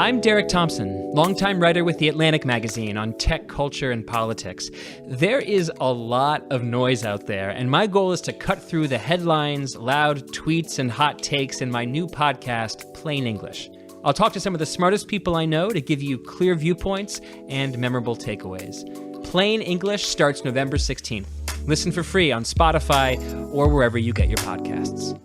I'm Derek Thompson, longtime writer with The Atlantic magazine on tech, culture, and politics. There is a lot of noise out there, and my goal is to cut through the headlines, loud tweets, and hot takes in my new podcast, Plain English. I'll talk to some of the smartest people I know to give you clear viewpoints and memorable takeaways. Plain English starts November 16th. Listen for free on Spotify or wherever you get your podcasts.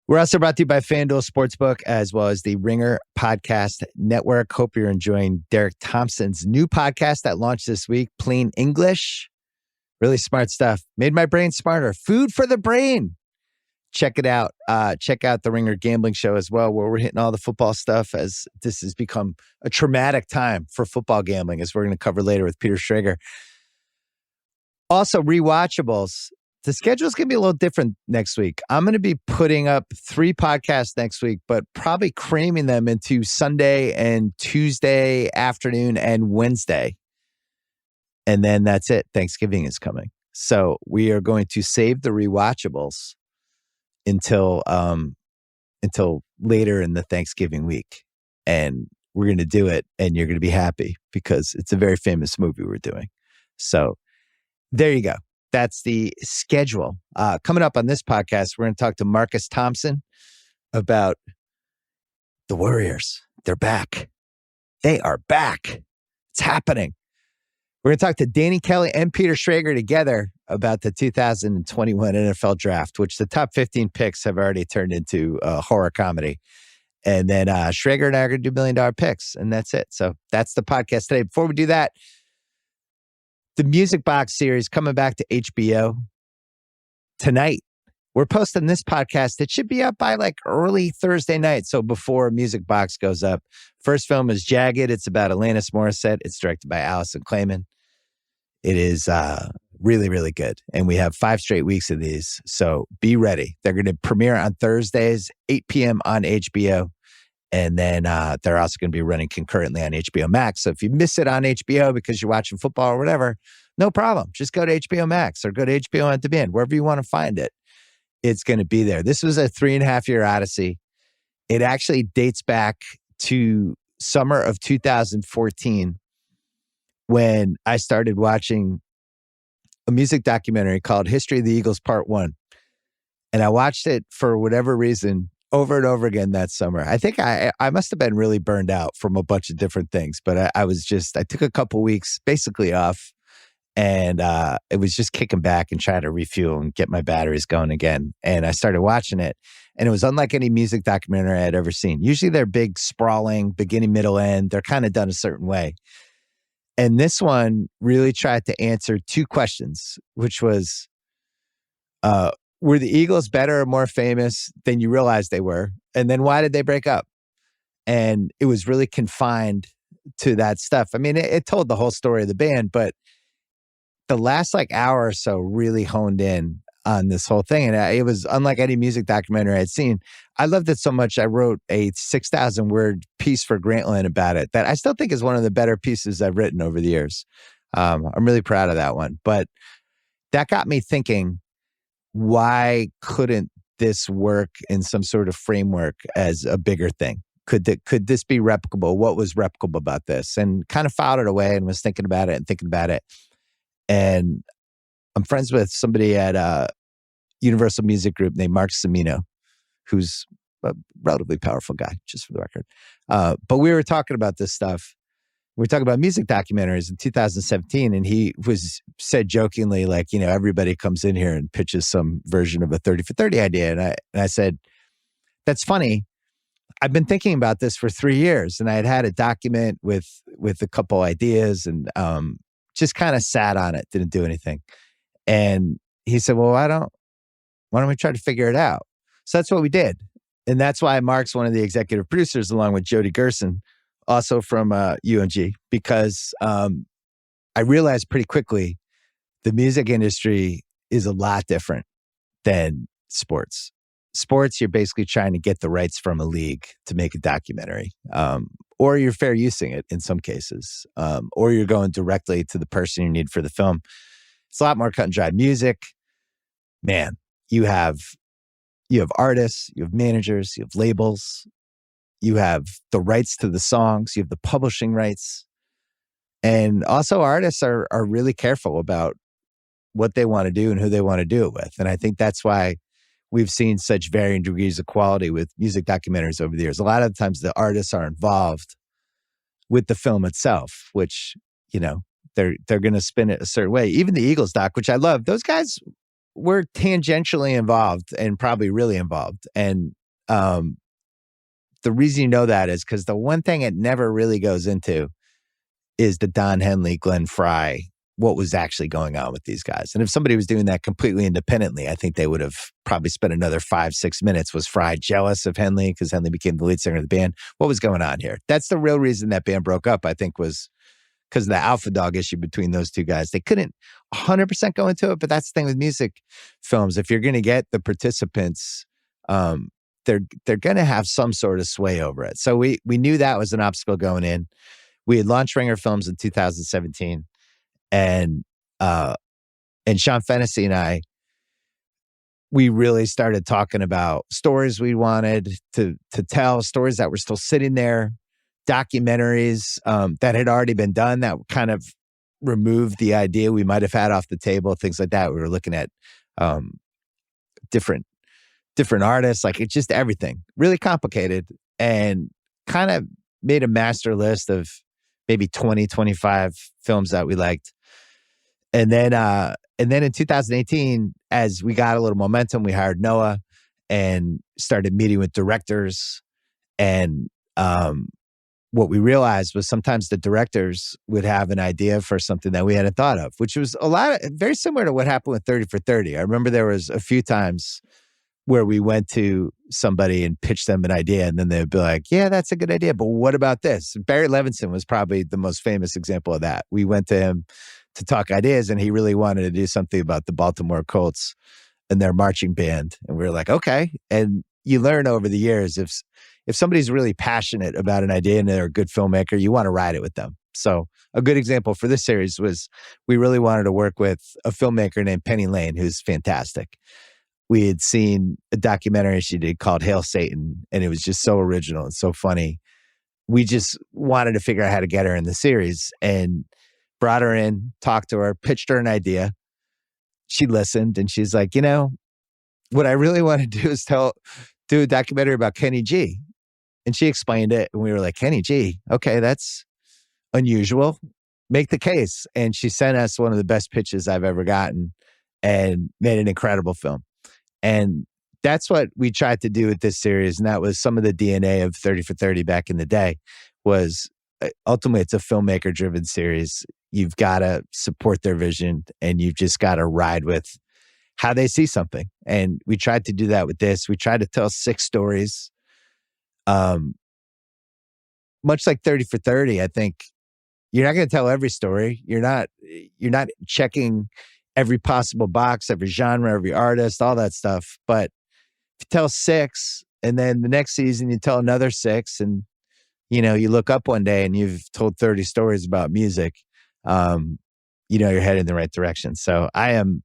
We're also brought to you by FanDuel Sportsbook as well as the Ringer Podcast Network. Hope you're enjoying Derek Thompson's new podcast that launched this week, Plain English. Really smart stuff. Made my brain smarter. Food for the brain. Check it out. Check out the Ringer Gambling Show as well, where we're hitting all the football stuff as this has become a traumatic time for football gambling, as we're going to cover later with Peter Schrager. Also, rewatchables. The schedule's going to be a little different next week. I'm going to be putting up 3 podcasts next week, but probably cramming them into Sunday and Tuesday afternoon and Wednesday. And then that's it. Thanksgiving is coming. So we are going to save the rewatchables until later in the Thanksgiving week. And we're going to do it, and you're going to be happy because it's a very famous movie we're doing. So there you go. That's the schedule. Coming up on this podcast, we're going to talk to Marcus Thompson about the Warriors. They're back. They are back. It's happening. We're going to talk to Danny Kelly and Peter Schrager together about the 2021 NFL Draft, which the top 15 picks have already turned into a horror comedy. And then Schrager and I are going to do $1 million picks, and that's it. So that's the podcast today. Before we do that, the Music Box series coming back to HBO tonight. We're posting this podcast. It should be up by like early Thursday night, so before Music Box goes up. First film is Jagged. It's about Alanis Morissette. It's directed by Allison Clayman. It is really, really good. And we have 5 straight weeks of these, so be ready. They're going to premiere on Thursdays, 8 p.m. on HBO. And then they're also going to be running concurrently on HBO Max. So if you miss it on HBO because you're watching football or whatever, no problem. Just go to HBO Max or go to HBO On Demand, wherever you want to find it. It's going to be there. This was a 3.5-year odyssey. It actually dates back to summer of 2014 when I started watching a music documentary called History of the Eagles Part 1. And I watched it for whatever reason over and over again that summer. I think I must have been really burned out from a bunch of different things, but I took a couple weeks basically off, and it was just kicking back and trying to refuel and get my batteries going again. And I started watching it, and it was unlike any music documentary I had ever seen. Usually they're big, sprawling, beginning, middle, end. They're kind of done a certain way. And this one really tried to answer 2 questions, which was, were the Eagles better or more famous than you realized they were? And then why did they break up? And it was really confined to that stuff. I mean, it told the whole story of the band, but the last like hour or so really honed in on this whole thing. And it was unlike any music documentary I'd seen. I loved it so much, I wrote a 6,000 word piece for Grantland about it that I still think is one of the better pieces I've written over the years. I'm really proud of that one. But that got me thinking, why couldn't this work in some sort of framework as a bigger thing? Could this be replicable? What was replicable about this? And kind of filed it away and was thinking about it. And I'm friends with somebody at Universal Music Group named Mark Cimino, who's a relatively powerful guy, just for the record. But we were talking about this stuff. We were talking about music documentaries in 2017, and he said jokingly, like, everybody comes in here and pitches some version of a 30 for 30 idea. And I said, that's funny. I've been thinking about this for 3 years, and I had a document with a couple ideas, and just kind of sat on it, didn't do anything. And he said, well, why don't we try to figure it out? So that's what we did. And that's why Mark's one of the executive producers, along with Jody Gerson, also from UMG, because I realized pretty quickly the music industry is a lot different than sports. Sports, you're basically trying to get the rights from a league to make a documentary, or you're fair using it in some cases, or you're going directly to the person you need for the film. It's a lot more cut and dry. Music, man, you have You have artists, you have managers, you have labels, you have the rights to the songs, you have the publishing rights. And also artists are really careful about what they want to do and who they want to do it with. And I think that's why we've seen such varying degrees of quality with music documentaries over the years. A lot of the times the artists are involved with the film itself, which, you know, they're going to spin it a certain way. Even the Eagles doc, which I love, those guys were tangentially involved and probably really involved. And the reason you know that is because the one thing it never really goes into is the Don Henley, Glenn Frey, what was actually going on with these guys. And if somebody was doing that completely independently, I think they would have probably spent another 5-6 minutes. Was Frey jealous of Henley because Henley became the lead singer of the band? What was going on here? That's the real reason that band broke up, I think, was because of the alpha dog issue between those two guys. They couldn't 100% go into it, but that's the thing with music films. If you're going to get the participants, they're going to have some sort of sway over it. So we knew that was an obstacle going in. We had launched Ringer Films in 2017, and Sean Fennessy and I, we really started talking about stories we wanted to tell, stories that were still sitting there, documentaries that had already been done that kind of removed the idea we might have had off the table, things like that. We were looking at different artists, like it's just everything, really complicated, and kind of made a master list of maybe 20, 25 films that we liked. And then in 2018, as we got a little momentum, we hired Noah and started meeting with directors. And what we realized was sometimes the directors would have an idea for something that we hadn't thought of, which was very similar to what happened with 30 for 30. I remember there was a few times where we went to somebody and pitched them an idea, and then they'd be like, yeah, that's a good idea, but what about this? Barry Levinson was probably the most famous example of that. We went to him to talk ideas, and he really wanted to do something about the Baltimore Colts and their marching band. And we were like, okay. And you learn over the years, if somebody's really passionate about an idea and they're a good filmmaker, you want to ride it with them. So a good example for this series was we really wanted to work with a filmmaker named Penny Lane, who's fantastic. We had seen a documentary she did called Hail Satan, and it was just so original and so funny. We just wanted to figure out how to get her in the series, and brought her in, talked to her, pitched her an idea. She listened, and she's like, you know, what I really want to do is do a documentary about Kenny G. And she explained it, and we were like, Kenny G, okay, that's unusual. Make the case. And she sent us one of the best pitches I've ever gotten and made an incredible film. And that's what we tried to do with this series. And that was some of the DNA of 30 for 30 back in the day. Was ultimately, it's a filmmaker driven series. You've got to support their vision, and you've just got to ride with how they see something. And we tried to do that with this. We tried to tell 6 stories. Much like 30 for 30, I think you're not going to tell every story. You're not checking every possible box, every genre, every artist, all that stuff. But if you tell 6, and then the next season you tell another 6, and you know, you look up one day and you've told 30 stories about music, you know, you're headed in the right direction. So I am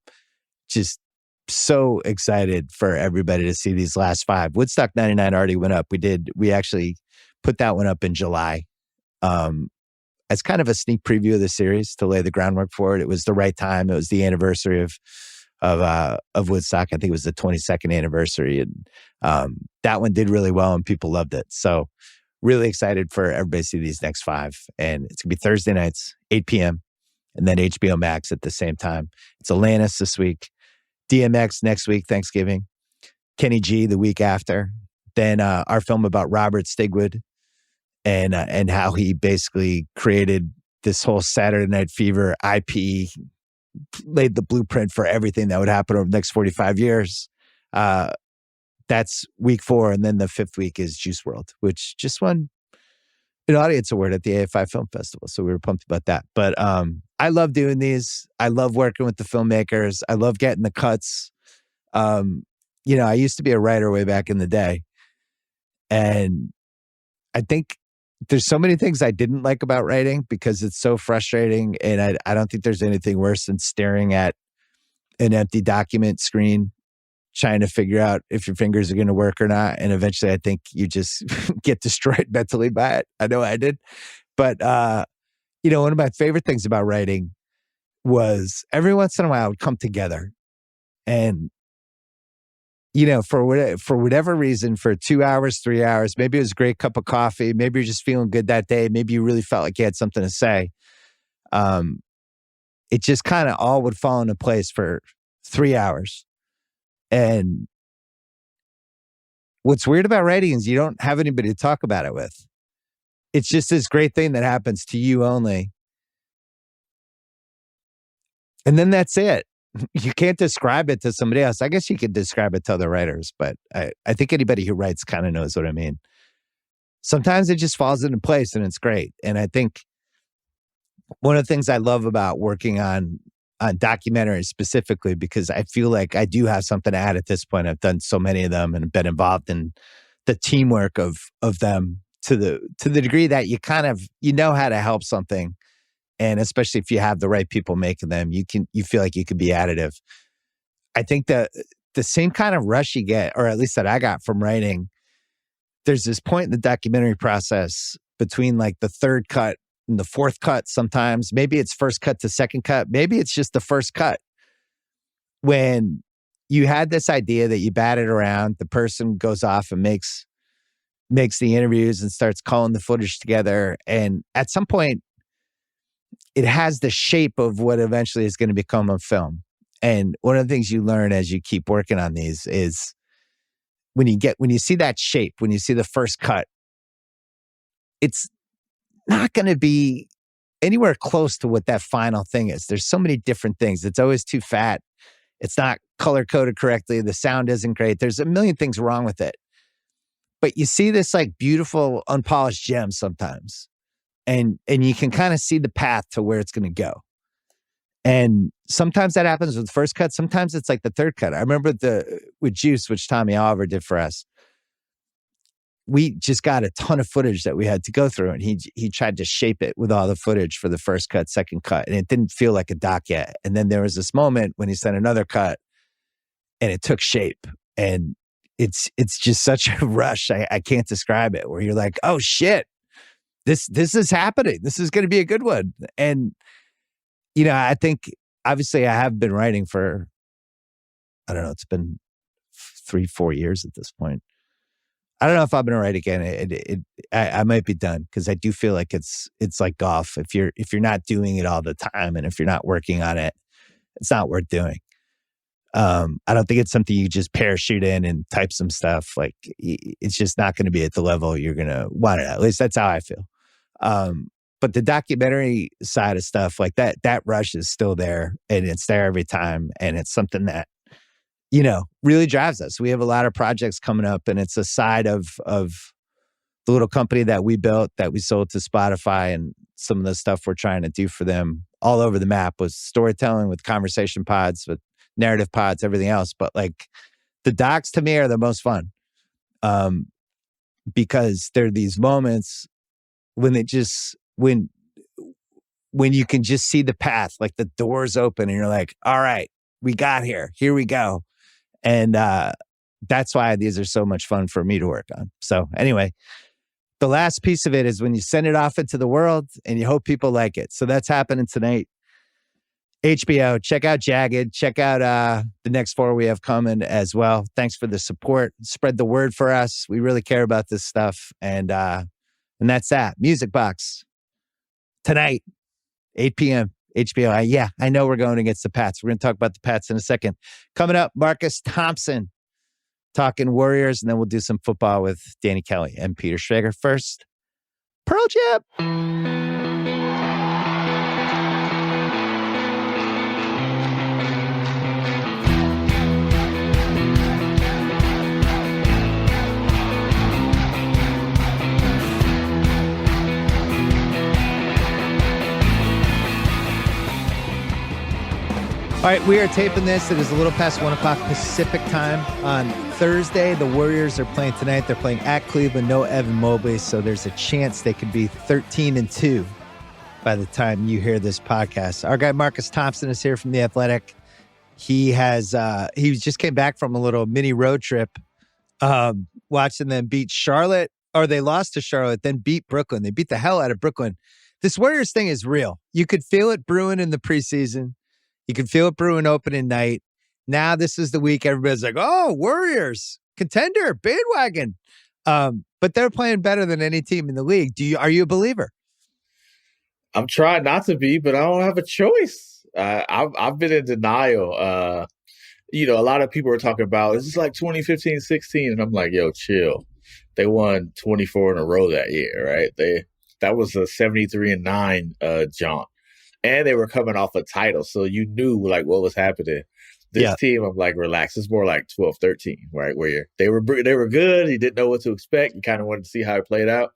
just so excited for everybody to see these last 5. Woodstock 99 already went up. We actually put that one up in July. As kind of a sneak preview of the series to lay the groundwork for it. It was the right time. It was the anniversary of Woodstock. I think it was the 22nd anniversary, and that one did really well, and people loved it. So really excited for everybody to see these next 5. And it's gonna be Thursday nights, 8 p.m., and then HBO Max at the same time. It's Alanis this week, DMX next week, Thanksgiving, Kenny G the week after, then our film about Robert Stigwood, and how he basically created this whole Saturday Night Fever IP, laid the blueprint for everything that would happen over the next 45 years. That's week 4. And then the 5th week is Juice WRLD, which just won an audience award at the AFI Film Festival. So we were pumped about that. But I love doing these. I love working with the filmmakers. I love getting the cuts. You know, I used to be a writer way back in the day. And I think there's so many things I didn't like about writing because it's so frustrating. And I don't think there's anything worse than staring at an empty document screen trying to figure out if your fingers are going to work or not. And eventually I think you just get destroyed mentally by it. I know I did. But, one of my favorite things about writing was every once in a while I would come together and, for whatever reason, for 2 hours, 3 hours, maybe it was a great cup of coffee. Maybe you're just feeling good that day. Maybe you really felt like you had something to say. It just kind of all would fall into place for 3 hours. And what's weird about writing is you don't have anybody to talk about it with. It's just this great thing that happens to you only. And then that's it. You can't describe it to somebody else. I guess you could describe it to other writers, but I think anybody who writes kind of knows what I mean. Sometimes it just falls into place and it's great. And I think one of the things I love about working on documentaries specifically, because I feel like I do have something to add at this point. I've done so many of them and been involved in the teamwork of them to the degree that you kind of, how to help something. And especially if you have the right people making them, you feel like you could be additive. I think the same kind of rush you get, or at least that I got from writing, there's this point in the documentary process between like the third cut and the fourth cut sometimes. Maybe it's first cut to second cut. Maybe it's just the first cut. When you had this idea that you batted around, the person goes off and makes the interviews and starts calling the footage together. And at some point, it has the shape of what eventually is going to become a film. And one of the things you learn as you keep working on these is when you see that shape, when you see the first cut, it's not going to be anywhere close to what that final thing is. There's so many different things. It's always too fat. It's not color coded correctly. The sound isn't great. There's a million things wrong with it. But you see this like beautiful unpolished gem sometimes. And you can kind of see the path to where it's going to go. And sometimes that happens with the first cut. Sometimes it's like the third cut. I remember with Juice, which Tommy Oliver did for us. We just got a ton of footage that we had to go through, and he tried to shape it with all the footage for the first cut, second cut, and it didn't feel like a doc yet. And then there was this moment when he sent another cut, and it took shape. And it's just such a rush. I can't describe it. Where you're like, oh shit. This is happening. This is going to be a good one. And, I think obviously I have been writing for, I don't know, it's been 3-4 years at this point. I don't know if I'm going to write again. I might be done because I do feel like it's like golf. If you're not doing it all the time and if you're not working on it, it's not worth doing. I don't think it's something you just parachute in and type some stuff. Like it's just not going to be at the level you're going to want it. At least that's how I feel. But the documentary side of stuff like that rush is still there and it's there every time. And it's something that, really drives us. We have a lot of projects coming up and it's a side of the little company that we built that we sold to Spotify, and some of the stuff we're trying to do for them all over the map with storytelling, with conversation pods, with narrative pods, everything else. But like the docs to me are the most fun because there are these moments when when you can just see the path, like the doors open and you're like, all right, we got here we go. And that's why these are so much fun for me to work on. So anyway, the last piece of it is when you send it off into the world and you hope people like it. So that's happening tonight. HBO, check out Jagged, check out the next 4 we have coming as well. Thanks for the support. Spread the word for us. We really care about this stuff. And that's that. Music Box tonight, 8 p.m. HBO. I know we're going against the Pats. We're going to talk about the Pats in a second. Coming up, Marcus Thompson talking Warriors, and then we'll do some football with Danny Kelly and Peter Schrager. First, Pearl Jam. All right, we are taping this. It is a little past 1 o'clock Pacific time on Thursday. The Warriors are playing tonight. They're playing at Cleveland. No Evan Mobley, so there's a chance they could be 13-2 by the time you hear this podcast. Our guy Marcus Thompson is here from The Athletic. He just came back from a little mini road trip, watching them beat Charlotte, or they lost to Charlotte, then beat Brooklyn. They beat the hell out of Brooklyn. This Warriors thing is real. You could feel it brewing in the preseason. You could feel it brewing opening night. Now this is the week everybody's like, oh, Warriors, contender, bandwagon. But they're playing better than any team in the league. Are you a believer? I'm trying not to be, but I don't have a choice. I've been in denial. A lot of people are talking about, is this like 2015-16? And I'm like, yo, chill. They won 24 in a row that year, right? That was a 73-9 jaunt. And they were coming off a title, so you knew like what was happening. This team, I'm like, relax. It's more like 12-13, right? Where they were good. You didn't know what to expect. You kind of wanted to see how it played out.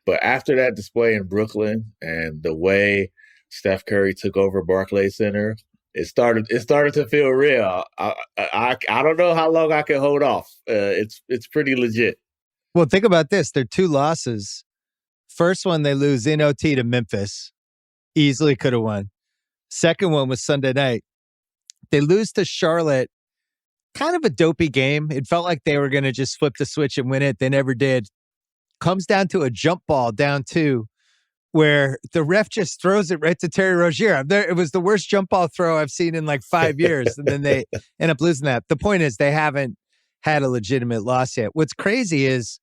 But after that display in Brooklyn and the way Steph Curry took over Barclays Center, it started to feel real. I don't know how long I can hold off. It's pretty legit. Well, think about this. They're 2 losses. First one, they lose in OT to Memphis. Easily could have won. Second one was Sunday night. They lose to Charlotte. Kind of a dopey game. It felt like they were going to just flip the switch and win it. They never did. Comes down to a jump ball down 2 where the ref just throws it right to Terry Rozier. It was the worst jump ball throw I've seen in like 5 years. And then they end up losing that. The point is they haven't had a legitimate loss yet. What's crazy is,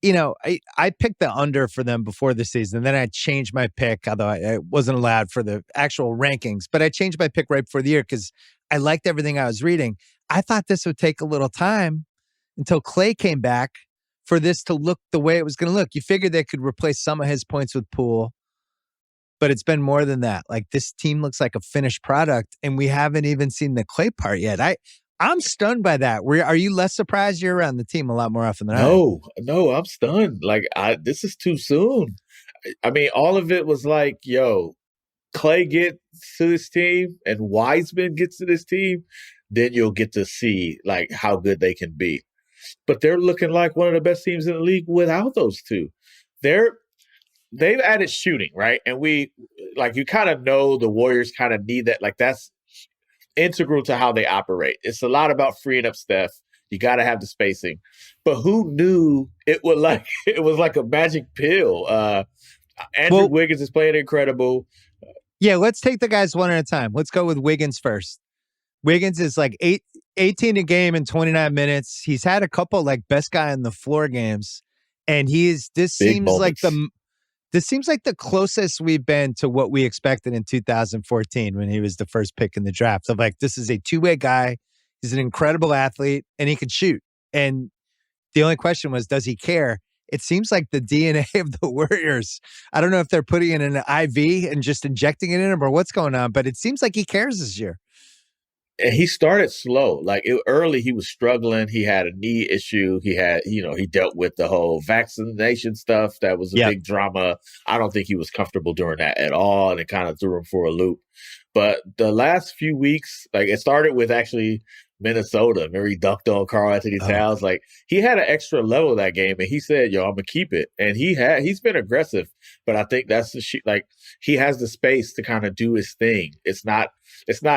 I picked the under for them before the season. Then I changed my pick, although I wasn't allowed for the actual rankings. But I changed my pick right before the year because I liked everything I was reading. I thought this would take a little time until Klay came back for this to look the way it was going to look. You figured they could replace some of his points with Poole, but it's been more than that. Like, this team looks like a finished product, and we haven't even seen the Klay part yet. I'm stunned by that. Are you less surprised? You're around the team a lot more often than I am. No, I'm stunned. Like, this is too soon. I mean, all of it was like, yo, Klay gets to this team and Wiseman gets to this team, then you'll get to see like how good they can be. But they're looking like one of the best teams in the league without those two. They've added shooting, right? And you kind of know the Warriors kind of need that. Like, that's integral to how they operate. It's a lot about freeing up Steph. You got to have the spacing. But who knew it was like a magic pill? Andrew Wiggins is playing incredible. Yeah, let's take the guys one at a time. Let's go with Wiggins first. Wiggins is like 18 a game in 29 minutes. He's had a couple like best guy on the floor games. And this seems like the closest we've been to what we expected in 2014 when he was the first pick in the draft. Of like, this is a 2-way guy. He's an incredible athlete and he can shoot. And the only question was, does he care? It seems like the DNA of the Warriors. I don't know if they're putting it in an IV and just injecting it in him or what's going on, but it seems like he cares this year. And he started slow. Like, early, he was struggling. He had a knee issue. He dealt with the whole vaccination stuff. That was a big drama. I don't think he was comfortable doing that at all. And it kind of threw him for a loop. But the last few weeks, like, it started with actually Minnesota. Remember, he dunked on Karl Anthony Towns. Like, he had an extra level that game, and he said, "Yo, I'm gonna keep it." And he's been aggressive, but I think that's he has the space to kind of do his thing. It's not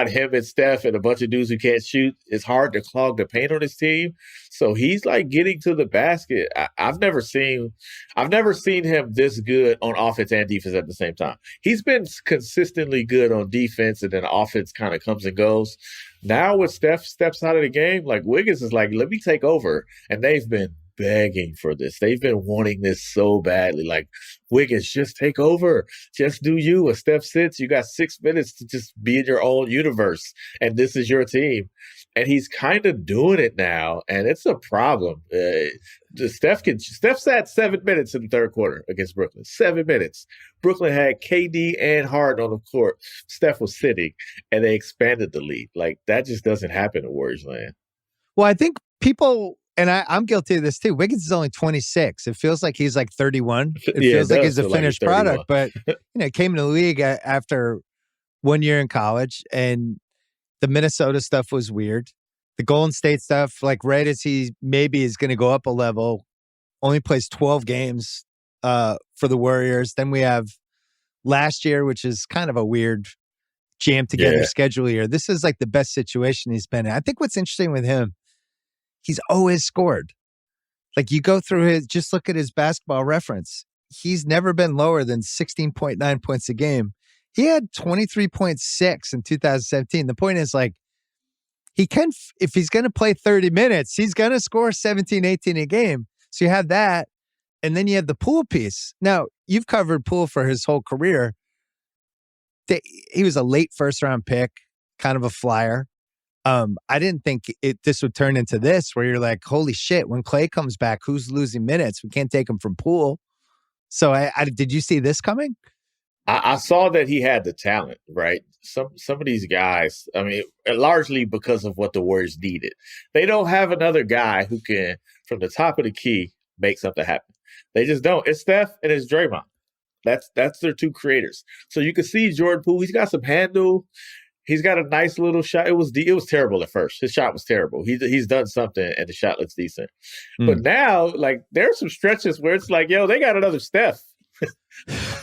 him and Steph and a bunch of dudes who can't shoot. It's hard to clog the paint on his team. So he's like getting to the basket. I've never seen him this good on offense and defense at the same time. He's been consistently good on defense, and then offense kind of comes and goes. Now when Steph steps out of the game, like, Wiggins is like, let me take over. And they've been begging for this. They've been wanting this so badly. Like, Wiggins, just take over. Just do you. When Steph sits, you got 6 minutes to just be in your own universe. And this is your team. And he's kind of doing it now. And it's a problem. Steph sat 7 minutes in the third quarter against Brooklyn. 7 minutes. Brooklyn had KD and Harden on the court. Steph was sitting, and they expanded the lead. Like, that just doesn't happen in Warriors land. Well, I think people, and I'm guilty of this too, Wiggins is only 26. It feels like he's like 31. It feels like he's a finished product, but came into the league after 1 year in college, and the Minnesota stuff was weird. The Golden State stuff, like, right as he maybe is going to go up a level, only plays 12 games for the Warriors. Then we have last year, which is kind of a weird jammed together schedule year. This is like the best situation he's been in. I think what's interesting with him, he's always scored. Like you go through just look at his basketball reference. He's never been lower than 16.9 points a game. He had 23.6 in 2017. The point is like, he can, if he's going to play 30 minutes, he's going to score 17, 18 a game. So you have that. And then you have the Poole piece. Now, you've covered Poole for his whole career. He was a late first round pick, kind of a flyer. I didn't think this would turn into this where you're like, holy shit, when Klay comes back, who's losing minutes? We can't take him from Poole. So did you see this coming? I saw that he had the talent, right? Some of these guys, I mean, largely because of what the Warriors needed. They don't have another guy who can, from the top of the key, make something happen. They just don't. It's Steph and it's Draymond. That's their two creators. So you can see Jordan Poole. He's got some handle. He's got a nice little shot. It was terrible at first. His shot was terrible. He's done something and the shot looks decent. But now, like, there are some stretches where it's like, yo, they got another Steph.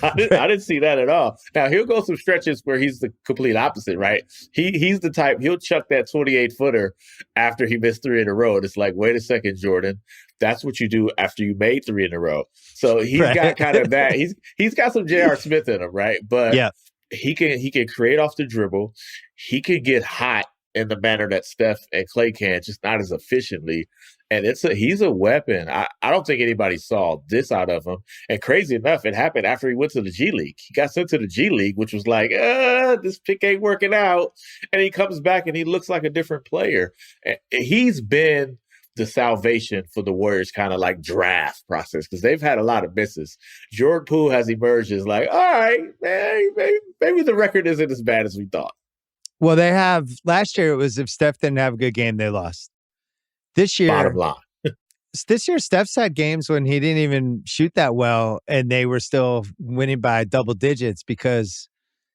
I didn't see that at all. Now he'll go some stretches where he's the complete opposite, right? He's the type, he'll chuck that 28-footer after he missed 3 in a row. And it's like, wait a second, Jordan. That's what you do after you made 3 in a row. So he's got kind of that. He's got some J.R. Smith in him, right? But he can create off the dribble. He can get hot in the manner that Steph and Klay can, just not as efficiently. And he's a weapon. I don't think anybody saw this out of him. And crazy enough, it happened after he went to the G League. He got sent to the G League, which was like, this pick ain't working out. And he comes back and he looks like a different player. And he's been the salvation for the Warriors kind of like draft process because they've had a lot of misses. Jordan Poole has emerged as like, all right, man, maybe the record isn't as bad as we thought. Well, they have last year. It was if Steph didn't have a good game, they lost. This year, bottom line. This year, Steph's had games when he didn't even shoot that well, and they were still winning by double digits because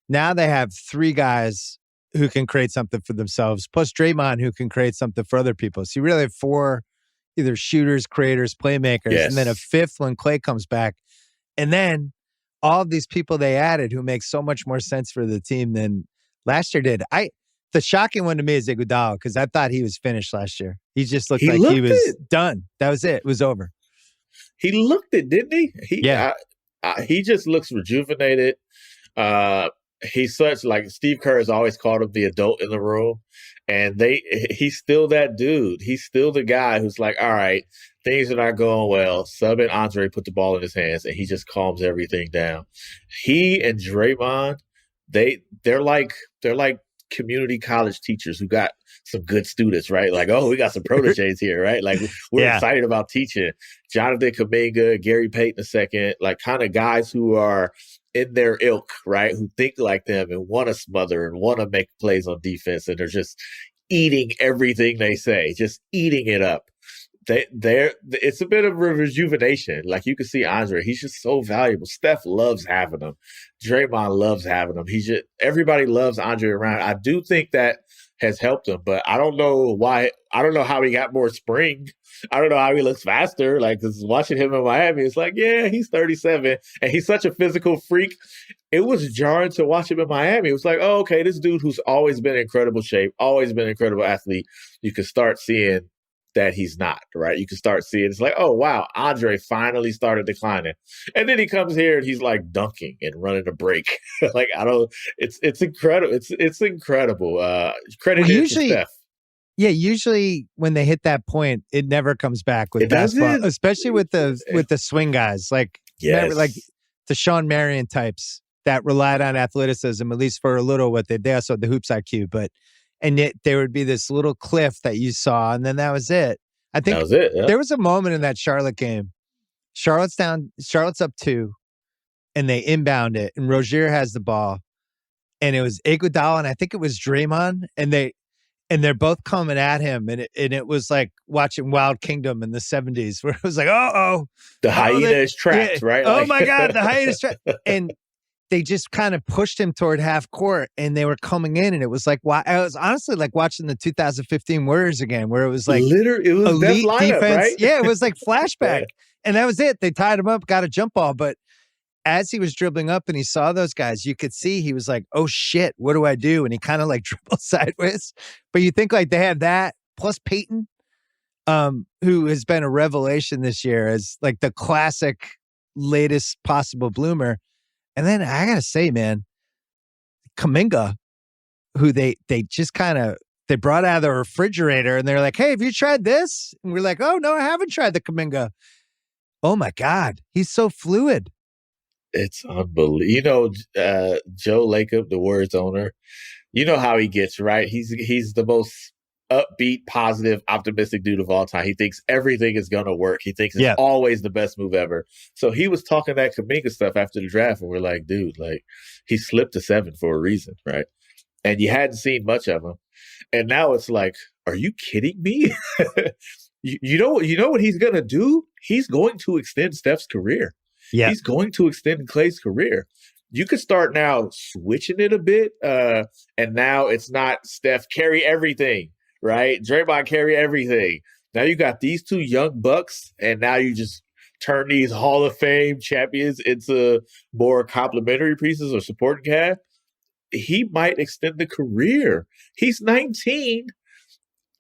now they have 3 guys who can create something for themselves, plus Draymond who can create something for other people. So you really have 4 either shooters, creators, playmakers, and then a 5th when Klay comes back. And then all of these people they added who make so much more sense for the team than last year did. The shocking one to me is Iguodala because I thought he was finished last year. He just looked like he was done. That was it. It was over. He looked it, didn't he? He just looks rejuvenated. He's such, like, Steve Kerr has always called him the adult in the room. And he's still that dude. He's still the guy who's like, all right, things are not going well. Sub and Andre put the ball in his hands and he just calms everything down. He and Draymond, they're like community college teachers who got some good students, right? Like, oh, we got some proteges here, right? Like, we're excited about teaching. Jonathan Kuminga, Gary Payton II, like kind of guys who are in their ilk, right? Who think like them and want to smother and want to make plays on defense. And they're just eating everything they say, just eating it up. It's a bit of a rejuvenation. Like you can see Andre, he's just so valuable. Steph loves having him. Draymond loves having him. Everybody loves Andre around. I do think that has helped him, but I don't know why. I don't know how he got more spring. I don't know how he looks faster. Like, cause watching him in Miami, it's like, yeah, he's 37 and he's such a physical freak. It was jarring to watch him in Miami. It was like, oh, okay, this dude who's always been in incredible shape, always been an incredible athlete. You can start seeing that he's not, right? You can start seeing it's like, oh wow, Andre finally started declining, and then he comes here and he's like dunking and running a break. Like, it's incredible. It's incredible. Credit to Steph. Yeah, usually when they hit that point, it never comes back with basketball, especially with the swing guys, like like the Sean Marion types that relied on athleticism, at least for a little. They also had the hoops IQ, but. And yet there would be this little cliff that you saw, and then that was it. I think there was a moment in that Charlotte game. Charlotte's up 2, and they inbound it, and Rozier has the ball, and it was Iguodala, and I think it was Draymond, and they're both coming at him, and it was like watching Wild Kingdom in the 70s, where it was like, the hyena is trapped, right? Oh my God, the hyena is trapped, and they just kind of pushed him toward half court and they were coming in. And it was like, I was honestly like watching the 2015 Warriors again, where it was like, it was elite lineup, defense. Right? Yeah, it was like flashback. And that was it. They tied him up, got a jump ball. But as he was dribbling up and he saw those guys, you could see he was like, oh shit, what do I do? And he kind of like dribbled sideways. But you think like they have that plus Peyton, who has been a revelation this year as like the classic latest possible bloomer. And then I gotta say, man, Kuminga, who they just kind of, they brought out of the refrigerator and they're like, hey, have you tried this? And we're like, oh, no, I haven't tried the Kuminga. Oh, my God. He's so fluid. It's unbelievable. Joe Lacob, the Warriors owner, you know how he gets, right? He's the most upbeat, positive, optimistic dude of all time. He thinks everything is going to work. He thinks it's always the best move ever. So he was talking that Kuminga stuff after the draft, and we're like, dude, like he slipped to 7 for a reason, right? And you hadn't seen much of him. And now it's like, are you kidding me? you know what he's going to do? He's going to extend Steph's career. Yeah. He's going to extend Klay's career. You could start now switching it a bit. And now it's not Steph carry everything, right? Draymond carry everything. Now you got these two young bucks, and now you just turn these Hall of Fame champions into more complimentary pieces or supporting cast. He might extend the career. He's 19.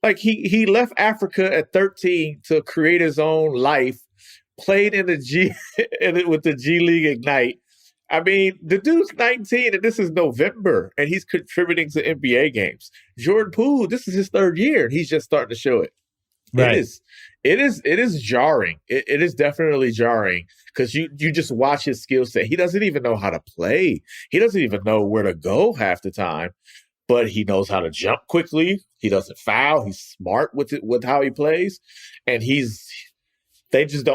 Like he left Africa at 13 to create his own life, played in the with the G League Ignite. I mean, the dude's 19 and this is November and he's contributing to NBA games. Jordan Poole, this is his 3rd year and he's just starting to show it. Right. It is jarring. It is definitely jarring because you just watch his skill set. He doesn't even know how to play. He doesn't even know where to go half the time, but he knows how to jump quickly. He doesn't foul. He's smart with how he plays. And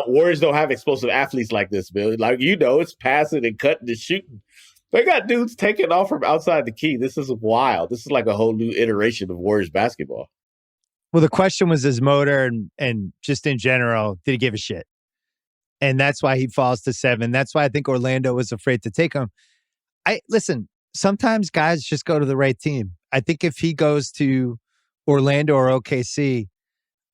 Warriors don't have explosive athletes like this, Bill. Like, it's passing and cutting and shooting. They got dudes taking off from outside the key. This is wild. This is like a whole new iteration of Warriors basketball. Well, the question was his motor and just in general, did he give a shit? And that's why he falls to 7. That's why I think Orlando was afraid to take him. Listen, sometimes guys just go to the right team. I think if he goes to Orlando or OKC,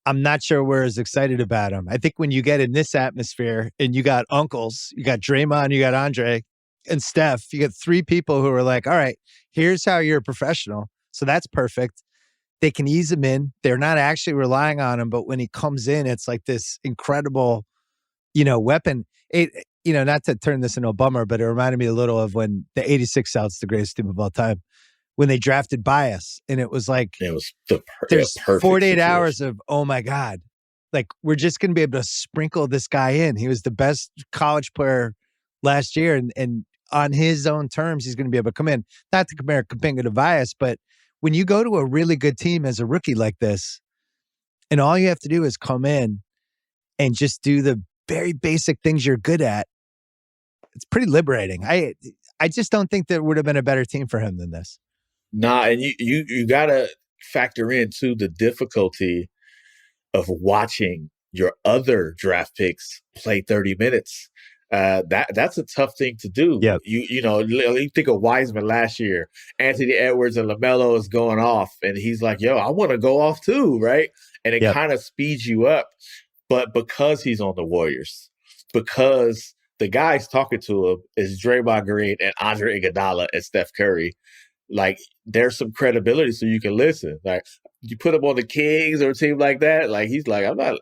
I'm not sure we're as excited about him. I think when you get in this atmosphere and you got uncles, you got Draymond, you got Andre and Steph, you get 3 people who are like, all right, here's how you're a professional. So that's perfect. They can ease him in. They're not actually relying on him, but when he comes in, it's like this incredible, weapon. Not to turn this into a bummer, but it reminded me a little of when the 86 Celtics, the greatest team of all time, when they drafted BiIl. And it was like, it was there's 48 situation. hours of, oh my God, like we're just going to be able to sprinkle this guy in. He was the best college player last year. And on his own terms, he's going to be able to come in. Not to compare Kuminga to BiIl, but when you go to a really good team as a rookie like this, and all you have to do is come in and just do the very basic things you're good at, it's pretty liberating. I just don't think there would have been a better team for him than this. Nah, and you got to factor in, too, the difficulty of watching your other draft picks play 30 minutes. That's a tough thing to do. Yep. You think of Wiseman last year, Anthony Edwards and LaMelo is going off, and he's like, yo, I want to go off too, right? And it kind of speeds you up. But because he's on the Warriors, because the guys talking to him is Draymond Green and Andre Iguodala and Steph Curry, like there's some credibility so you can listen. Like you put him on the Kings or a team like that, like he's like, I'm not.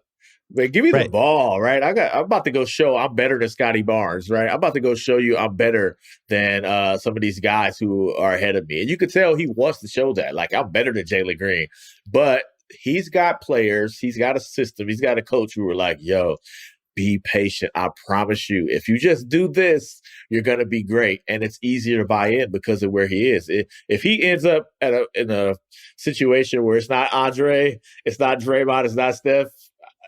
Man, give me the ball, right? I'm about to go show I'm better than Scotty Barnes, right? I'm about to go show you I'm better than some of these guys who are ahead of me. And you could tell he wants to show that. Like, I'm better than Jalen Green. But he's got players, he's got a system, he's got a coach who are like, yo, be patient. I promise you, if you just do this, you're going to be great. And it's easier to buy in because of where he is. If he ends up in a situation where it's not Andre, it's not Draymond, it's not Steph,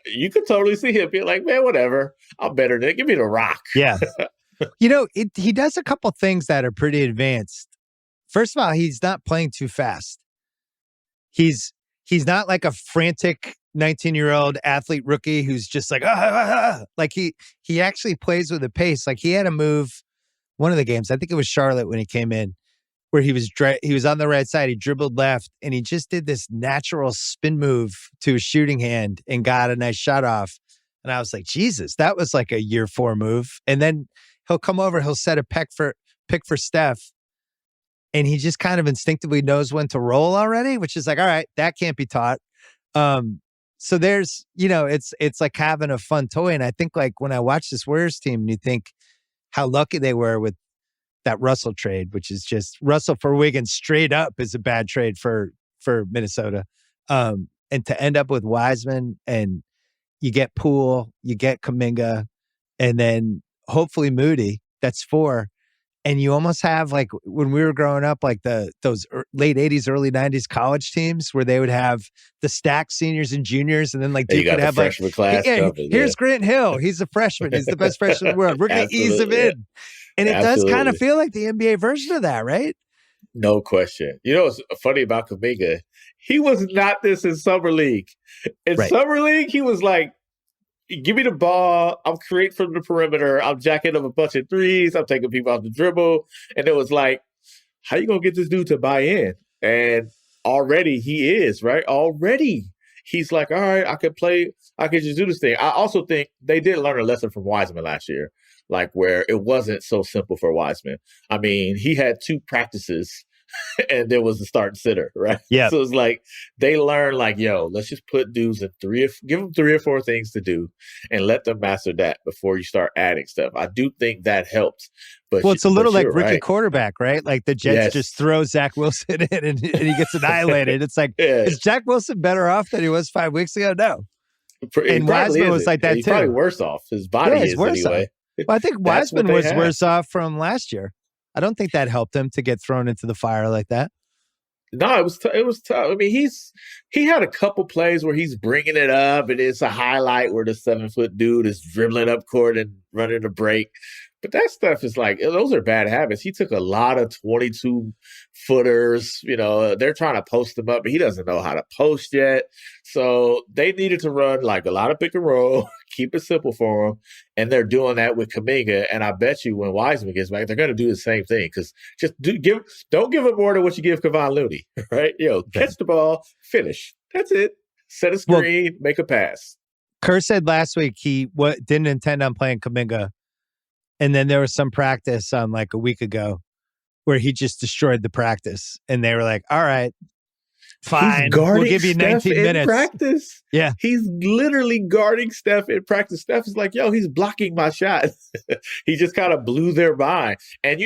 you could totally see him being like, man, whatever. I'm better than it. Give me the rock. Yeah. He does a couple things that are pretty advanced. First of all, he's not playing too fast. He's not like a frantic 19-year-old athlete rookie who's just like, like he actually plays with a pace. Like he had a move one of the games, I think it was Charlotte when he came in, where he was on the right side, he dribbled left, and he just did this natural spin move to his shooting hand and got a nice shot off. And I was like, Jesus, that was like a year 4 move. And then he'll come over, he'll set a pick for Steph, and he just kind of instinctively knows when to roll already, which is like, all right, that can't be taught. So there's, it's like having a fun toy. And I think like when I watch this Warriors team and you think how lucky they were with that Russell trade, which is just Russell for Wiggins straight up is a bad trade for Minnesota. And to end up with Wiseman and you get Poole, you get Kuminga, and then hopefully Moody, that's 4. And you almost have like when we were growing up, like those late 80s, early 90s college teams where they would have the stacked seniors and juniors. And then like Duke would have like, here's Grant Hill. He's a freshman. He's the best freshman in the world. We're going to ease him in. And it does kind of feel like the NBA version of that, right? No question. You know what's funny about Kuminga? He was not this in Summer League. In Summer League, he was like, give me the ball. I'm creating from the perimeter. I'm jacking up a bunch of threes. I'm taking people off the dribble. And it was like, how you going to get this dude to buy in? And already he is, right? Already he's like, all right, I can play. I can just do this thing. I also think they did learn a lesson from Wiseman last year, like where it wasn't so simple for Wiseman. I mean, he had 2 practices and there was the starting center, right? Yeah. So it's like they learn, like, yo, let's just put dudes in give them 3 or 4 things to do and let them master that before you start adding stuff. I do think that helps. But it's a little like rookie quarterback, right? Like the Jets just throw Zach Wilson in and he gets annihilated. It's like, is Jack Wilson better off than he was 5 weeks ago? No. And Wiseman was like that He's too. Probably worse off. His body is anyway. Well, I think Wiseman was worse off from last year. I don't think that helped him to get thrown into the fire like that. No, it was tough. I mean, he had a couple plays where he's bringing it up, and it's a highlight where the 7-foot dude is dribbling up court and running a break. But that stuff is like, those are bad habits. He took a lot of 22-footers. They're trying to post him up, but he doesn't know how to post yet. So they needed to run like a lot of pick and roll, keep it simple for him. And they're doing that with Kuminga. And I bet you when Wiseman gets back, they're going to do the same thing. Because don't give him more than what you give Kevon Looney, right? Catch the ball, finish. That's it. Set a screen, make a pass. Kerr said last week he didn't intend on playing Kuminga. And then there was some practice on like a week ago where he just destroyed the practice. And they were like, all right, fine. We'll give you 19 minutes. Practice. Yeah. He's literally guarding Steph in practice. Steph is like, yo, he's blocking my shot. He just kind of blew their mind. And,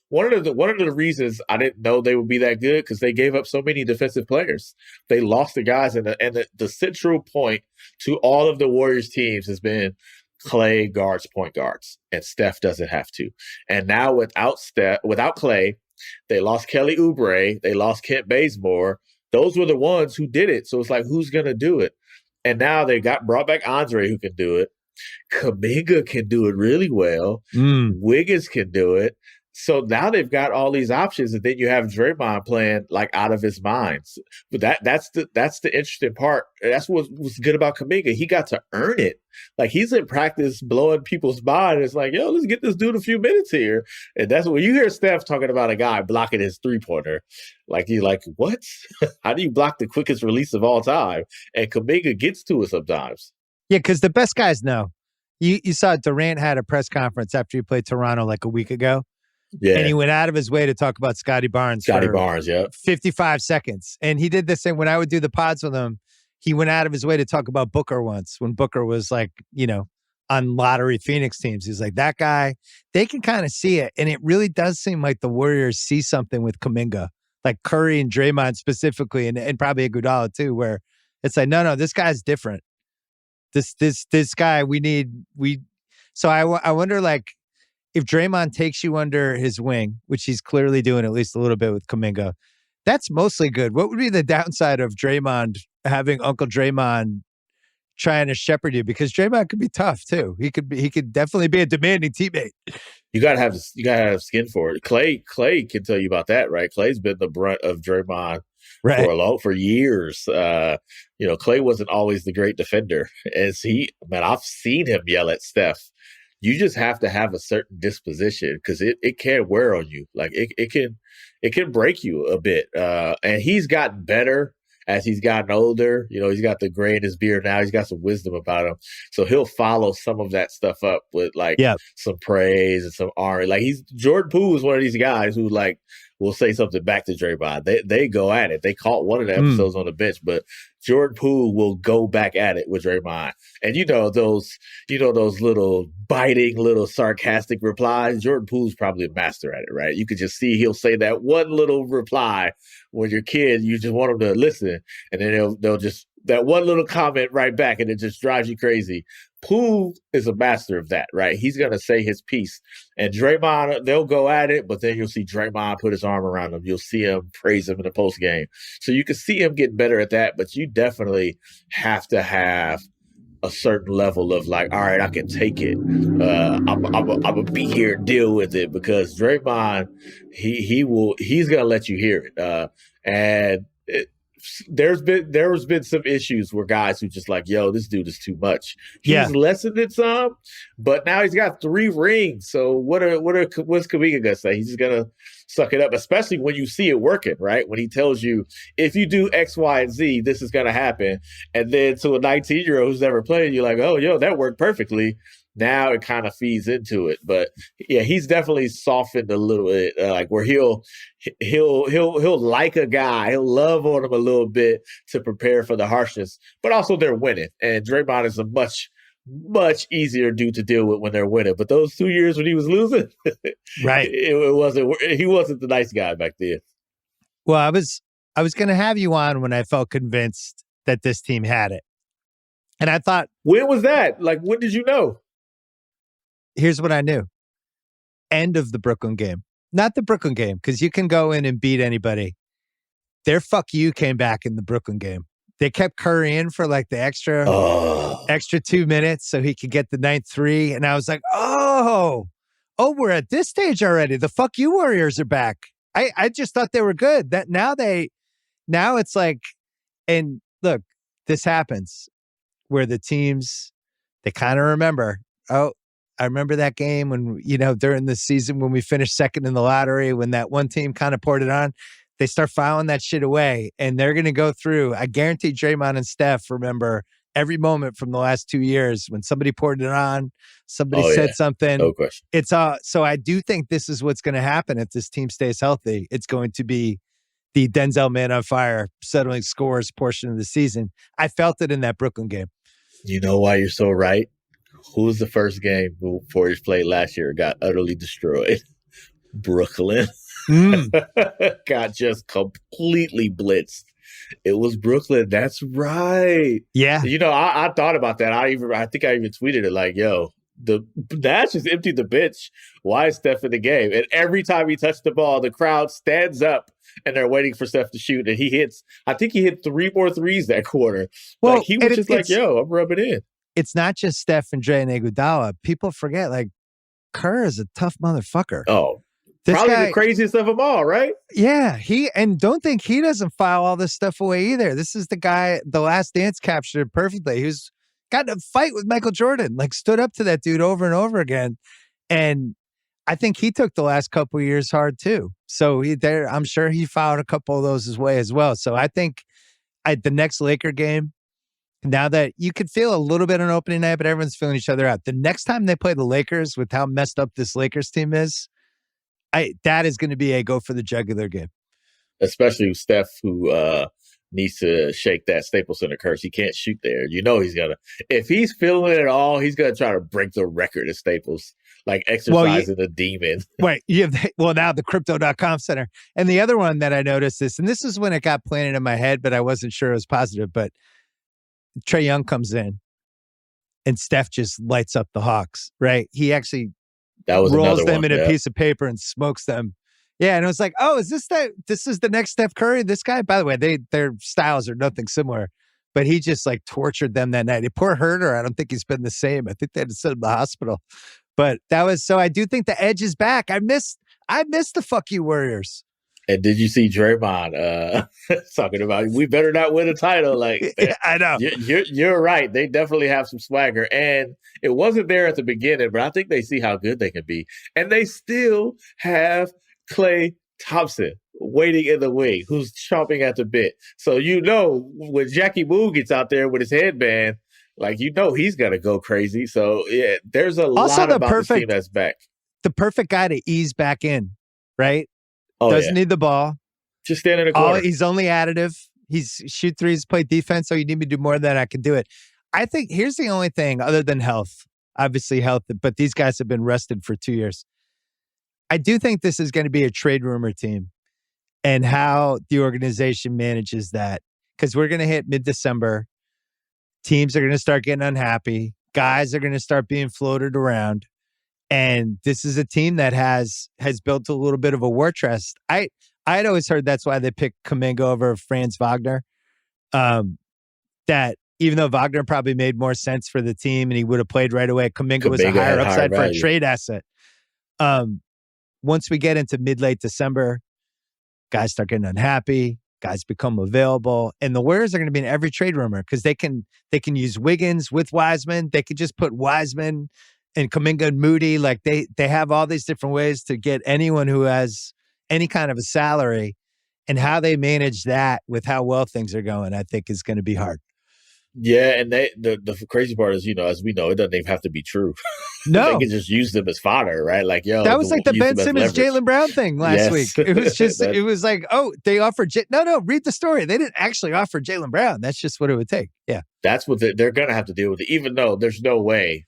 one of the reasons I didn't know they would be that good because they gave up so many defensive players. They lost the guys. And the central point to all of the Warriors teams has been Klay guards point guards, and Steph doesn't have to. And now without Klay, they lost Kelly Oubre, they lost Kent Bazemore. Those were the ones who did it. So it's like, who's going to do it? And now they brought back Andre who can do it. Kuminga can do it really well. Wiggins can do it. So now they've got all these options, and then you have Draymond playing like out of his mind. But that's the interesting part. That's what's good about Kuminga. He got to earn it. Like he's in practice blowing people's mind. It's like, yo, let's get this dude a few minutes here. And that's when you hear Steph talking about a guy blocking his 3-pointer. Like you're like, what? How do you block the quickest release of all time? And Kuminga gets to it sometimes. Yeah, because the best guys know. You saw Durant had a press conference after he played Toronto like a week ago. Yeah. And he went out of his way to talk about Scotty Barnes. Yeah. 55 seconds. And he did this thing when I would do the pods with him. He went out of his way to talk about Booker once when Booker was like, on lottery Phoenix teams. He's like, that guy, they can kind of see it. And it really does seem like the Warriors see something with Kuminga, like Curry and Draymond specifically, and probably Iguodala too, where it's like, no, this guy's different. This guy, so I wonder like, if Draymond takes you under his wing, which he's clearly doing at least a little bit with Kuminga, that's mostly good. What would be the downside of Draymond having Uncle Draymond trying to shepherd you? Because Draymond could be tough too. He could definitely be a demanding teammate. You gotta have skin for it. Klay can tell you about that, right? Klay's been the brunt of Draymond for years. Klay wasn't always the great defender. I've seen him yell at Steph. You just have to have a certain disposition because it can wear on you. Like it can break you a bit. And he's gotten better as he's gotten older, he's got the gray in his beard now. He's got some wisdom about him. So he'll follow some of that stuff up with some praise and some honor. Like Jordan Poole is one of these guys who will say something back to Draymond. They go at it. They caught one of the episodes on the bench, but Jordan Poole will go back at it with Draymond. And those little biting, little sarcastic replies. Jordan Poole's probably a master at it, right? You could just see he'll say that one little reply when you're a kid, you just want them to listen, and then they'll just that one little comment right back, and it just drives you crazy. Poole is a master of that, right? He's going to say his piece. And Draymond, they'll go at it, but then you'll see Draymond put his arm around him. You'll see him praise him in the post game. So you can see him getting better at that, but you definitely have to have a certain level of all right, I can take it. I'm gonna be here and deal with it, because Draymond, he's gonna let you hear it. There's been some issues where guys who just yo, this dude is too much. He's lessened it some, but now he's got 3 rings. So what's Kuminga gonna say? He's just gonna suck it up, especially when you see it working, right? When he tells you, if you do X, Y, and Z, this is gonna happen. And then to a 19-year-old who's never played, you're like, oh, yo, that worked perfectly. Now it kind of feeds into it. But yeah, he's definitely softened a little bit, where he'll like a guy, he'll love on him a little bit to prepare for the harshness, but also they're winning. And Draymond is a much, much easier dude to deal with when they're winning. But those 2 years when he was losing, right, he wasn't the nice guy back then. Well, I was going to have you on when I felt convinced that this team had it. And I thought, when was that? When did you know? Here's what I knew. End of the Brooklyn game. Not the Brooklyn game, because you can go in and beat anybody. Their fuck you came back in the Brooklyn game. They kept Curry in for the extra 2 minutes so he could get the 9th 3. And I was like, oh, we're at this stage already. The fuck you Warriors are back. I just thought they were good. Now it's and look, this happens where the teams, they kind of remember, I remember that game when, during the season when we finished second in the lottery, when that one team kind of poured it on, they start filing that shit away, and they're going to go through. I guarantee Draymond and Steph remember every moment from the last 2 years when somebody poured it on, somebody said something. No question. So I do think this is what's going to happen if this team stays healthy. It's going to be the Denzel man on fire, settling scores portion of the season. I felt it in that Brooklyn game. You know why you're so right? Who was the first game Warriors played last year got utterly destroyed? Brooklyn. Got just completely blitzed. It was Brooklyn. That's right. Yeah. I thought about that. I think I even tweeted it yo, the Nash just emptied the bench. Why is Steph in the game? And every time he touched the ball, the crowd stands up and they're waiting for Steph to shoot. And he hits, I think he hit 3 more threes that quarter. Well, he was just yo, I'm rubbing in. It's not just Steph and Dre and Iguodala. People forget, Kerr is a tough motherfucker. Oh, probably the craziest of them all, right? Yeah, and don't think he doesn't file all this stuff away either. This is the guy, The Last Dance captured it perfectly. Who's got in a fight with Michael Jordan, stood up to that dude over and over again. And I think he took the last couple of years hard too. So I'm sure he filed a couple of those his way as well. So I think the next Laker game, now that you could feel a little bit on opening night, but everyone's feeling each other out. The next time they play the Lakers, with how messed up this Lakers team is, that is going to be a go for the jugular game. Especially with Steph, who needs to shake that Staples Center curse. He can't shoot there. He's going to, if he's feeling it at all, he's going to try to break the record at Staples, exercising a demon. Right. Now the Crypto.com Center. And the other one that I noticed and this is when it got planted in my head, but I wasn't sure it was positive, but Trae Young comes in and Steph just lights up the Hawks, right? He actually rolls them in a piece of paper and smokes them. Yeah, and it was this is the next Steph Curry? This guy? By the way, their styles are nothing similar, but he just tortured them that night. Poor Herter, I don't think he's been the same. I think they had to send him to the hospital. But I do think the edge is back. I miss the fuck you Warriors. And did you see Draymond talking about, we better not win a title? I know. You're right. They definitely have some swagger. And it wasn't there at the beginning, but I think they see how good they can be. And they still have Klay Thompson waiting in the wing, who's chomping at the bit. So when Jackie Moon gets out there with his headband, like he's gonna go crazy. So yeah, there's a lot about this team that's back. The perfect guy to ease back in, right? Oh, doesn't need the ball. Just stand in the corner. He's only additive. He's shoot threes, play defense. So you need me to do more than that, I can do it. I think here's the only thing other than health. Obviously health, but these guys have been rested for 2 years. I do think this is going to be a trade rumor team and how the organization manages that. Because we're going to hit mid-December. Teams are going to start getting unhappy. Guys are going to start being floated around. And this is a team that has built a little bit of a war chest. I'd always heard that's why they picked Kuminga over Franz Wagner. That even though Wagner probably made more sense for the team and he would have played right away, Kuminga was a higher upside for a trade asset. Once we get into mid-late December, guys start getting unhappy. Guys become available. And the Warriors are going to be in every trade rumor because they can use Wiggins with Wiseman. They could just put Wiseman and Kuminga and Moody. Like they have all these different ways to get anyone who has any kind of a salary, and how they manage that with how well things are going, I think is going to be hard. Yeah, and the crazy part is, as we know, it doesn't even have to be true. No. They can just use them as fodder, right? Like, that was like the Ben Simmons, Jaylen Brown thing last week. It was just, it was like, oh, they offered, no, read the story. They didn't actually offer Jaylen Brown. That's just what it would take. Yeah. That's what they're going to have to deal with it, even though there's no way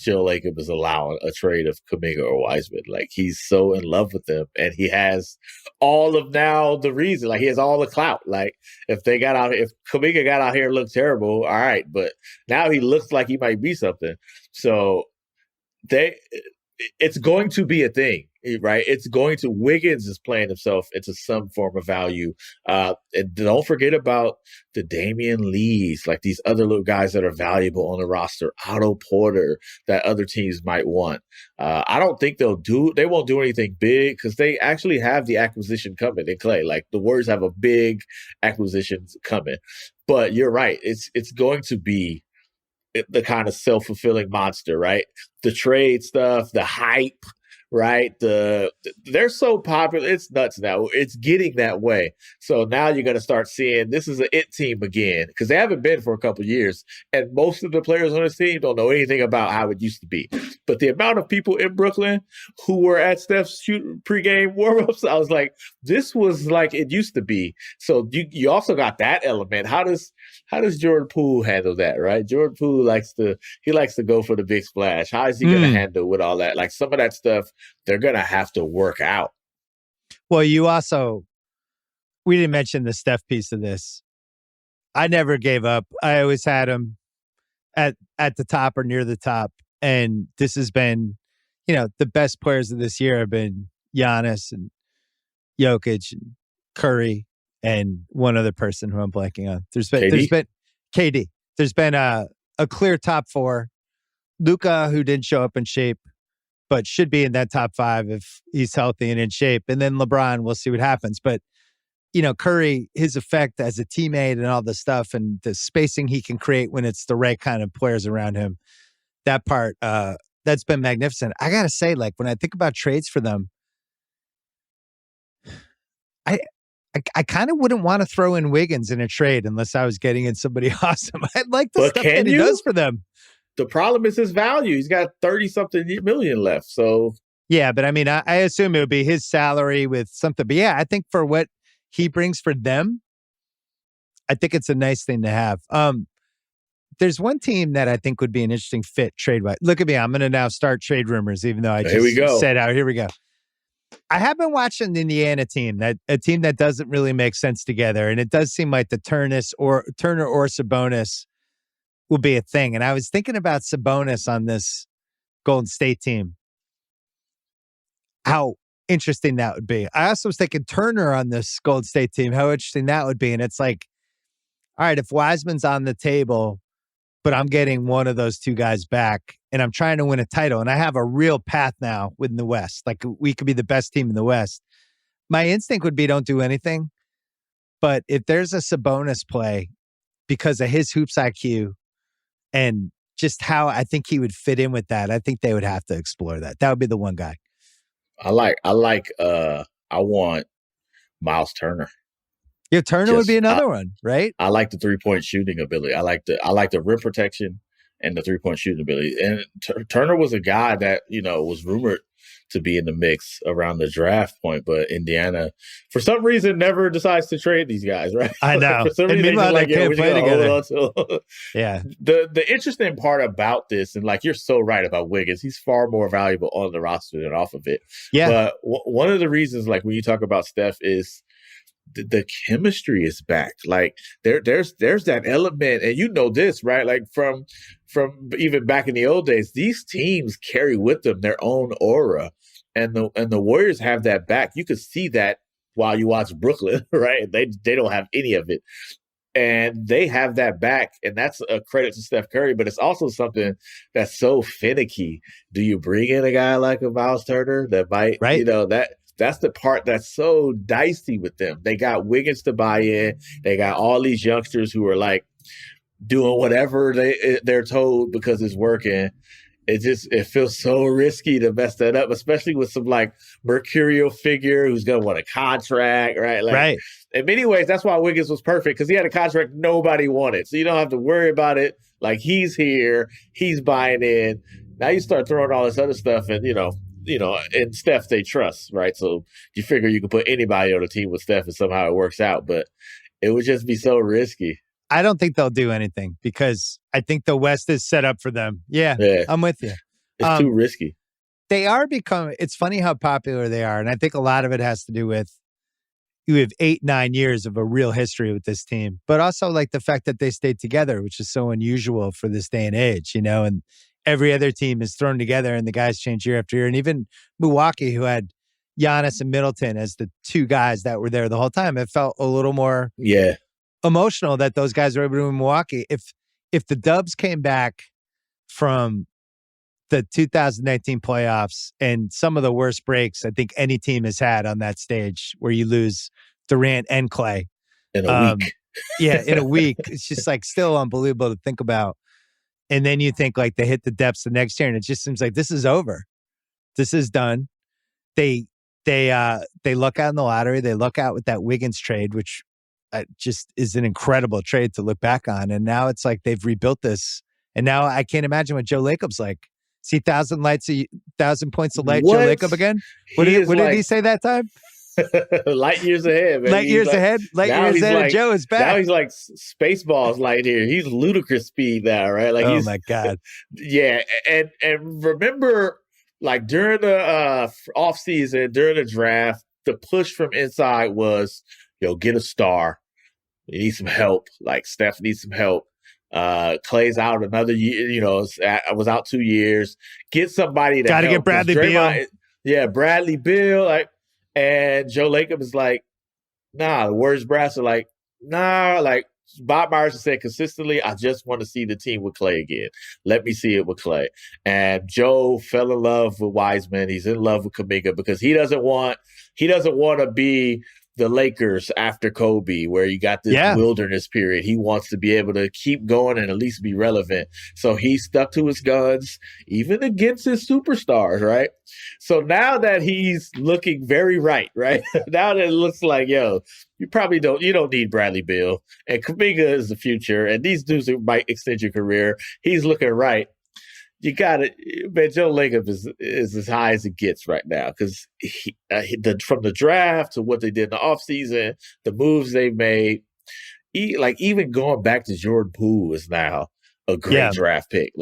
Jill Lacob is allowing a trade of Kuminga or Wiseman. Like, he's so in love with them, and he has all of now the reason. Like, he has all the clout. Like, if Kuminga got out here and looked terrible, all right, but now he looks like he might be something. So it's going to be a thing, right? Wiggins is playing himself into some form of value. And don't forget about the Damian Lees, like these other little guys that are valuable on the roster, Otto Porter, that other teams might want. I don't think they won't do anything big because they actually have the acquisition coming in Klay. Like, the Warriors have a big acquisition coming. But you're right. It's going to be the kind of self-fulfilling monster, right? The trade stuff, the hype, right? They're so popular. It's nuts now. It's getting that way. So now you're going to start seeing this is an it team again, because they haven't been for a couple of years. And most of the players on this team don't know anything about how it used to be. But the amount of people in Brooklyn who were at Steph's pregame warmups, I was like, this was like it used to be. So you also got that element. How does Jordan Poole handle that, right? Jordan Poole likes to go for the big splash. How is he going to handle with all that? Like, some of that stuff, they're going to have to work out. Well, we didn't mention the Steph piece of this. I never gave up. I always had him at the top or near the top. And this has been, the best players of this year have been Giannis and Jokic and Curry and one other person who I'm blanking on. There's been KD. There's been a clear top four. Luka, who didn't show up in shape, but should be in that top five if he's healthy and in shape. And then LeBron, we'll see what happens. But, Curry, his effect as a teammate and all the stuff and the spacing he can create when it's the right kind of players around him, that part, that's been magnificent. I got to say, like, when I think about trades for them, I kind of wouldn't want to throw in Wiggins in a trade unless I was getting in somebody awesome. I like the stuff that he does for them. The problem is his value. He's got 30-something million left. So yeah, but I mean, I assume it would be his salary with something. But yeah, I think for what he brings for them, I think it's a nice thing to have. There's one team that I think would be an interesting fit trade-wise. Look at me. I'm going to now start trade rumors, even though I just said out. Here we go. I have been watching the Indiana team, a team that doesn't really make sense together. And it does seem like the Turner or Sabonis will be a thing. And I was thinking about Sabonis on this Golden State team. How interesting that would be. I also was thinking Turner on this Golden State team, how interesting that would be. And it's like, all right, if Wiseman's on the table, but I'm getting one of those two guys back and I'm trying to win a title and I have a real path now within the West. Like, we could be the best team in the West. My instinct would be don't do anything. But if there's a Sabonis play because of his hoops IQ and just how I think he would fit in with that, I think they would have to explore that. That would be the one guy. I like I want Miles Turner. Yeah, Turner would be another one, right? I like the 3-point shooting ability. I like the rim protection and the 3-point shooting ability. And Turner was a guy that, was rumored to be in the mix around the draft point, but Indiana, for some reason, never decides to trade these guys, right? I know. For some and reason, meanwhile, they can't play together. Yeah. The interesting part about this, and you're so right about Wiggins, he's far more valuable on the roster than off of it. Yeah. But one of the reasons, when you talk about Steph, is the chemistry is back. There's that element, and this, right? From even back in the old days, these teams carry with them their own aura, and the Warriors have that back. You could see that while you watch Brooklyn, right? They don't have any of it, and they have that back, and that's a credit to Steph Curry. But it's also something that's so finicky. Do you bring in a guy like a Miles Turner that might, right? That's the part that's so dicey with them. They got Wiggins to buy in. They got all these youngsters who are doing whatever they're told because it's working. It feels so risky to mess that up, especially with some mercurial figure who's going to want a contract, right? Right. In many ways, that's why Wiggins was perfect, because he had a contract nobody wanted. So you don't have to worry about it. He's here, he's buying in. Now you start throwing all this other stuff, and and Steph they trust, right? So you figure you can put anybody on a team with Steph and somehow it works out, but it would just be so risky. I don't think they'll do anything because I think the West is set up for them. Yeah. I'm with you. It's too risky. They are it's funny how popular they are. And I think a lot of it has to do with you have 8-9 years of a real history with this team, but also the fact that they stayed together, which is so unusual for this day and age, and every other team is thrown together and the guys change year after year. And even Milwaukee, who had Giannis and Middleton as the two guys that were there the whole time, it felt a little more emotional that those guys were able to do in Milwaukee. If the Dubs came back from the 2019 playoffs and some of the worst breaks I think any team has had on that stage, where you lose Durant and Klay in a week. In a week. It's just still unbelievable to think about. And then you think they hit the depths the next year, and it just seems like this is over. This is done. They luck out in the lottery. They luck out with that Wiggins trade, which just is an incredible trade to look back on. And now it's they've rebuilt this. And now I can't imagine what Joe Lacob's like. See 1,000 points of light, Joe Lacob again? What did he say that time? Light years ahead, man. Light years ahead. Joe is back. Now he's Spaceballs light here. He's ludicrous speed now, right? Oh my God. Yeah. And remember, during the off season, during the draft, the push from inside was, get a star. You need some help. Steph needs some help. Klay's out another year, was out 2 years. Get somebody to Gotta get Bradley Beal. Yeah, Bradley Beal. And Joe Lacob is nah, the Warriors brass are nah, Bob Myers said consistently, I just want to see the team with Klay again. Let me see it with Klay. And Joe fell in love with Wiseman. He's in love with Kuminga because he doesn't want to be the Lakers after Kobe, where you got this wilderness period. He wants to be able to keep going and at least be relevant. So he stuck to his guns, even against his superstars, right? So now that he's looking very right? Now that it looks you don't need Bradley Beal, and Kuminga is the future, and these dudes might extend your career. He's looking right. You got it, man. Joe Lacob is as high as it gets right now because from the draft to what they did in the offseason, the moves they made, even going back to Jordan Poole is now a great draft pick.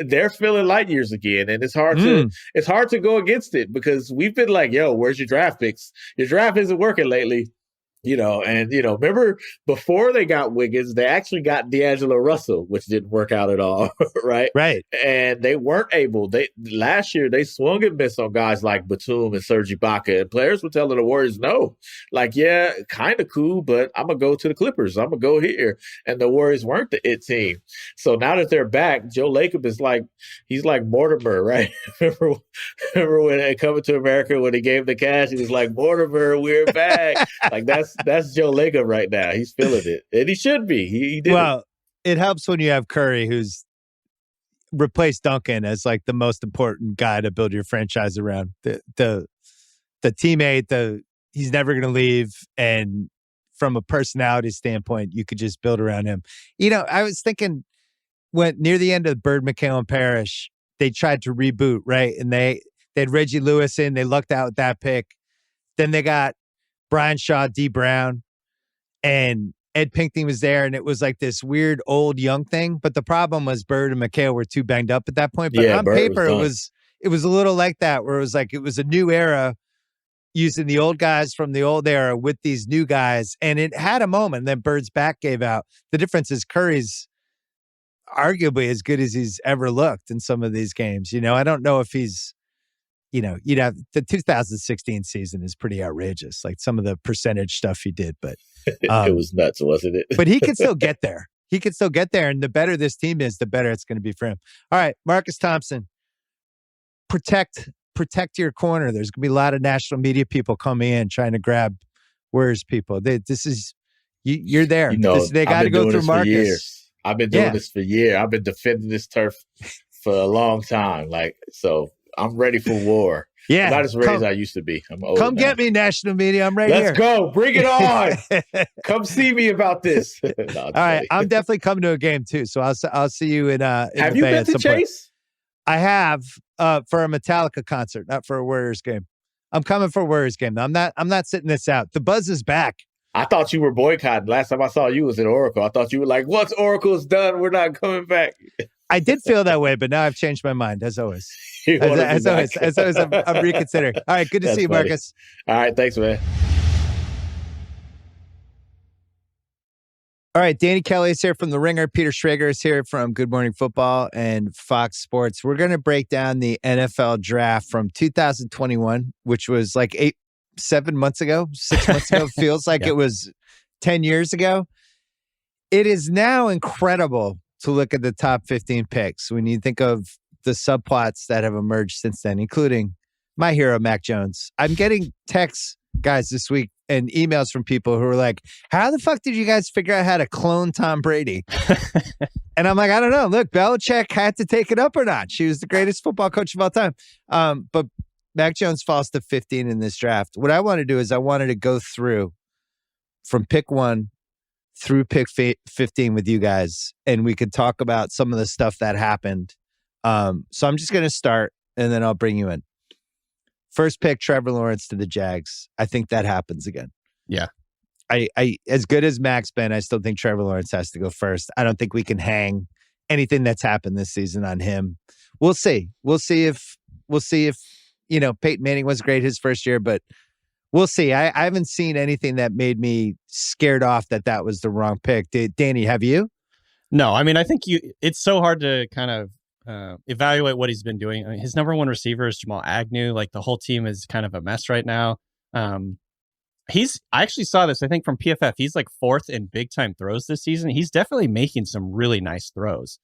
They're feeling light years again, and it's hard to go against it because we've been where's your draft picks? Your draft isn't working lately. Remember before they got Wiggins, they actually got D'Angelo Russell, which didn't work out at all, right? Right. And they weren't able. Last year they swung and missed on guys like Batum and Serge Ibaka, and players were telling the Warriors no, kind of cool, but I'm gonna go to the Clippers. I'm gonna go here, and the Warriors weren't the it team. So now that they're back, Joe Lacob is he's like Mortimer, right? remember when they coming to America when they gave the cash, he was like, Mortimer, we're back. That's Joe Lacob right now. He's feeling it, and he should be. He did. Well, it helps when you have Curry, who's replaced Duncan as the most important guy to build your franchise around. The teammate, he's never going to leave. And from a personality standpoint, you could just build around him. I was thinking when near the end of Bird, McHale, and Parrish, they tried to reboot, right? And they had Reggie Lewis in. They lucked out with that pick. Then they got Brian Shaw, D. Brown, and Ed Pinckney was there, and it was like this weird old young thing. But the problem was Bird and McHale were too banged up at that point. But on paper, it was a little like that, where it was like it was a new era using the old guys from the old era with these new guys. And it had a moment. Then Bird's back gave out. The difference is Curry's arguably as good as he's ever looked in some of these games. I don't know if he's, the 2016 season is pretty outrageous. Like some of the percentage stuff he did, but it was nuts, wasn't it? But he can still get there. And the better this team is, the better it's going to be for him. All right, Marcus Thompson, protect your corner. There's going to be a lot of national media people coming in trying to grab Warriors people. You're there. They got to go through Marcus. I've been doing this for years. I've been defending this turf for a long time. So I'm ready for war. Yeah. I'm not as ready as I used to be. I'm old. Come get me, national media. I'm right here. Let's go. Bring it on. Come see me about this. All right. I'm definitely coming to a game too. So I'll see you in Have you been to Chase? I have for a Metallica concert, not for a Warriors game. I'm coming for a Warriors game. I'm not sitting this out. The buzz is back. I thought you were boycotting. Last time I saw you was at Oracle. I thought you were like, once Oracle's done, we're not coming back. I did feel that way, but now I've changed my mind, as always. As always, I'm reconsidering. All right, good to see you, Marcus. All right, thanks, man. All right, Danny Kelly is here from The Ringer. Peter Schrager is here from Good Morning Football and Fox Sports. We're going to break down the NFL draft from 2021, which was like 6 months ago. Feels like it was 10 years ago. It is now incredible to look at the top 15 picks when you think of the subplots that have emerged since then, including my hero, Mac Jones. I'm getting texts, guys, this week and emails from people who are like, how the fuck did you guys figure out how to clone Tom Brady? And I'm like, I don't know. Look, Belichick had to take it up or not. She was the greatest football coach of all time. But Mac Jones falls to 15 in this draft. What I want to do is I wanted to go through from pick 1 through pick 15 with you guys, and we could talk about some of the stuff that happened. So I'm just going to start, and then I'll bring you in. First pick, Trevor Lawrence to the Jags. I think that happens again. Yeah. I as good as Mac's been, I still think Trevor Lawrence has to go first. I don't think we can hang anything that's happened this season on him. We'll see. We'll see if Peyton Manning was great his first year, but we'll see. I haven't seen anything that made me scared off that was the wrong pick. Danny, have you? No, I mean, I think it's so hard to kind of evaluate what he's been doing. I mean, his number one receiver is Jamal Agnew. Like the whole team is kind of a mess right now. I actually saw this, I think from PFF, he's like 4th in big time throws this season. He's definitely making some really nice throws.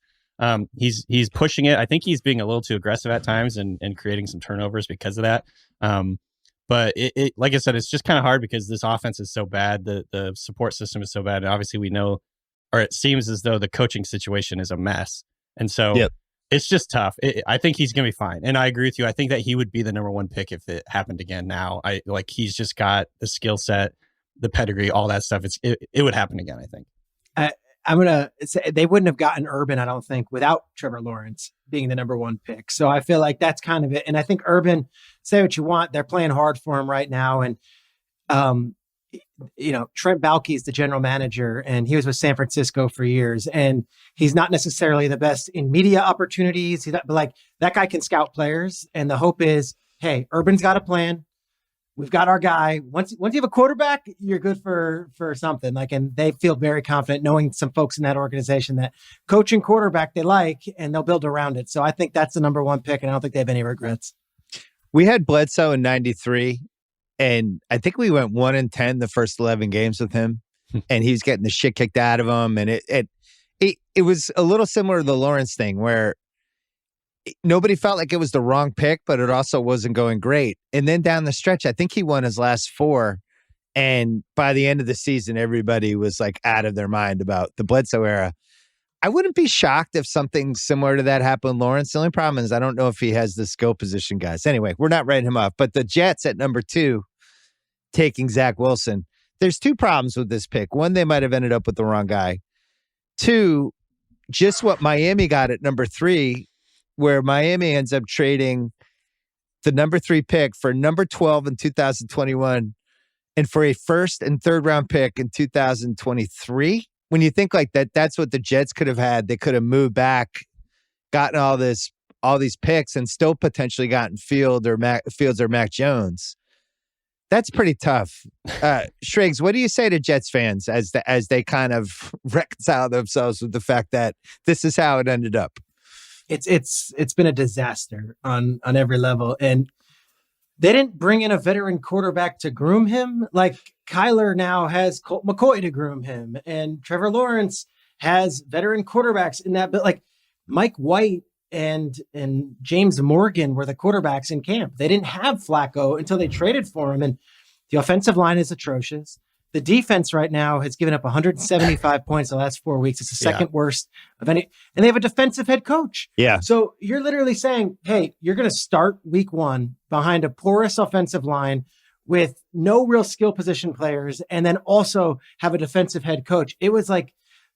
He's pushing it. I think he's being a little too aggressive at times and creating some turnovers because of that. But it like I said, it's just kind of hard because this offense is so bad. The support system is so bad. And obviously we know, or it seems as though the coaching situation is a mess. And so It's just tough. I think he's going to be fine. And I agree with you. I think that he would be the number 1 pick if it happened again now. He's just got the skill set, the pedigree, all that stuff. It would happen again, I think. I'm going to say they wouldn't have gotten Urban, I don't think, without Trevor Lawrence being the number 1 pick. So I feel like that's kind of it. And I think Urban, say what you want, they're playing hard for him right now. And, Trent Baalke is the general manager, and he was with San Francisco for years. And he's not necessarily the best in media opportunities, but like that guy can scout players. And the hope is, hey, Urban's got a plan. We've got our guy. Once you have a quarterback, you're good for something. And they feel very confident knowing some folks in that organization that coach and quarterback they like, and they'll build around it. So I think that's the number 1 pick, and I don't think they have any regrets. We had Bledsoe in 93, and I think we went 1-10 the first 11 games with him, and he was getting the shit kicked out of him. And it was a little similar to the Lawrence thing where nobody felt like it was the wrong pick, but it also wasn't going great. And then down the stretch, I think he won his last 4. And by the end of the season, everybody was like out of their mind about the Bledsoe era. I wouldn't be shocked if something similar to that happened with Lawrence. The only problem is I don't know if he has the skill position guys. Anyway, we're not writing him off. But the Jets at number 2, taking Zach Wilson. There's 2 problems with this pick. One, they might have ended up with the wrong guy. 2, just what Miami got at number 3, where Miami ends up trading the number 3 pick for number 12 in 2021 and for a first and third round pick in 2023. When you think like that, that's what the Jets could have had. They could have moved back, gotten all these picks, and still potentially gotten Fields or Mac Jones. That's pretty tough. Schrags, what do you say to Jets fans as they kind of reconcile themselves with the fact that this is how it ended up? It's been a disaster on every level, and they didn't bring in a veteran quarterback to groom him. Like Kyler now has Colt McCoy to groom him, and Trevor Lawrence has veteran quarterbacks in that. But like Mike White and James Morgan were the quarterbacks in camp. They didn't have Flacco until they traded for him, and the offensive line is atrocious. The defense right now has given up 175 points the last 4 weeks. It's the second worst of any, and they have a defensive head coach. Yeah. So you're literally saying, hey, you're going to start week 1 behind a porous offensive line with no real skill position players, and then also have a defensive head coach. It was like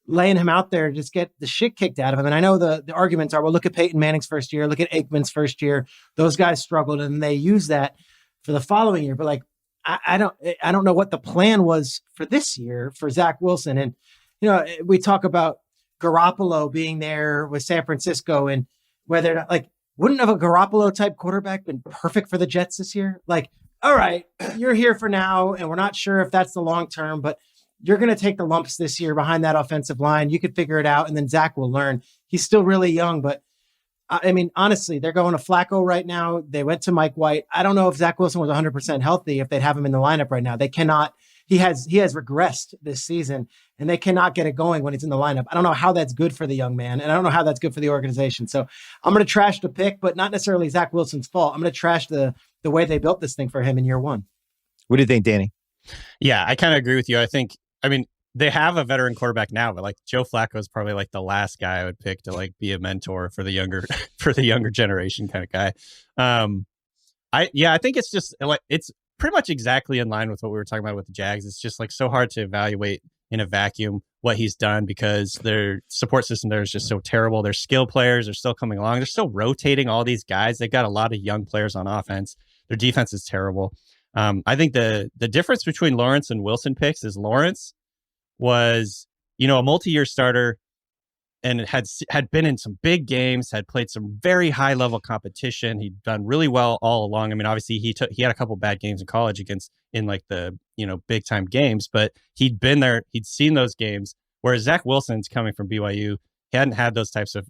laying him out there to just get the shit kicked out of him. And I know the arguments are, well, look at Peyton Manning's first year, look at Aikman's first year. Those guys struggled, and they use that for the following year. But like, I don't know what the plan was for this year for Zach Wilson. And, you know, we talk about Garoppolo being there with San Francisco, and whether or not, like, wouldn't have a Garoppolo type quarterback been perfect for the Jets this year? Like, all right, you're here for now, and we're not sure if that's the long term, but you're going to take the lumps this year behind that offensive line. You could figure it out, and then Zach will learn. He's still really young, but I mean, honestly, they're going to Flacco right now. They went to Mike White. I don't know if Zach Wilson was 100% healthy, if they'd have him in the lineup right now. They cannot. He has regressed this season, and they cannot get it going when he's in the lineup. I don't know how that's good for the young man, and I don't know how that's good for the organization. So I'm going to trash the pick, but not necessarily Zach Wilson's fault. I'm going to trash the way they built this thing for him in year 1. What do you think, Danny? Yeah, I kind of agree with you. I mean, they have a veteran quarterback now, but like Joe Flacco is probably like the last guy I would pick to like be a mentor for the younger generation kind of guy. I think it's just like, it's pretty much exactly in line with what we were talking about with the Jags. It's just like so hard to evaluate in a vacuum what he's done because their support system there is just so terrible. Their skill players are still coming along. They're still rotating all these guys. They've got a lot of young players on offense. Their defense is terrible. I think the difference between Lawrence and Wilson picks is Lawrence was, you know, a multi-year starter and had been in some big games, had played some very high level competition. He'd done really well all along. I mean, obviously he had a couple bad games in college in like the, you know, big time games, but he'd been there, he'd seen those games. Whereas Zach Wilson's coming from BYU, he hadn't had those types of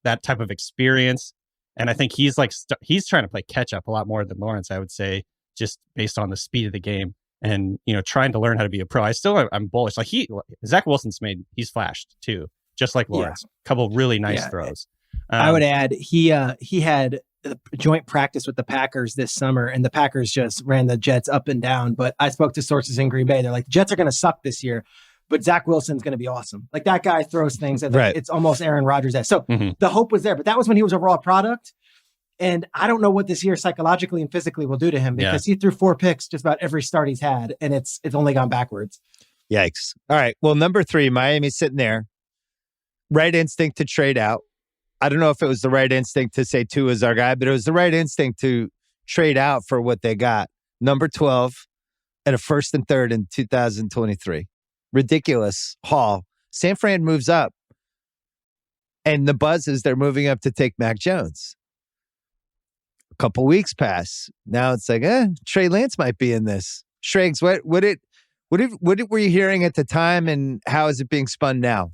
that type of experience. And I think he's like he's trying to play catch up a lot more than Lawrence, I would say, just based on the speed of the game. And, you know, trying to learn how to be a pro. I'm bullish. Like Zach Wilson's he's flashed too, just like Lawrence. A couple really nice throws. I would add, he had a joint practice with the Packers this summer, and the Packers just ran the Jets up and down. But I spoke to sources in Green Bay. They're like, the Jets are going to suck this year, but Zach Wilson's going to be awesome. Like, that guy throws things that it's almost Aaron Rodgers-esque. So the hope was there, but that was when he was a raw product. And I don't know what this year psychologically and physically will do to him because he threw 4 picks just about every start he's had, and it's only gone backwards. Yikes. All right. Well, number 3, Miami's sitting there. Right instinct to trade out. I don't know if it was the right instinct to say Tua is our guy, but it was the right instinct to trade out for what they got. Number 12 and a first and third in 2023. Ridiculous haul. San Fran moves up, and the buzz is they're moving up to take Mac Jones. A couple weeks pass. Now it's like, Trey Lance might be in this. Schrags, what were you hearing at the time, and how is it being spun now?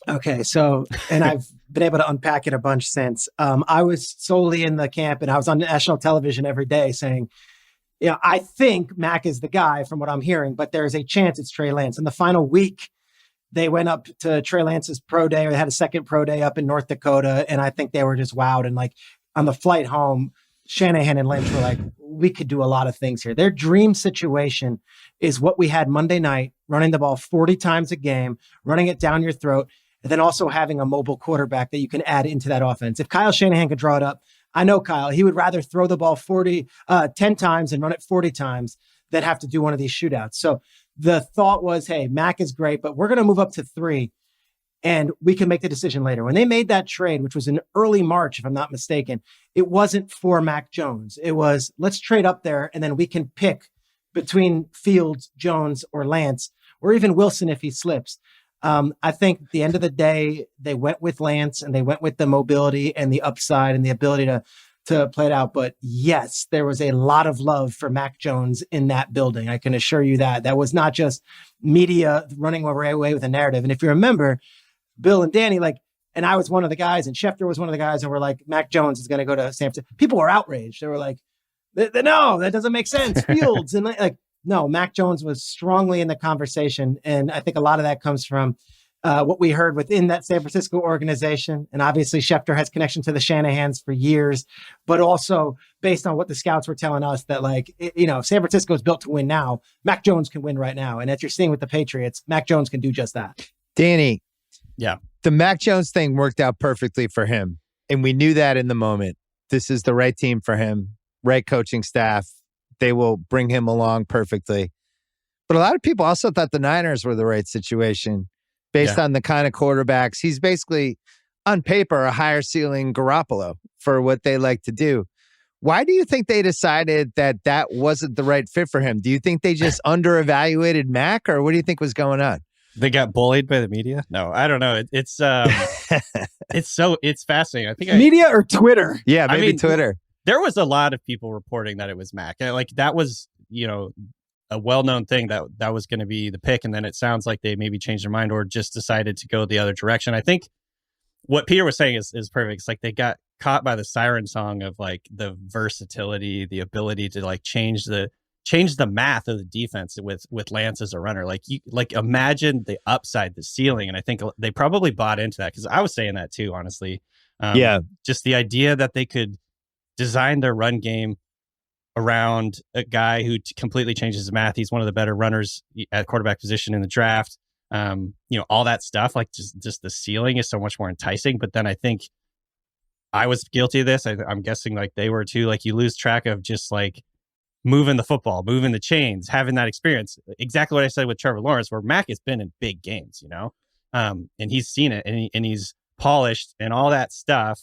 Okay, so, and I've been able to unpack it a bunch since. I was solely in the camp, and I was on national television every day saying, you know, I think Mac is the guy from what I'm hearing, but there's a chance it's Trey Lance. In the final week, they went up to Trey Lance's pro day, or they had a second pro day up in North Dakota, and I think they were just wowed. And like, on the flight home, Shanahan and Lynch were like, we could do a lot of things here. Their dream situation is what we had Monday night, running the ball 40 times a game, running it down your throat. and then also having a mobile quarterback that you can add into that offense. If Kyle Shanahan could draw it up, I know Kyle, he would rather throw the ball 10 times and run it 40 times than have to do one of these shootouts. So the thought was, hey, Mac is great, but we're going to move up to 3 and we can make the decision later. When they made that trade, which was in early March, if I'm not mistaken, it wasn't for Mac Jones. It was, let's trade up there and then we can pick between Fields, Jones, or Lance, or even Wilson if he slips. I think at the end of the day, they went with Lance and they went with the mobility and the upside and the ability to play it out. But yes, there was a lot of love for Mac Jones in that building. I can assure you that. That was not just media running away with a narrative. And if you remember, Bill and Danny, and I was one of the guys and Schefter was one of the guys, and we're like, Mac Jones is going to go to San Francisco. People were outraged. They were like, no, that doesn't make sense. Fields. And no, Mac Jones was strongly in the conversation. And I think a lot of that comes from what we heard within that San Francisco organization. And obviously Schefter has connection to the Shanahans for years, but also based on what the scouts were telling us that San Francisco is built to win now. Mac Jones can win right now. And as you're seeing with the Patriots, Mac Jones can do just that. Danny. Yeah. The Mac Jones thing worked out perfectly for him. And we knew that in the moment. This is the right team for him, right coaching staff. They will bring him along perfectly. But a lot of people also thought the Niners were the right situation based on the kind of quarterbacks. He's basically, on paper, a higher ceiling Garoppolo for what they like to do. Why do you think they decided that wasn't the right fit for him? Do you think they just under-evaluated Mac, or what do you think was going on? They got bullied by the media? No, I don't know. It's fascinating. I think media or Twitter? Yeah, maybe Twitter. There was a lot of people reporting that it was Mac. That was, a well-known thing that was going to be the pick. And then it sounds like they maybe changed their mind or just decided to go the other direction. I think what Peter was saying is perfect. It's like they got caught by the siren song of the versatility, the ability to change the math of the defense with Lance as a runner. Imagine the upside, the ceiling. And I think they probably bought into that, because I was saying that too, honestly. Just the idea that they could design their run game around a guy who completely changes the math. He's one of the better runners at quarterback position in the draft. All that stuff, just the ceiling is so much more enticing. But then I think I was guilty of this. I'm guessing they were too. You lose track of just moving the football, moving the chains, having that experience. Exactly what I said with Trevor Lawrence, where Mac has been in big games, and he's seen it and he's polished and all that stuff.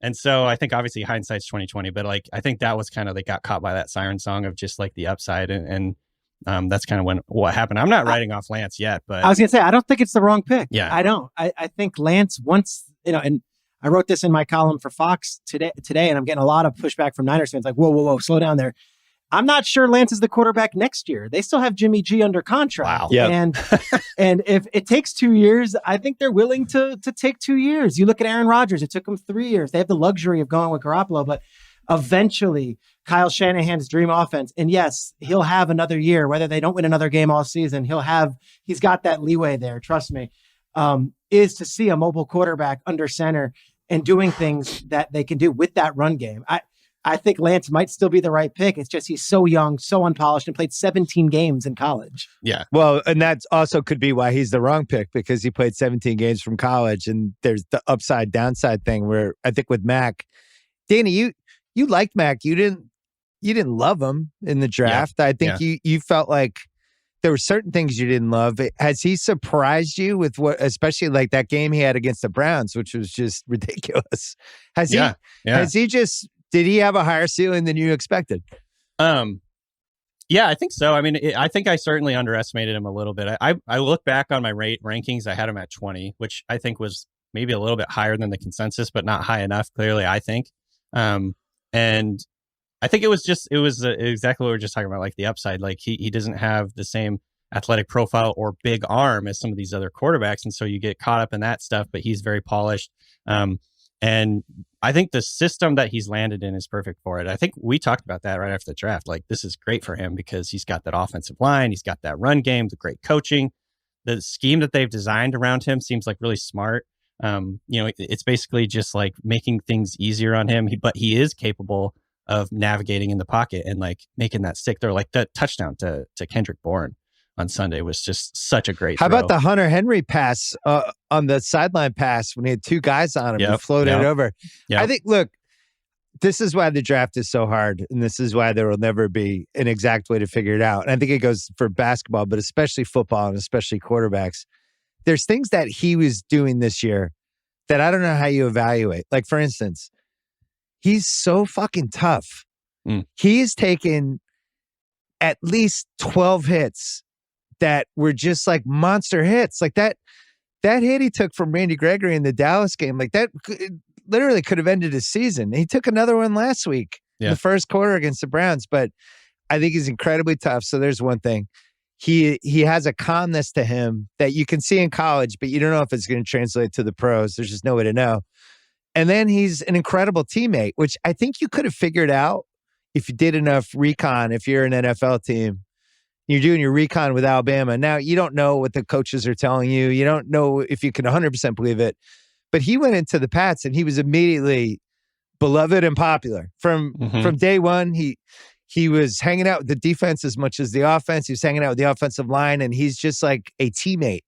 And so I think obviously hindsight's 2020, but I think that was kind of, they got caught by that siren song of just the upside. And that's kind of what happened. I'm not writing off Lance yet, but I was going to say, I don't think it's the wrong pick. Yeah, I don't. I think Lance once, and I wrote this in my column for Fox today, and I'm getting a lot of pushback from Niners fans. Whoa, slow down there. I'm not sure Lance is the quarterback next year. They still have Jimmy G under contract. Wow. Yep. And if it takes 2 years, I think they're willing to take 2 years. You look at Aaron Rodgers, it took him 3 years. They have the luxury of going with Garoppolo, but eventually Kyle Shanahan's dream offense, and yes, he'll have another year, whether they don't win another game all season, he's got that leeway there. Trust me, is to see a mobile quarterback under center and doing things that they can do with that run game. I think Lance might still be the right pick. It's just he's so young, so unpolished, and played 17 games in college. Yeah. Well, and that also could be why he's the wrong pick, because he played 17 games from college, and there's the upside downside thing where I think with Mac, Danny, you liked Mac. You didn't love him in the draft. Yeah. I think you felt like there were certain things you didn't love. Has he surprised you with what, especially that game he had against the Browns, which was just ridiculous? Has he just, did he have a higher ceiling than you expected? Yeah, I think so. I mean, I think I certainly underestimated him a little bit. I look back on my rankings. I had him at 20, which I think was maybe a little bit higher than the consensus, but not high enough, clearly, I think. And I think it was exactly what we were just talking about, the upside. He doesn't have the same athletic profile or big arm as some of these other quarterbacks. And so you get caught up in that stuff, but he's very polished. And I think the system that he's landed in is perfect for it. I think we talked about that right after the draft. This is great for him because he's got that offensive line. He's got that run game, the great coaching. The scheme that they've designed around him seems really smart. It's basically just making things easier on him, but he is capable of navigating in the pocket and making that stick. They're the touchdown to Kendrick Bourne on Sunday was just such a great How throw. about the Hunter Henry pass on the sideline pass when he had two guys on him and floated it over? I think, look, this is why the draft is so hard, and this is why there will never be an exact way to figure it out. And I think it goes for basketball, but especially football and especially quarterbacks. There's things that he was doing this year that I don't know how you evaluate. Like, for instance, he's so fucking tough. He's taken at least 12 hits that were just like monster hits. Like that hit he took from Randy Gregory in the Dallas game, like that literally could have ended his season. He took another one last week in the first quarter against the Browns, but I think he's incredibly tough. So there's one thing. He has a calmness to him that you can see in college, but you don't know if it's going to translate to the pros. There's just no way to know. And then he's an incredible teammate, which I think you could have figured out if you did enough recon. If you're an NFL team, you're doing your recon with Alabama. Now, you don't know what the coaches are telling you. You don't know if you can 100% believe it. But he went into the Pats and he was immediately beloved and popular. From day one, he was hanging out with the defense as much as the offense. He was hanging out with the offensive line, and he's just like a teammate.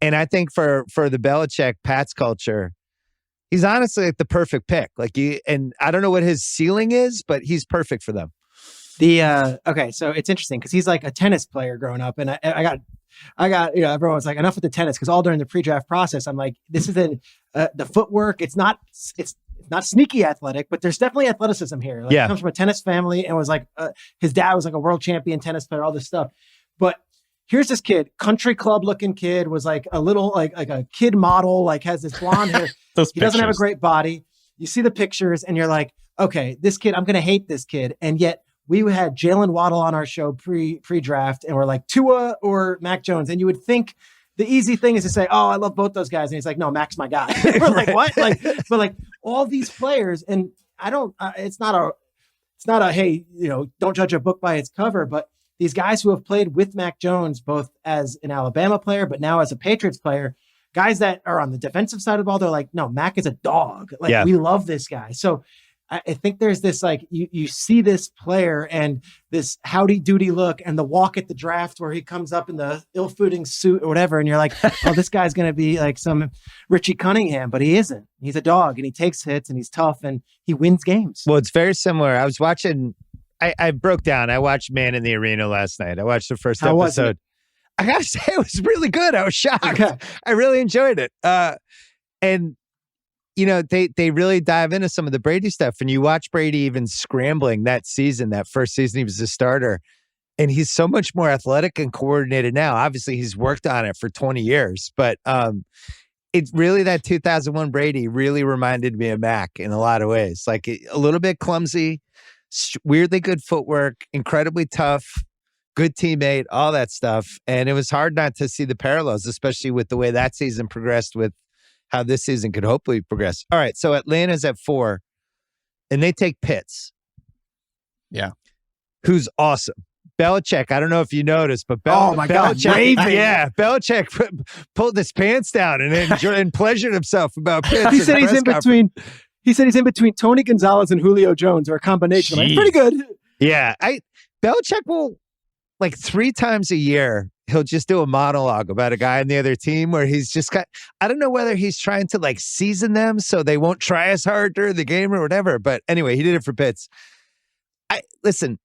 And I think for the Belichick Pats culture, he's honestly like the perfect pick. And I don't know what his ceiling is, but he's perfect for them. Okay, so it's interesting because he's like a tennis player growing up, and I got everyone was like, enough with the tennis, because all during the pre-draft process, I'm like, this is the footwork. It's not sneaky athletic, but there's definitely athleticism here. Like, he comes from a tennis family and was like, his dad was like a world champion tennis player, all this stuff. But here's this kid, country club looking kid, was like a little like a kid model, like has this blonde hair. He doesn't have a great body. You see the pictures and you're like, okay, this kid, I'm going to hate this kid. And yet we had Jalen Waddle on our show pre-draft, and we're like, Tua or Mac Jones. And you would think the easy thing is to say, oh, I love both those guys. And he's like, no, Mac's my guy. We're like, what? But like all these players, and I don't, it's not a, hey, don't judge a book by its cover, but these guys who have played with Mac Jones, both as an Alabama player, but now as a Patriots player, guys that are on the defensive side of the ball, they're like, no, Mac is a dog. Like, we love this guy. So I think there's this, like, you see this player and this howdy doody look and the walk at the draft where he comes up in the ill-fitting suit or whatever. And you're like, oh, this guy's going to be like some Richie Cunningham, but he isn't. He's a dog and he takes hits and he's tough and he wins games. Well, it's very similar. I was watching, I broke down. I watched Man in the Arena last night. I watched the first episode. I got to say, it was really good. I was shocked. Okay. I really enjoyed it. And they really dive into some of the Brady stuff. And you watch Brady even scrambling that first season he was a starter. And he's so much more athletic and coordinated now. Obviously, he's worked on it for 20 years. But it's really, that 2001 Brady really reminded me of Mac in a lot of ways. Like, a little bit clumsy, weirdly good footwork, incredibly tough, good teammate, all that stuff. And it was hard not to see the parallels, especially with the way that season progressed with how this season could hopefully progress. All right, so Atlanta's at 4, and they take Pitts. Yeah. Who's awesome. Belichick, I don't know if you noticed, but God, Belichick pulled his pants down and pleasured himself about Pitts. He said he's in between Tony Gonzalez and Julio Jones, or a combination. Like, pretty good. Yeah, Belichick will, like, 3 times a year, he'll just do a monologue about a guy on the other team where he's just got, I don't know whether he's trying to like season them so they won't try as hard during the game or whatever. But anyway, he did it for Pitts. Listen,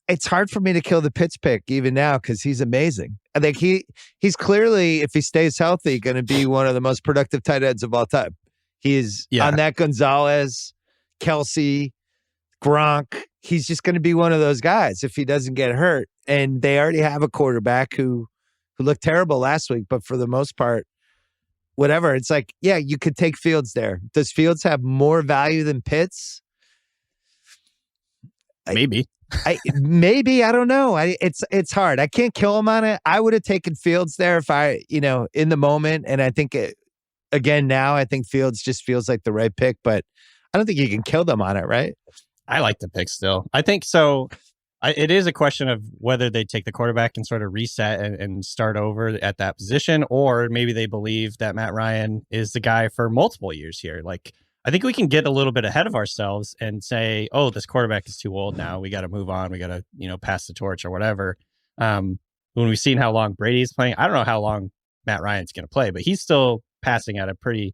it's hard for me to kill the Pitts pick even now because he's amazing. I think he's clearly, if he stays healthy, going to be one of the most productive tight ends of all time. He is on that Gonzalez, Kelsey, Gronk. He's just going to be one of those guys if he doesn't get hurt. And they already have a quarterback who looked terrible last week, but for the most part, whatever. It's like, yeah, you could take Fields there. Does Fields have more value than Pitts? Maybe. Maybe, I don't know. It's hard. I can't kill him on it. I would have taken Fields there if I, in the moment. And I think now I think Fields just feels like the right pick, but I don't think you can kill them on it, right? I like the pick still. I think so. It is a question of whether they take the quarterback and sort of reset and start over at that position, or maybe they believe that Matt Ryan is the guy for multiple years here. Like, I think we can get a little bit ahead of ourselves and say, oh, this quarterback is too old now. We got to move on. We got to, pass the torch or whatever. when we've seen how long Brady's playing, I don't know how long Matt Ryan's going to play, but he's still passing at a pretty,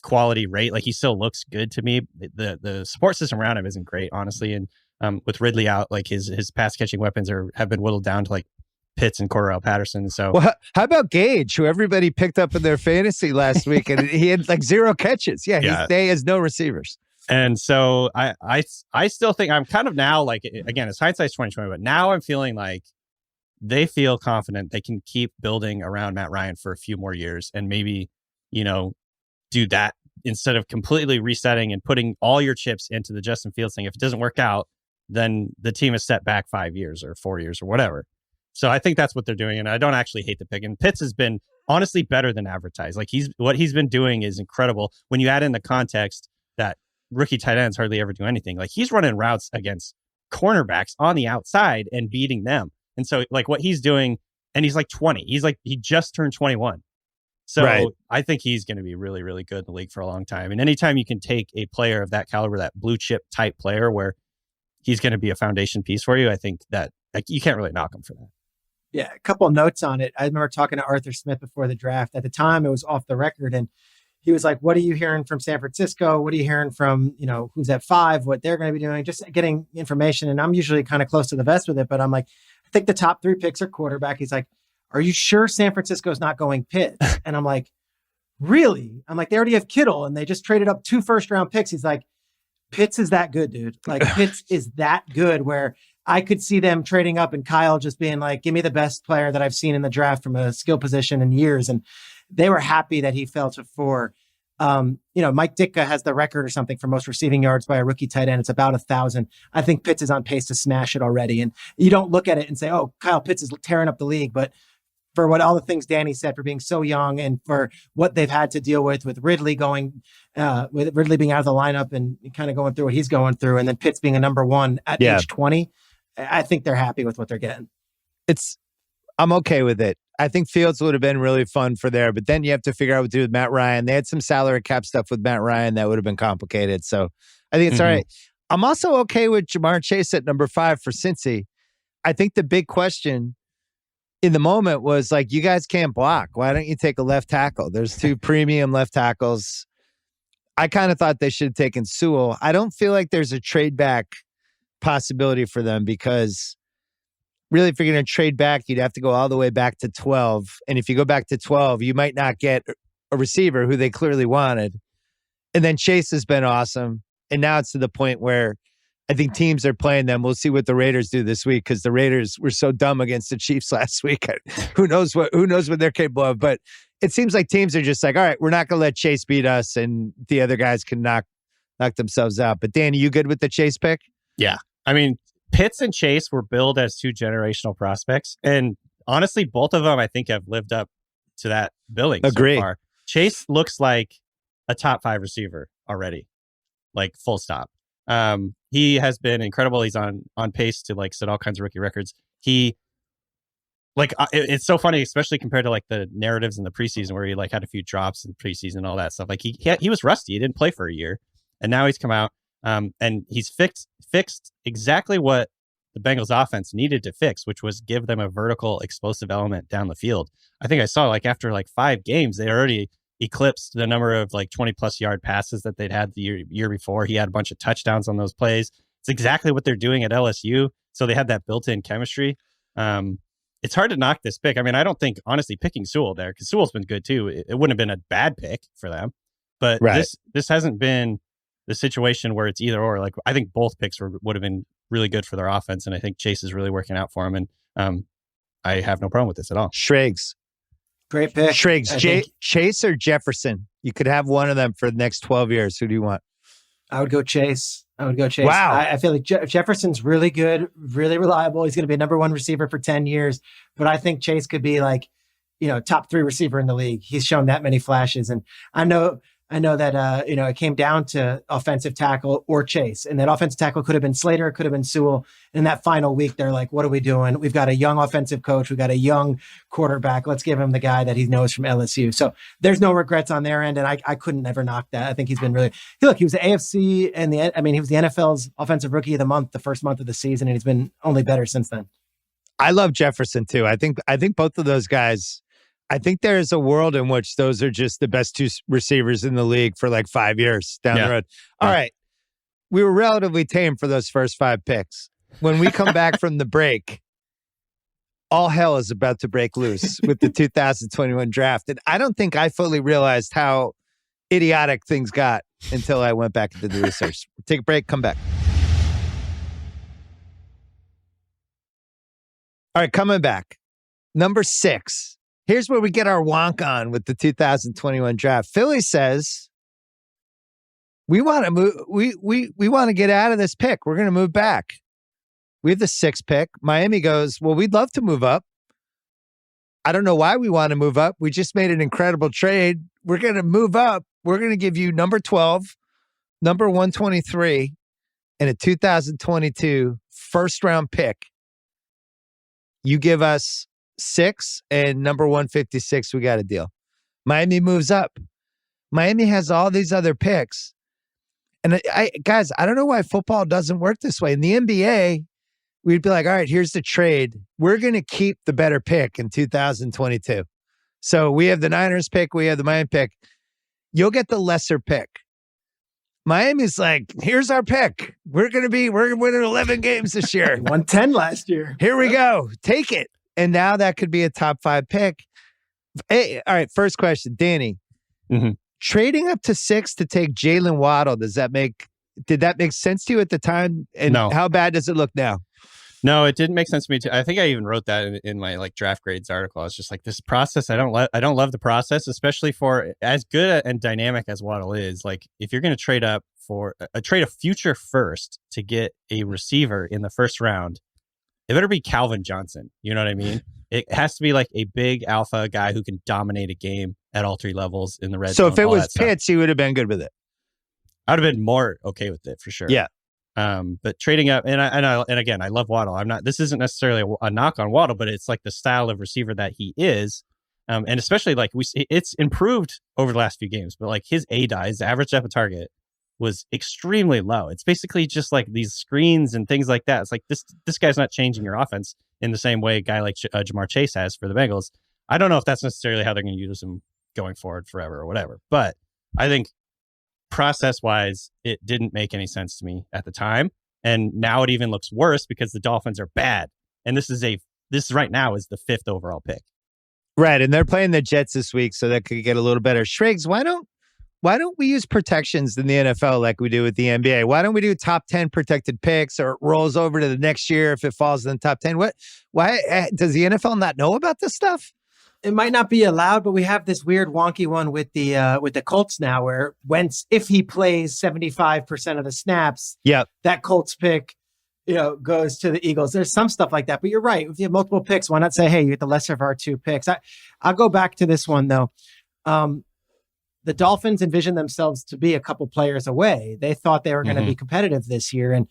quality rate. Like he still looks good to me. The support system around him isn't great, honestly. And with Ridley out, like his pass catching weapons have been whittled down to like Pitts and Cordarrelle Patterson. So, well, how about Gage, who everybody picked up in their fantasy last week, and he had like 0 catches. Yeah. He has no receivers. And so I still think I'm kind of now like, again, it's hindsight's 2020, but now I'm feeling like they feel confident they can keep building around Matt Ryan for a few more years and maybe, do that instead of completely resetting and putting all your chips into the Justin Fields thing. If it doesn't work out, then the team is set back 5 years or 4 years or whatever. So I think that's what they're doing. And I don't actually hate the pick. And Pitts has been honestly better than advertised. Like what he's been doing is incredible. When you add in the context that rookie tight ends hardly ever do anything, like he's running routes against cornerbacks on the outside and beating them. And so like what he's doing, and he's like 20, he just turned 21. So right. I think he's going to be really, really good in the league for a long time. And anytime you can take a player of that caliber, that blue chip type player where he's going to be a foundation piece for you, I think that like, you can't really knock him for that. Yeah, a couple of notes on it. I remember talking to Arthur Smith before the draft. At the time, it was off the record, and he was like, what are you hearing from San Francisco? What are you hearing from, who's at 5, what they're going to be doing? Just getting information. And I'm usually kind of close to the vest with it, but I'm like, I think the top 3 picks are quarterback. He's like, are you sure San Francisco's not going Pitts? And I'm like, really? I'm like, they already have Kittle and they just traded up 2 first-round picks. He's like, Pitts is that good, dude. Like Pitts is that good where I could see them trading up and Kyle just being like, give me the best player that I've seen in the draft from a skill position in years. And they were happy that he fell to 4. Mike Ditka has the record or something for most receiving yards by a rookie tight end. It's about 1,000. I think Pitts is on pace to smash it already. And you don't look at it and say, oh, Kyle Pitts is tearing up the league. But for all the things Danny said, for being so young and for what they've had to deal with Ridley being out of the lineup and kind of going through what he's going through, and then Pitts being a number 1 at age 20, I think they're happy with what they're getting. I'm okay with it. I think Fields would have been really fun for there, but then you have to figure out what to do with Matt Ryan. They had some salary cap stuff with Matt Ryan that would have been complicated. So I think it's all right. I'm also okay with Jamar Chase at number 5 for Cincy. I think the big question in the moment was like, you guys can't block. Why don't you take a left tackle? There's 2 premium left tackles. I kind of thought they should have taken Sewell. I don't feel like there's a trade back possibility for them because really, if you're going to trade back, you'd have to go all the way back to 12. And if you go back to 12, you might not get a receiver who they clearly wanted. And then Chase has been awesome. And now it's to the point where I think teams are playing them. We'll see what the Raiders do this week because the Raiders were so dumb against the Chiefs last week. Who knows what they're capable of? But it seems like teams are just like, all right, we're not going to let Chase beat us, and the other guys can knock themselves out. But Danny, you good with the Chase pick? Yeah, I mean, Pitts and Chase were billed as 2 generational prospects, and honestly, both of them I think have lived up to that billing so far. Chase looks like a top 5 receiver already, like full stop. He has been incredible. He's on pace to like set all kinds of rookie records. It's so funny, especially compared to like the narratives in the preseason where he like had a few drops in preseason and all that stuff. Like he was rusty. He didn't play for a year, and now he's come out and he's fixed exactly what the Bengals offense needed to fix, which was give them a vertical explosive element down the field. I think I saw like after like 5 games, they already eclipsed the number of like 20+ yard passes that they'd had the year before. He had a bunch of touchdowns on those plays. It's exactly what they're doing at LSU. So they had that built-in chemistry. It's hard to knock this pick. I mean, I don't think, honestly, picking Sewell there, because Sewell's been good too, it wouldn't have been a bad pick for them. But this hasn't been the situation where it's either or. Like, I think both picks would have been really good for their offense, and I think Chase is really working out for him. And I have no problem with this at all. Schrags. Great pick. Schrags. Chase or Jefferson? You could have one of them for the next 12 years. Who do you want? I would go Chase. Wow. I feel like Jefferson's really good, really reliable. He's going to be a number 1 receiver for 10 years. But I think Chase could be like, top 3 receiver in the league. He's shown that many flashes. And I know that, it came down to offensive tackle or Chase. And that offensive tackle could have been Slater, it could have been Sewell. In that final week, they're like, what are we doing? We've got a young offensive coach. We've got a young quarterback. Let's give him the guy that he knows from LSU. So there's no regrets on their end. And I couldn't ever knock that. I think he's been really, he was the AFC and he was the NFL's offensive rookie of the month, the first month of the season. And he's been only better since then. I love Jefferson too. I think both of those guys. I think there is a world in which those are just the best two receivers in the league for like 5 years down the road. All right. We were relatively tame for those first 5 picks. When we come back from the break, all hell is about to break loose with the 2021 draft. And I don't think I fully realized how idiotic things got until I went back into the research. Take a break, come back. All right, coming back. Number 6. Here's where we get our wonk on with the 2021 draft. Philly says, we want to move. We want to get out of this pick. We're going to move back. We have the 6th pick. Miami goes, well, we'd love to move up. I don't know why we want to move up. We just made an incredible trade. We're going to move up. We're going to give you number 12, number 123, and a 2022 first round pick. You give us 6 and number 156, we got a deal. Miami moves up. Miami has all these other picks. And guys, I don't know why football doesn't work this way. In the NBA, we'd be like, all right, here's the trade. We're going to keep the better pick in 2022. So we have the Niners pick. We have the Miami pick. You'll get the lesser pick. Miami's like, here's our pick. We're winning 11 games this year. Won 10 last year. Here we go. Take it. And now that could be a top 5 pick. Hey, all right, first question, Danny. Mm-hmm. Trading up to 6 to take Jalen Waddle, did that make sense to you at the time? And no. How bad does it look now? No, it didn't make sense to me too. I think I even wrote that in my like draft grades article. I was just like, this process, I don't love the process, especially for as good and dynamic as Waddle is. Like, if you're going to trade up for trade a future first to get a receiver in the first round, it better be Calvin Johnson. You know what I mean? It has to be like a big alpha guy who can dominate a game at all 3 levels in the red zone. So if it was Pitts, you would have been good with it. I'd have been more okay with it for sure. Yeah. But trading up, and again, I love Waddle. This isn't necessarily a knock on Waddle, but it's like the style of receiver that he is. And especially like it's improved over the last few games, but like his his average depth of target was extremely low. It's basically just like these screens and things like that. It's like this guy's not changing your offense in the same way a guy like Jamar Chase has for the Bengals. I don't know if that's necessarily how they're going to use him going forward forever or whatever, but I think process-wise, it didn't make any sense to me at the time. And now it even looks worse because the Dolphins are bad. And this right now is the 5th overall pick. Right. And they're playing the Jets this week, so that could get a little better. Schrags, why don't we use protections in the NFL like we do with the NBA? Why don't we do top 10 protected picks, or it rolls over to the next year if it falls in the top 10? Why does the NFL not know about this stuff? It might not be allowed, but we have this weird wonky one with the Colts now, where Wentz, if he plays 75% of the snaps, that Colts pick, goes to the Eagles. There's some stuff like that, but you're right. If you have multiple picks, why not say, hey, you get the lesser of our 2 picks? I'll go back to this one though. The Dolphins envisioned themselves to be a couple players away. They thought they were going to be competitive this year, and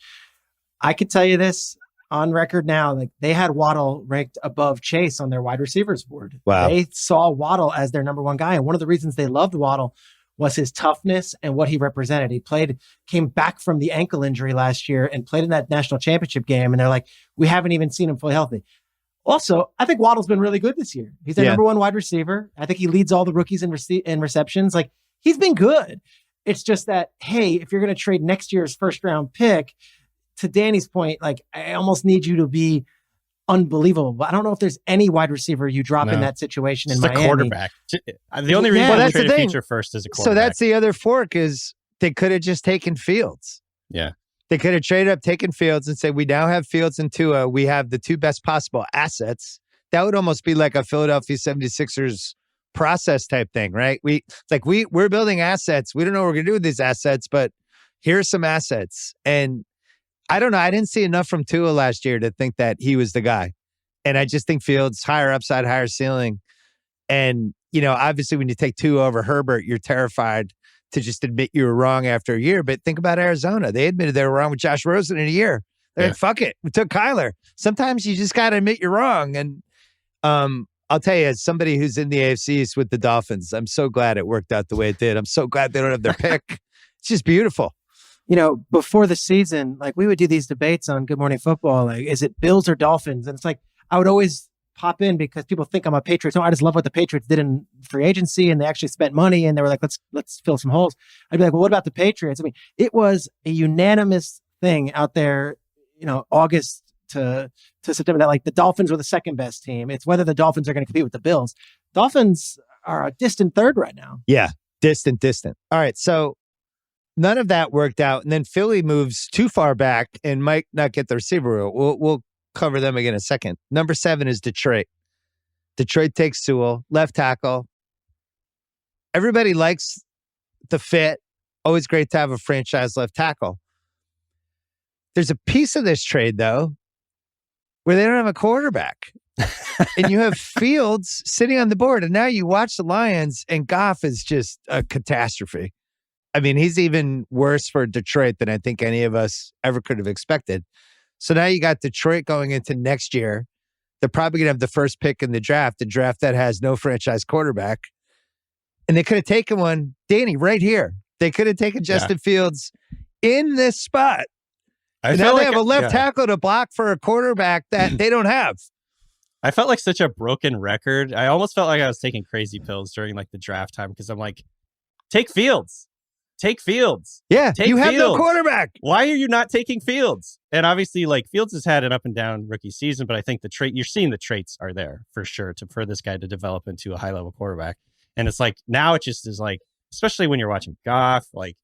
I could tell you this on record now, like they had Waddle ranked above Chase on their wide receivers board. Wow. They saw Waddle as their number 1 guy. And one of the reasons they loved Waddle was his toughness and what he represented. He came back from the ankle injury last year and played in that national championship game. And they're like, we haven't even seen him fully healthy. Also, I think Waddle's been really good this year. He's their number 1 wide receiver. I think he leads all the rookies in receptions. Like, he's been good. It's just that, hey, if you're going to trade next year's first round pick, to Danny's point, like, I almost need you to be unbelievable. But I don't know if there's any wide receiver you drop in that situation in Miami. A quarterback. The only reason I trade a future first is a quarterback. So that's the other fork, is they could have just taken Fields. Yeah. They could have traded up, taken Fields, and said, we now have Fields and Tua. We have the 2 best possible assets. That would almost be like a Philadelphia 76ers process type thing, right? We're building assets. We don't know what we're going to do with these assets, but here's some assets. And I don't know. I didn't see enough from Tua last year to think that he was the guy. And I just think Fields, higher upside, higher ceiling. And, obviously when you take Tua over Herbert, you're terrified to just admit you were wrong after a year. But think about Arizona. They admitted they were wrong with Josh Rosen in a year. They're like, fuck it. We took Kyler. Sometimes you just got to admit you're wrong. And I'll tell you, as somebody who's in the AFC East with the Dolphins, I'm so glad it worked out the way it did. I'm so glad they don't have their pick. It's just beautiful. Before the season, like, we would do these debates on Good Morning Football. Like, is it Bills or Dolphins? And it's like, I would always pop in because people think I'm a Patriots. No, I just love what the Patriots did in free agency, and they actually spent money, and they were like, let's fill some holes. I'd be like, well, what about the Patriots? I mean, it was a unanimous thing out there, August to September, that like the Dolphins were the second best team. It's whether the Dolphins are going to compete with the Bills. Dolphins are a distant third right now. Yeah, distant. All right, so none of that worked out, and then Philly moves too far back and might not get the receiver. We'll cover them again in a second. Number 7 is Detroit. Detroit takes Sewell, left tackle. Everybody likes the fit. Always great to have a franchise left tackle. There's a piece of this trade, though, where they don't have a quarterback. And you have Fields sitting on the board. And now you watch the Lions, and Goff is just a catastrophe. I mean, he's even worse for Detroit than I think any of us ever could have expected. So now you got Detroit going into next year. They're probably going to have the first pick in the draft that has no franchise quarterback. And they could have taken one, Danny, right here. They could have taken Justin Fields in this spot. And now they have a left tackle to block for a quarterback that they don't have. I felt like such a broken record. I almost felt like I was taking crazy pills during like the draft time because I'm like, take Fields. Take Fields. Yeah, you have Fields. no quarterback. Why are you not taking Fields? And obviously, like Fields has had an up and down rookie season, but I think you're seeing the traits are there for sure for this guy to develop into a high level quarterback. And it's like now it just is like, especially when you're watching Goff, like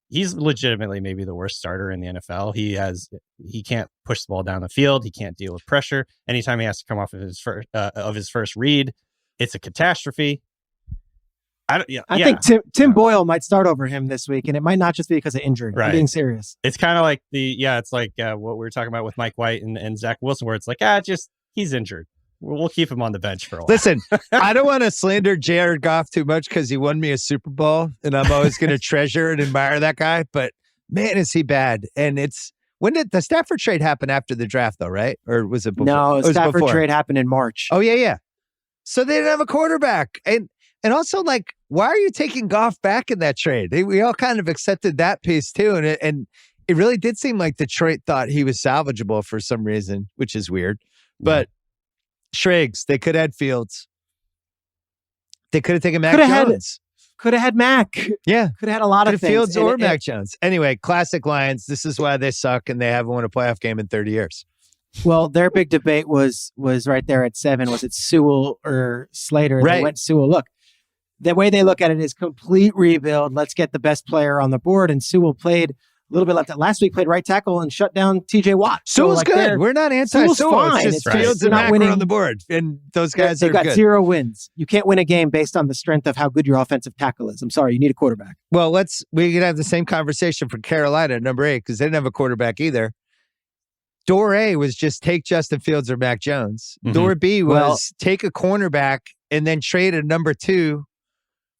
he's legitimately maybe the worst starter in the NFL. He can't push the ball down the field. He can't deal with pressure. Anytime he has to come off of his first read, it's a catastrophe. I think Tim Boyle might start over him this week, and it might not just be because of injury. Right. I'm being serious. It's kind of like it's like what we were talking about with Mike White and Zach Wilson, where it's like, he's injured. We'll keep him on the bench for a while. Listen, I don't want to slander Jared Goff too much because he won me a Super Bowl, and I'm always going to treasure and admire that guy. But man, is he bad! And when did the Stafford trade happen after the draft, though? Right? Or was it before? No, the Stafford trade happened in March. Oh yeah. So they didn't have a quarterback, and also like, why are you taking Goff back in that trade? We all kind of accepted that piece too, and it really did seem like Detroit thought he was salvageable for some reason, which is weird, but. Schrags, they could have had Fields. They could have taken Mac Jones. Could have had Mac. Yeah. Could have had a lot of things. Fields or Mac Jones. Anyway, classic Lions. This is why they suck and they haven't won a playoff game in 30 years. Well, their big debate was right there at 7. Was it Sewell or Slater? Right. They went Sewell. Look, the way they look at it is complete rebuild. Let's get the best player on the board. And Sewell played a little bit left. Last week played right tackle and shut down TJ Watt. Sewell's good. We're not anti-Sewell. It's just Fields and Mac on the board. And those guys they've got good. 0 wins. You can't win a game based on the strength of how good your offensive tackle is. I'm sorry. You need a quarterback. Well, we could have the same conversation for Carolina at number 8 because they didn't have a quarterback either. Door A was just take Justin Fields or Mac Jones. Mm-hmm. Door B was take a cornerback and then trade a number 2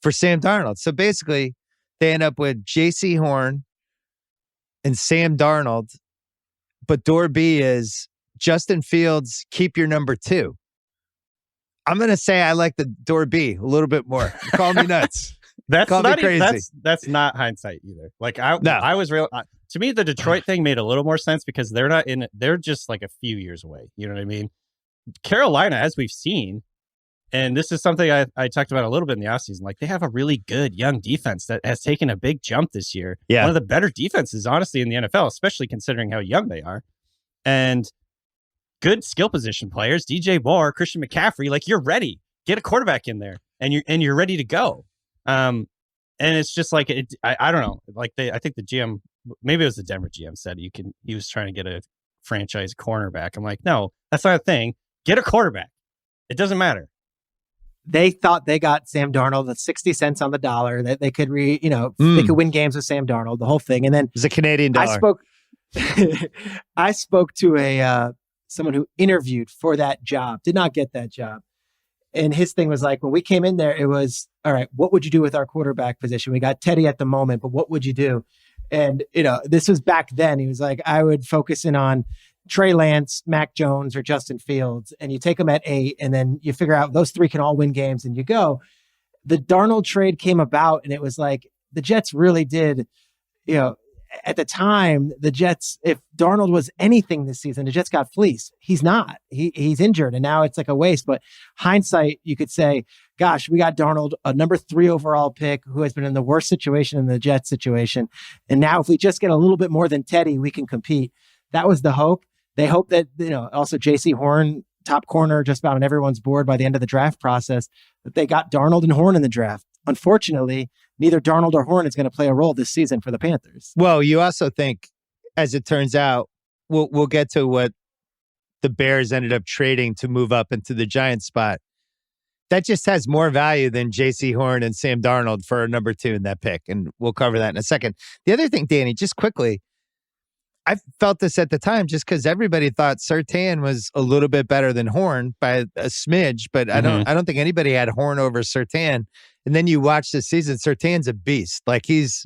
for Sam Darnold. So basically, they end up with J.C. Horn and Sam Darnold, but door B is Justin Fields, keep your number 2. I'm going to say I like the door B a little bit more. Call me nuts. That's Call not me crazy. That's not hindsight either. Like I was real. To me, the Detroit thing made a little more sense because they're not in it. They're just like a few years away. You know what I mean? Carolina, as we've seen, and this is something I talked about a little bit in the offseason. Like, they have a really good young defense that has taken a big jump this year. Yeah. One of the better defenses, honestly, in the NFL, especially considering how young they are. And good skill position players, DJ Moore, Christian McCaffrey, like, you're ready. Get a quarterback in there, and you're ready to go. And it's just like, I don't know. Like, I think the GM, maybe it was the Denver GM, said he was trying to get a franchise cornerback. I'm like, no, that's not a thing. Get a quarterback. It doesn't matter. They thought they got Sam Darnold at 60 cents on the dollar, that they could they could win games with Sam Darnold, the whole thing. And then it's a Canadian dollar. I spoke to someone who interviewed for that job, did not get that job. And his thing was like, when we came in there, it was, all right, what would you do with our quarterback position? We got Teddy at the moment, but what would you do? And, this was back then. He was like, I would focus in on Trey Lance, Mac Jones, or Justin Fields, and you take them at 8, and then you figure out those 3 can all win games, and you go. The Darnold trade came about, and it was like the Jets really did, at at the time, the Jets, if Darnold was anything this season, the Jets got fleeced. He's not. He's injured, and now it's like a waste. But hindsight, you could say, gosh, we got Darnold, a number 3 overall pick who has been in the worst situation in the Jets situation. And now if we just get a little bit more than Teddy, we can compete. That was the hope. They hope that, also J.C. Horn, top corner, just about on everyone's board by the end of the draft process, that they got Darnold and Horn in the draft. Unfortunately, neither Darnold or Horn is going to play a role this season for the Panthers. Well, you also think, as it turns out, we'll get to what the Bears ended up trading to move up into the Giants spot. That just has more value than J.C. Horn and Sam Darnold for a number 2 in that pick. And we'll cover that in a second. The other thing, Danny, just quickly, I felt this at the time just because everybody thought Surtain was a little bit better than Horn by a smidge, but I don't think anybody had Horn over Surtain. And then you watch this season, Surtain's a beast. Like he's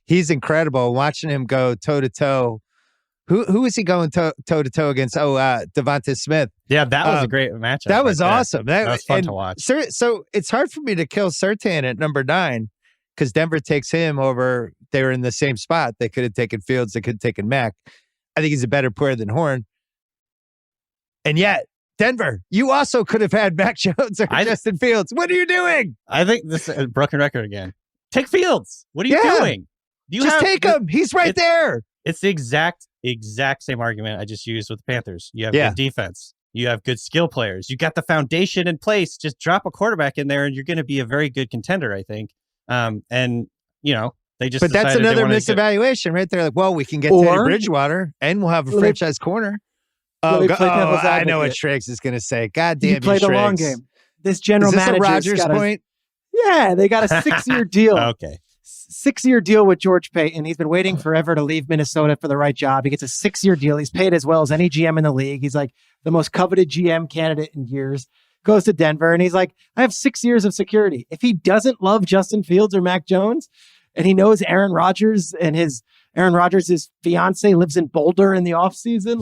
incredible. Watching him go toe to toe. Who is he going toe to toe against? Devonta Smith. Yeah, that was a great matchup. That was awesome. That was fun to watch. So it's hard for me to kill Surtain at number 9 because Denver takes him over. They were in the same spot. They could have taken Fields. They could have taken Mack. I think he's a better player than Horn. And yet, Denver, you also could have had Mac Jones or Justin Fields. What are you doing? I think this is a broken record again. Take Fields. What are you doing? Just take him. He's right there. It's the exact same argument I just used with the Panthers. You have good defense. You have good skill players. You got the foundation in place. Just drop a quarterback in there and you're going to be a very good contender, I think. They just. But that's another misevaluation right there. Like, well, we can get Teddy Bridgewater and we'll have a franchise corner. I know what Schrager is going to say. God damn you, play the long game. This general manager. Is this a Rodgers point? Yeah, they got a 6-year deal. Okay. 6-year deal with George Payton. He's been waiting forever to leave Minnesota for the right job. He gets a 6-year deal. He's paid as well as any GM in the league. He's like the most coveted GM candidate in years. Goes to Denver and he's like, I have 6 years of security. If he doesn't love Justin Fields or Mac Jones, and he knows Aaron Rodgers and Aaron Rodgers' fiance lives in Boulder in the offseason,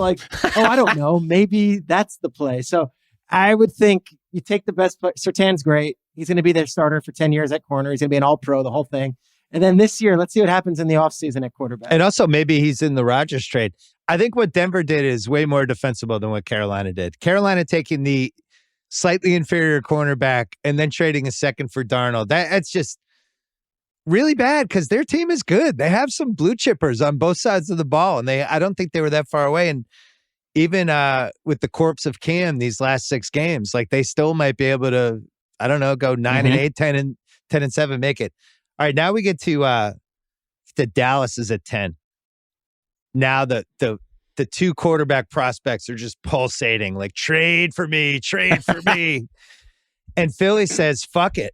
I don't know. Maybe that's the play. So I would think you take the best player. Surtain's great. He's going to be their starter for 10 years at corner. He's going to be an all-pro, the whole thing. And then this year, let's see what happens in the offseason at quarterback. And also maybe he's in the Rodgers trade. I think what Denver did is way more defensible than what Carolina did. Carolina taking the slightly inferior cornerback and then trading a second for Darnold. That's just really bad because their team is good. They have some blue chippers on both sides of the ball, and I don't think they were that far away. And even with the corpse of Cam these last 6 games, they still might be able to, I don't know, go 9-8, 10-7, make it. All right, now we get to Dallas is at 10. Now the 2 quarterback prospects are just pulsating, like trade for me. And Philly says, fuck it.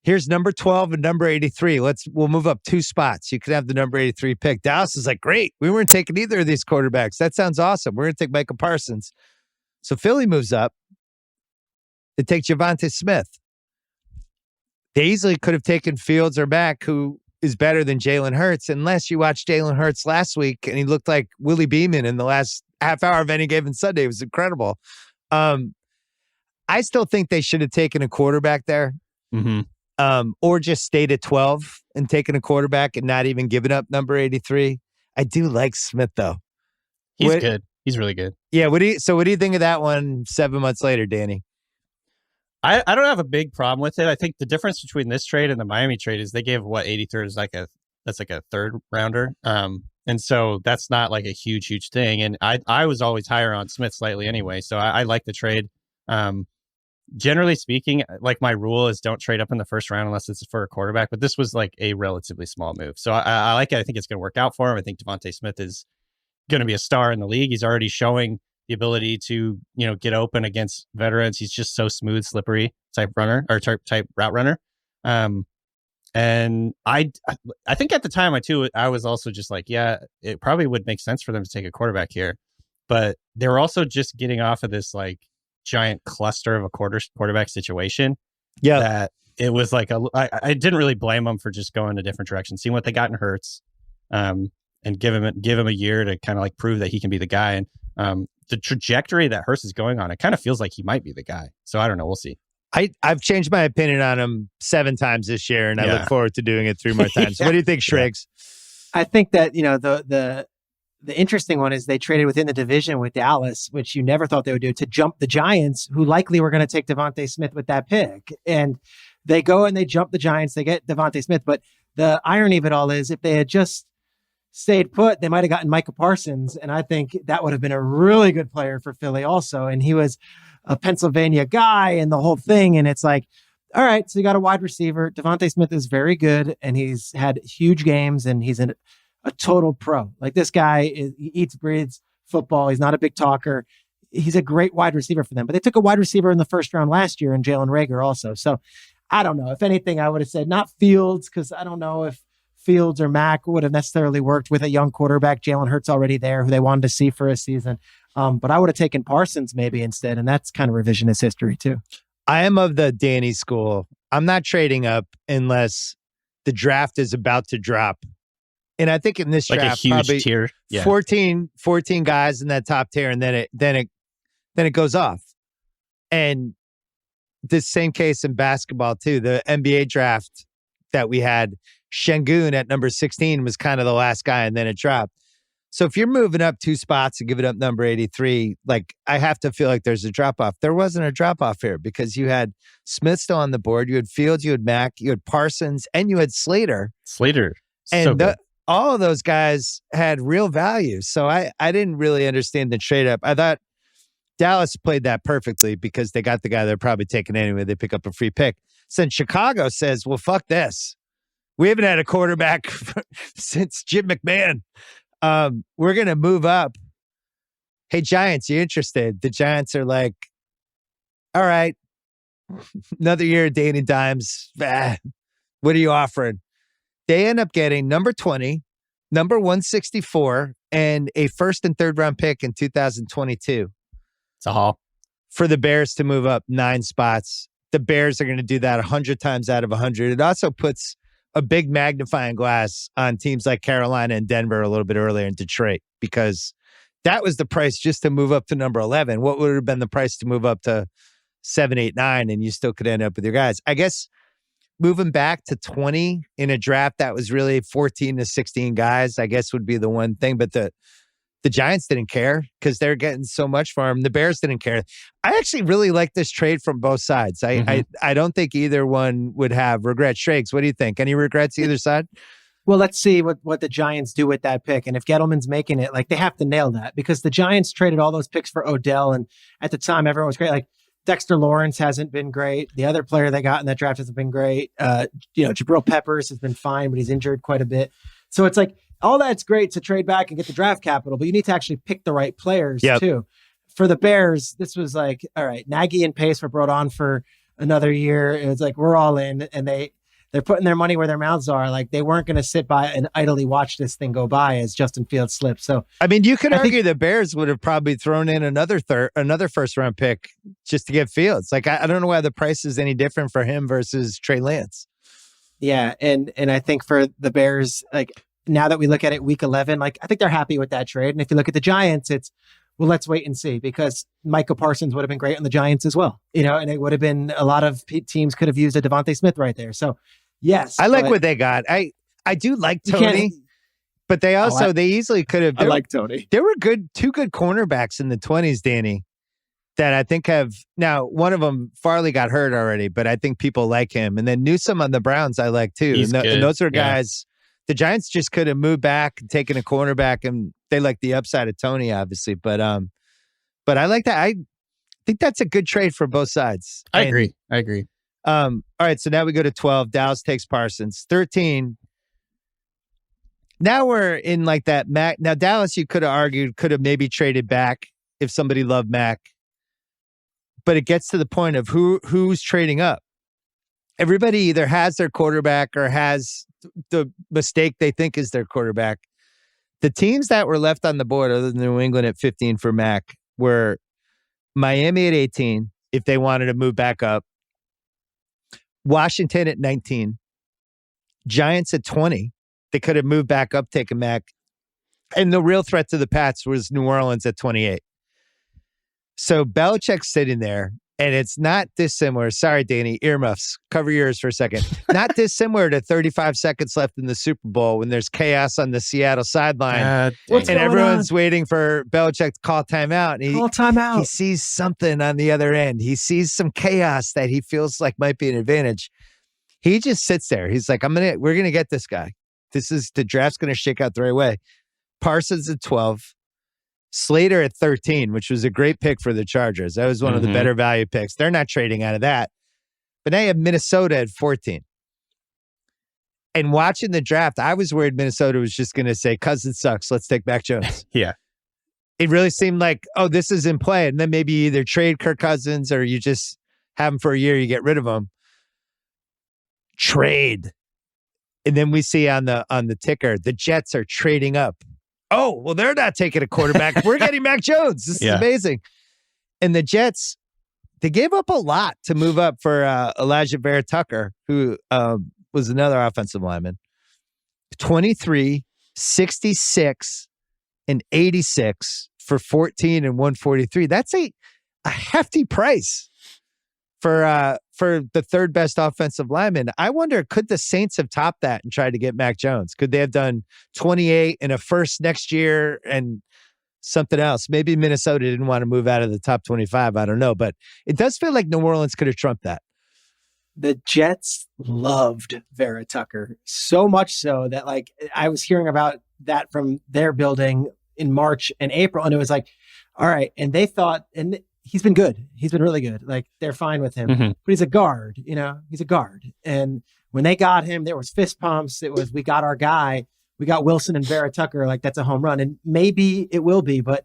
Here's number 12 and number 83. We'll move up 2 spots. You can have the number 83 pick. Dallas is like, great. We weren't taking either of these quarterbacks. That sounds awesome. We're going to take Micah Parsons. So Philly moves up to take Devonta Smith. They easily could have taken Fields or Mack, who is better than Jalen Hurts, unless you watched Jalen Hurts last week and he looked like Willie Beeman in the last half hour of any given Sunday. It was incredible. I still think they should have taken a quarterback there. Or just stayed at 12 and taken a quarterback and not even given up number 83. I do like Smith, though. He's good. He's really good. Yeah. What do you think of that one 7 months later, Danny? I don't have a big problem with it. I think the difference between this trade and the Miami trade is they gave 83rd is that's like a 3rd rounder. And so that's not like a huge thing. And I was always higher on Smith slightly anyway. So I like the trade. Generally speaking, my rule is don't trade up in the first round unless it's for a quarterback. But this was like a relatively small move. So I like it. I think it's going to work out for him. I think Devonta Smith is going to be a star in the league. He's already showing the ability to, get open against veterans. He's just so smooth, slippery type runner or type route runner. And I think at the time I was also just like, yeah, it probably would make sense for them to take a quarterback here, but they were also just getting off of this giant cluster of a quarterback situation. Yeah, that it was I didn't really blame them for just going a different direction, seeing what they got in Hurts, and give him a year to kind of prove that he can be the guy. And the trajectory that Hurts is going on, it kind of feels like he might be the guy. So I don't know. We'll see. I've changed my opinion on him 7 times this year, and I look forward to doing it 3 more times. What do you think, Schrags? I think that, the interesting one is they traded within the division with Dallas, which you never thought they would do, to jump the Giants, who likely were going to take Devontae Smith with that pick. And they go and they jump the Giants, they get Devontae Smith. But the irony of it all is if they had just stayed put, they might have gotten Micah Parsons. And I think that would have been a really good player for Philly also. And he was a Pennsylvania guy and the whole thing. And it's like, all right, so you got a wide receiver. Devontae Smith is very good and he's had huge games and he's a total pro. Like this guy, he eats, breathes football. He's not a big talker. He's a great wide receiver for them. But they took a wide receiver in the first round last year in Jalen Reagor also. So I don't know. If anything, I would have said not Fields, because I don't know if Fields or Mack would have necessarily worked with a young quarterback. Jalen Hurts already there, who they wanted to see for a season. But I would have taken Parsons maybe instead. And that's kind of revisionist history too. I am of the Danny school. I'm not trading up unless the draft is about to drop. And I think in this like draft, a huge probably tier. Yeah. 14 guys in that top tier, and then it goes off. And this same case in basketball too. The NBA draft that we had, Şengün at number 16 was kind of the last guy, and then it dropped. So if you're moving up 2 spots and giving up number 83, like I have to feel like there's a drop off. There wasn't a drop off here because you had Smith still on the board, you had Fields, you had Mack, you had Parsons, and you had Slater. And So all of those guys had real value. So I didn't really understand the trade up. I thought Dallas played that perfectly because they got the guy they're probably taking anyway. They pick up a free pick. Since Chicago says, well, fuck this. We haven't had a quarterback since Jim McMahon. We're going to move up. Hey, Giants, you interested? The Giants are like, all right, another year of Danny Dimes. What are you offering? They end up getting number 20, number 164, and a first and third round pick in 2022. It's a haul. For the Bears to move up 9 spots. The Bears are going to do that 100 times out of 100. It also puts a big magnifying glass on teams like Carolina and Denver a little bit earlier in Detroit, because that was the price just to move up to number 11. What would have been the price to move up to 7, 8, 9, and you still could end up with your guys? I guess moving back to 20 in a draft that was really 14 to 16 guys, I guess would be the one thing. But the Giants didn't care because they're getting so much for him. The Bears didn't care. I actually really like this trade from both sides. I don't think either one would have regrets. Schrags, what do you think? Any regrets either side? Well, let's see what the Giants do with that pick. And if Gettleman's making it, like they have to nail that, because the Giants traded all those picks for Odell. And at the time, everyone was great. Like Dexter Lawrence hasn't been great. The other player they got in that draft hasn't been great. Jabril Peppers has been fine, but he's injured quite a bit. So it's like, all that's great to trade back and get the draft capital, but you need to actually pick the right players too. For the Bears, this was like, all right, Nagy and Pace were brought on for another year. It was like, we're all in, and they're putting their money where their mouths are. Like they weren't going to sit by and idly watch this thing go by as Justin Fields slipped. So, I mean, you could argue the Bears would have probably thrown in another first round pick just to get Fields. Like, I don't know why the price is any different for him versus Trey Lance. Yeah. And I think for the Bears, like, now that we look at it week 11, like I think they're happy with that trade. And if you look at the Giants, it's, well, let's wait and see, because Micah Parsons would have been great on the Giants as well, and it would have been a lot of teams could have used a Devontae Smith right there. So yes, I like what they got. I do like Tony, but they also, they easily could have. I like Tony. There were two good cornerbacks in the 20s, Danny, that I think have now, one of them, Farley, got hurt already, but I think people like him. And then Newsome on the Browns, I like too. And those are guys. The Giants just could have moved back and taken a cornerback, and they like the upside of Tony, obviously. But I like that. I think that's a good trade for both sides. I agree. All right, so now we go to 12. Dallas takes Parsons. 13. Now we're in like that Mac. Now Dallas, you could have argued, could have maybe traded back if somebody loved Mac. But it gets to the point of who's trading up. Everybody either has their quarterback or has the mistake they think is their quarterback. The teams that were left on the board, other than New England at 15 for Mac, were Miami at 18, if they wanted to move back up, Washington at 19, Giants at 20. They could have moved back up, taken Mac. And the real threat to the Pats was New Orleans at 28. So Belichick's sitting there, And it's not dissimilar. Sorry, Danny, earmuffs. Cover your ears for a second. Not dissimilar to 35 seconds left in the Super Bowl when there's chaos on the Seattle sideline. What's and going everyone's on? waiting for Belichick to call timeout. And Call timeout. He sees something on the other end. He sees some chaos that he feels like might be an advantage. He just sits there. He's like, we're gonna get this guy. The draft's gonna shake out the right way. Parsons at 12. Slater at 13, which was a great pick for the Chargers. That was one of the better value picks. They're not trading out of that. But now you have Minnesota at 14. And watching the draft, I was worried Minnesota was just going to say, Cousins sucks. Let's take Mac Jones. Yeah. It really seemed like, oh, this is in play. And then maybe you either trade Kirk Cousins or you just have him for a year, you get rid of him. Trade. And then we see on the ticker, the Jets are trading up. Oh, well, they're not taking a quarterback. We're getting Mac Jones. This is amazing. And the Jets, they gave up a lot to move up for Elijah Vera Tucker, who was another offensive lineman. 23, 66, and 86 for 14 and 143. That's a hefty price for the third best offensive lineman. I wonder, could the Saints have topped that and tried to get Mac Jones? Could they have done 28 and a first next year and something else? Maybe Minnesota didn't want to move out of the top 25. I don't know, but it does feel like New Orleans could have trumped that. The Jets loved Vera Tucker so much so that like I was hearing about that from their building in March and April, and it was like, all right. And they thought, and he's been good. He's been really good. Like they're fine with him, but he's a guard, he's a guard. And when they got him, there was fist pumps. It was, we got our guy, we got Wilson and Vera Tucker. Like that's a home run. And maybe it will be, but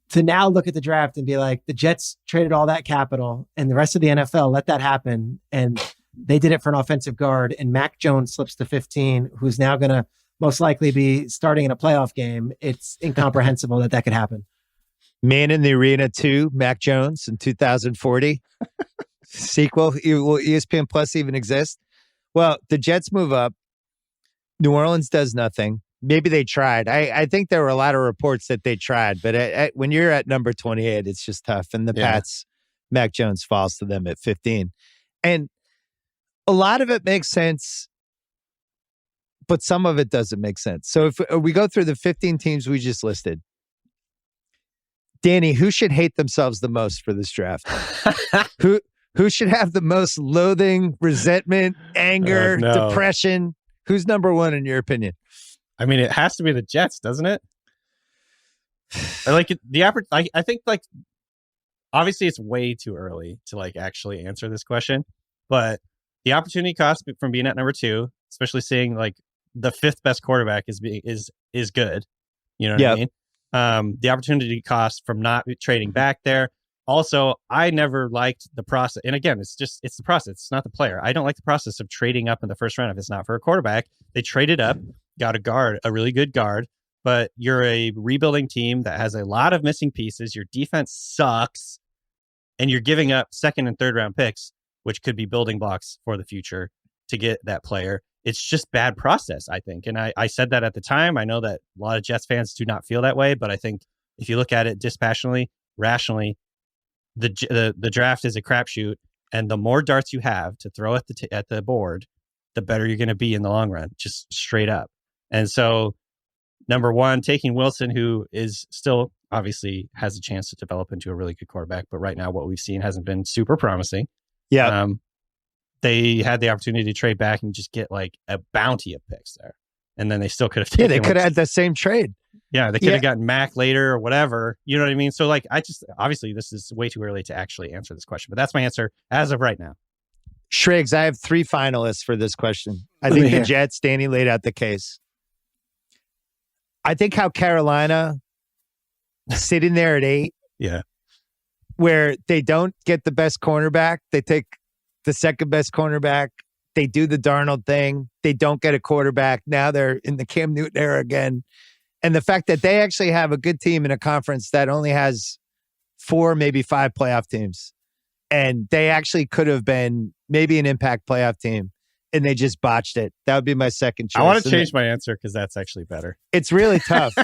to now look at the draft and be like, the Jets traded all that capital and the rest of the NFL let that happen. And they did it for an offensive guard. And Mac Jones slips to 15, who's now going to most likely be starting in a playoff game. It's incomprehensible that could happen. Man in the Arena 2, Mac Jones in 2040. Sequel. Will ESPN Plus even exist? Well, the Jets move up. New Orleans does nothing. Maybe they tried. I think there were a lot of reports that they tried, but when you're at number 28, it's just tough. And the Pats, Mac Jones falls to them at 15. And a lot of it makes sense, but some of it doesn't make sense. So if we go through the 15 teams we just listed, Danny, who should hate themselves the most for this draft? Who should have the most loathing, resentment, anger, depression? Who's number one in your opinion? I mean, it has to be the Jets, doesn't it? I think like obviously it's way too early to like actually answer this question, but the opportunity cost from being at number 2, especially seeing like the 5th best quarterback is good. You know what I mean? The opportunity cost from not trading back there. Also, I never liked the process. And again, it's the process. It's not the player. I don't like the process of trading up in the first round if it's not for a quarterback. They traded up, got a really good guard, but you're a rebuilding team that has a lot of missing pieces. Your defense sucks, and you're giving up 2nd and 3rd round picks, which could be building blocks for the future to get that player. It's just bad process, I think. And I said that at the time. I know that a lot of Jets fans do not feel that way, but I think if you look at it dispassionately, rationally, the draft is a crapshoot, and the more darts you have to throw at the board, the better you're going to be in the long run, just straight up. And so, number 1, taking Wilson, who is still obviously has a chance to develop into a really good quarterback, but right now what we've seen hasn't been super promising. Yeah. They had the opportunity to trade back and just get like a bounty of picks there. And then they still could have taken. Yeah, they could have had the same trade. Yeah, they could have gotten Mac later or whatever. You know what I mean? So like, obviously this is way too early to actually answer this question, but that's my answer as of right now. Shriggs, I have 3 finalists for this question. I think the Jets, Danny laid out the case. I think how Carolina sitting there at 8. Yeah. Where they don't get the best cornerback. They take the 2nd best cornerback. They do the Darnold thing. They don't get a quarterback. Now they're in the Cam Newton era again. And the fact that they actually have a good team in a conference that only has 4, maybe 5 playoff teams. And they actually could have been maybe an impact playoff team, and they just botched it. That would be my second choice. I want to change my answer because that's actually better. It's really tough.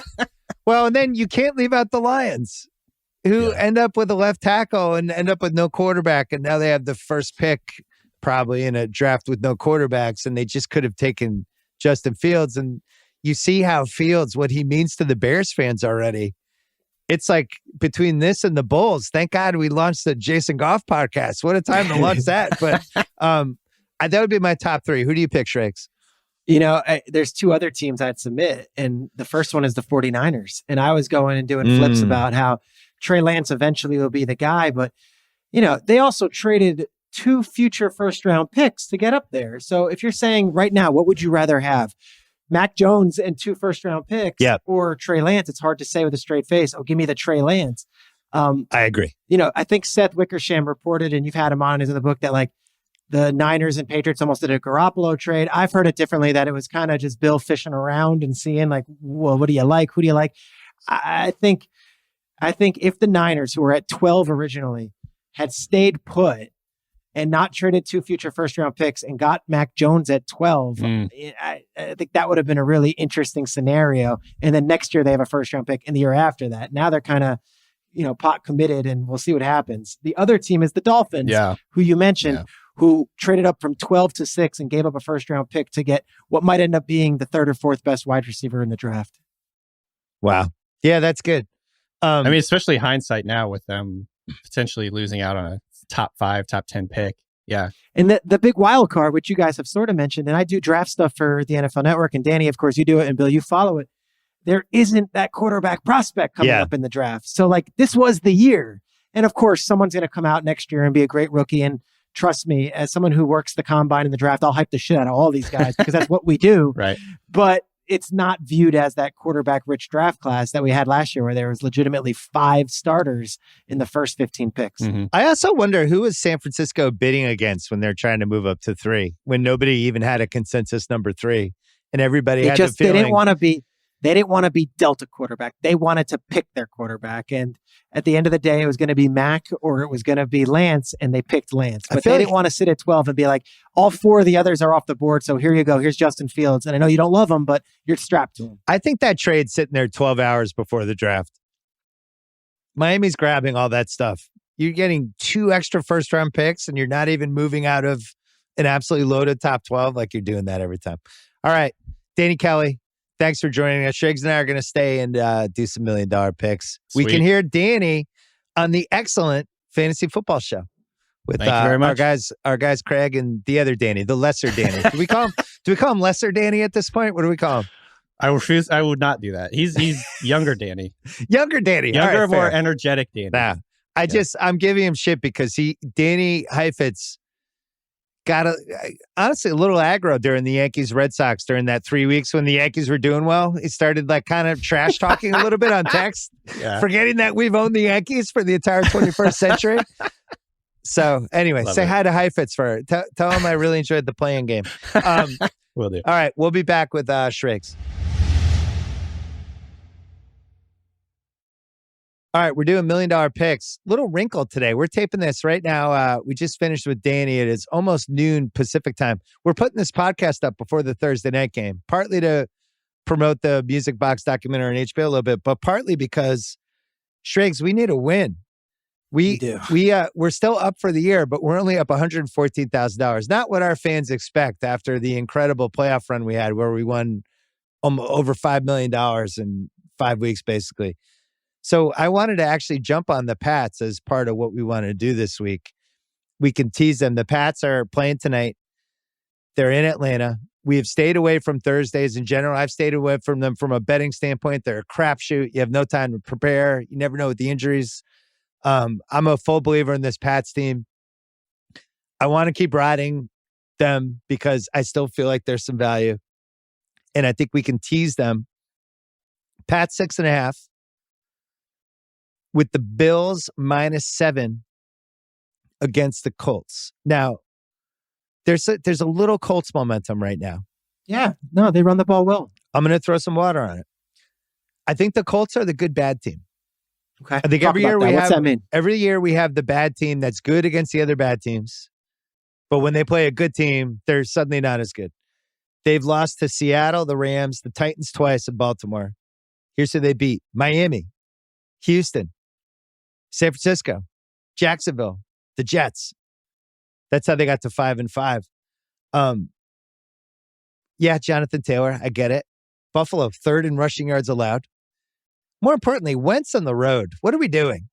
Well, and then you can't leave out the Lions. who end up with a left tackle and end up with no quarterback. And now they have the first pick probably in a draft with no quarterbacks. And they just could have taken Justin Fields. And you see how Fields, what he means to the Bears fans already. It's like between this and the Bulls, thank God we launched the Jason Goff podcast. What a time to launch that. But that would be my top three. Who do you pick, Shrakes? There's two other teams I'd submit. And the first one is the 49ers. And I was going and doing flips about how Trey Lance eventually will be the guy. But, they also traded 2 future first-round picks to get up there. So if you're saying right now, what would you rather have? Mac Jones and 2 first-round picks or Trey Lance? It's hard to say with a straight face. Oh, give me the Trey Lance. I agree. I think Seth Wickersham reported, and you've had him on in the book, that like the Niners and Patriots almost did a Garoppolo trade. I've heard it differently, that it was kind of just Bill fishing around and seeing like, well, what do you like? Who do you like? I think if the Niners, who were at 12 originally, had stayed put and not traded 2 future first-round picks and got Mac Jones at 12, I think that would have been a really interesting scenario. And then next year they have a first-round pick, and the year after that. Now they're kind of, pot committed, and we'll see what happens. The other team is the Dolphins, who you mentioned, who traded up from 12 to 6 and gave up a first-round pick to get what might end up being the 3rd or 4th best wide receiver in the draft. Wow. Yeah, that's good. Especially hindsight now with them potentially losing out on a top 5, top 10 pick. Yeah. And the big wild card, which you guys have sort of mentioned, and I do draft stuff for the NFL Network, and Danny, of course, you do it, and Bill, you follow it. There isn't that quarterback prospect coming up in the draft. So like this was the year. And of course, someone's going to come out next year and be a great rookie. And trust me, as someone who works the combine and the draft, I'll hype the shit out of all these guys because that's what we do. Right. But it's not viewed as that quarterback rich draft class that we had last year, where there was legitimately 5 starters in the first 15 picks. I also wonder, who was San Francisco bidding against when they're trying to move up to 3, when nobody even had a consensus number 3 and everybody had the feeling. They didn't want to be dealt a quarterback. They wanted to pick their quarterback. And at the end of the day, it was going to be Mac or it was going to be Lance, and they picked Lance. But they didn't want to sit at 12 and be like, all 4 of the others are off the board, so here you go. Here's Justin Fields. And I know you don't love him, but you're strapped to him. I think that trade's sitting there 12 hours before the draft. Miami's grabbing all that stuff. You're getting 2 extra first-round picks, and you're not even moving out of an absolutely loaded top 12 like you're doing that every time. All right, Danny Kelly, thanks for joining us. Shiggs and I are going to stay and do some $1 million picks. Sweet. We can hear Danny on the excellent Fantasy Football Show with Thank you very much. our guys Craig and the other Danny, the lesser Danny. Do we call him lesser Danny at this point? What do we call him? I refuse. I would not do that. He's younger Danny. Younger Danny. Younger, right, more energetic Danny. Nah, I'm giving him shit because Danny Heifetz got honestly a little aggro during the Yankees Red Sox during that 3 weeks when the Yankees were doing well. He started like kind of trash talking a little bit on text, forgetting that we've owned the Yankees for the entire 21st century. So anyway, hi to Heifetz for tell him I really enjoyed the playing game. Will do. All right, we'll be back with Shrakes. All right, we're doing $1 million picks. Little wrinkle today. We're taping this right now. We just finished with Danny. It is almost noon Pacific time. We're putting this podcast up before the Thursday night game, partly to promote the Music Box documentary on HBO a little bit, but partly because, Shrakes, we need a win. We do. We're still up for the year, but we're only up $114,000. Not what our fans expect after the incredible playoff run we had, where we won over $5 million in 5 weeks, basically. So I wanted to actually jump on the Pats as part of what we want to do this week. We can tease them. The Pats are playing tonight. They're in Atlanta. We have stayed away from Thursdays in general. I've stayed away from them from a betting standpoint. They're a crapshoot. You have no time to prepare. You never know with the injuries. I'm a full believer in this Pats team. I want to keep riding them because I still feel like there's some value. And I think we can tease them. Pats 6.5. With the Bills -7 against the Colts. Now, there's a little Colts momentum right now. Yeah, no, they run the ball well. I'm going to throw some water on it. I think the Colts are the good bad team. Okay, I think every year we have the bad team that's good against the other bad teams, but when they play a good team, they're suddenly not as good. They've lost to Seattle, the Rams, the Titans twice, and Baltimore. Here's who they beat: Miami, Houston, San Francisco, Jacksonville, the Jets. That's how they got to 5-5. Yeah, Jonathan Taylor, I get it. Buffalo, 3rd in rushing yards allowed. More importantly, Wentz on the road. What are we doing?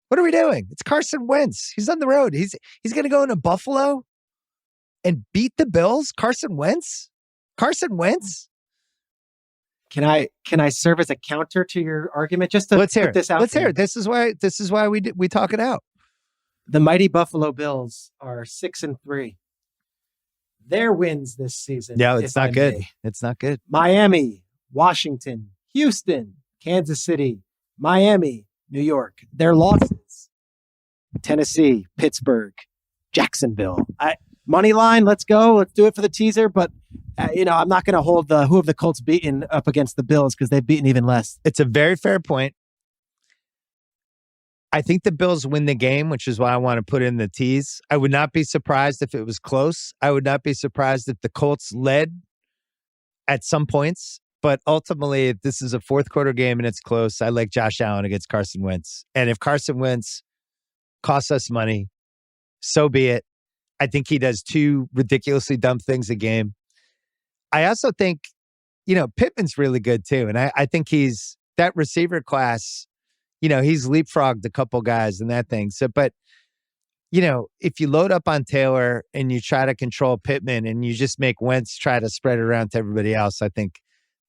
What are we doing? It's Carson Wentz. He's on the road. He's going to go into Buffalo and beat the Bills? Carson Wentz? Carson Wentz? Can I serve as a counter to your argument? Just to Let's hear put this out. Let's hear it. This is why we talk it out. The mighty Buffalo Bills are 6-3. Their wins this season. No, it's not good. It's not good. Miami, Washington, Houston, Kansas City, Miami, New York. Their losses: Tennessee, Pittsburgh, Jacksonville. Money line, let's go. Let's do it for the teaser. But, I'm not going to hold who have the Colts beaten up against the Bills because they've beaten even less. It's a very fair point. I think the Bills win the game, which is why I want to put in the tease. I would not be surprised if it was close. I would not be surprised if the Colts led at some points. But ultimately, if this is a fourth quarter game and it's close, I like Josh Allen against Carson Wentz. And if Carson Wentz costs us money, so be it. I think he does 2 ridiculously dumb things a game. I also think, Pittman's really good too. And I think he's that receiver class, he's leapfrogged a couple guys and that thing. So, but, if you load up on Taylor and you try to control Pittman and you just make Wentz try to spread it around to everybody else, I think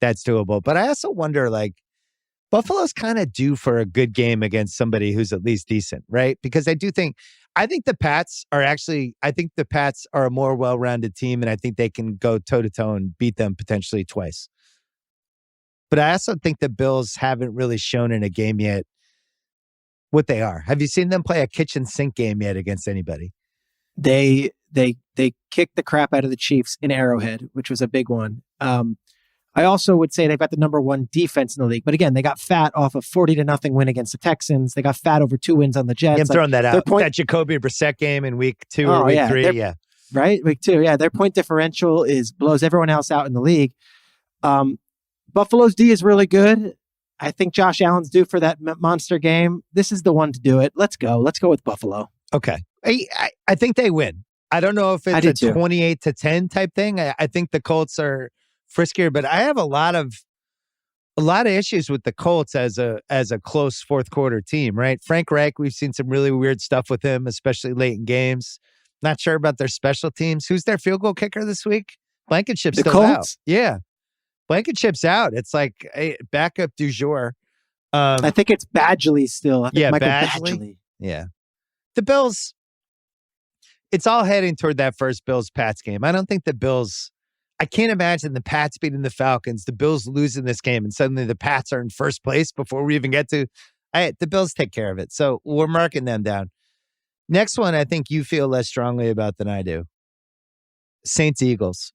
that's doable. But I also wonder, Buffalo's kind of due for a good game against somebody who's at least decent, right? Because I think the Pats are a more well-rounded team, and I think they can go toe-to-toe and beat them potentially twice. But I also think the Bills haven't really shown in a game yet what they are. Have you seen them play a kitchen sink game yet against anybody? They kicked the crap out of the Chiefs in Arrowhead, which was a big one. I also would say they've got the number 1 defense in the league. But again, they got fat off a 40-0 win against the Texans. They got fat over 2 wins on the Jets. I'm throwing that out. That Jacoby Brissett game in week 2 or week 3. Yeah. Right? Week 2. Yeah. Their point differential blows everyone else out in the league. Buffalo's D is really good. I think Josh Allen's due for that monster game. This is the one to do it. Let's go. Let's go with Buffalo. Okay. I think they win. I don't know if it's a 28-10 type thing. I think the Colts are friskier, but I have a lot of issues with the Colts as a close fourth quarter team, right? Frank Reich, we've seen some really weird stuff with him, especially late in games. Not sure about their special teams. Who's their field goal kicker this week? Blankenship's still out. Yeah. Blankenship's out. It's like a backup du jour. I think it's Badgley still. Michael Badgley. Yeah. The Bills, it's all heading toward that first Bills-Pats game. I don't think the Bills... I can't imagine the Pats beating the Falcons, the Bills losing this game, and suddenly the Pats are in first place before we even get to... the Bills take care of it. So we're marking them down. Next one, I think you feel less strongly about than I do. Saints-Eagles.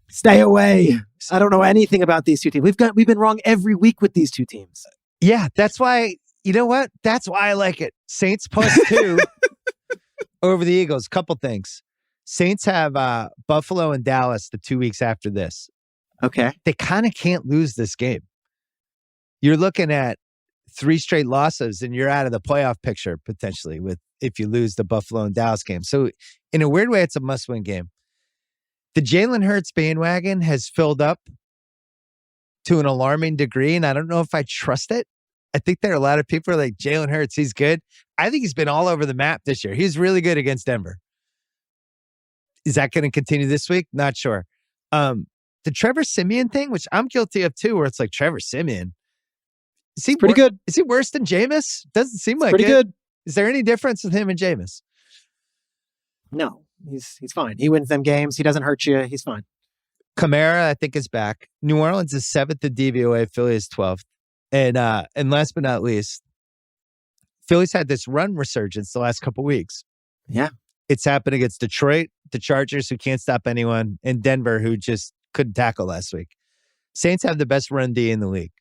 Stay away. I don't know anything about these two teams. We've been wrong every week with these two teams. Yeah, that's why... You know what? That's why I like it. Saints +2 over the Eagles. Couple things. Saints have Buffalo and Dallas the 2 weeks after this. Okay. They kind of can't lose this game. You're looking at 3 straight losses and you're out of the playoff picture potentially if you lose the Buffalo and Dallas game. So in a weird way, it's a must-win game. The Jalen Hurts bandwagon has filled up to an alarming degree, and I don't know if I trust it. I think there are a lot of people who are like, Jalen Hurts, he's good. I think he's been all over the map this year. He's really good against Denver. Is that going to continue this week? Not sure. The Trevor Siemian thing, which I'm guilty of too, where it's like, Trevor Siemian. Is he pretty good? Is he worse than Jameis? Doesn't seem like pretty good. Is there any difference with him and Jameis? No, he's fine. He wins them games. He doesn't hurt you. He's fine. Kamara, I think, is back. New Orleans is 7th in DVOA. Philly is 12th. And last but not least, Philly's had this run resurgence the last couple weeks. Yeah. It's happened against Detroit, the Chargers, who can't stop anyone, and Denver, who just couldn't tackle last week. Saints have the best run D in the league.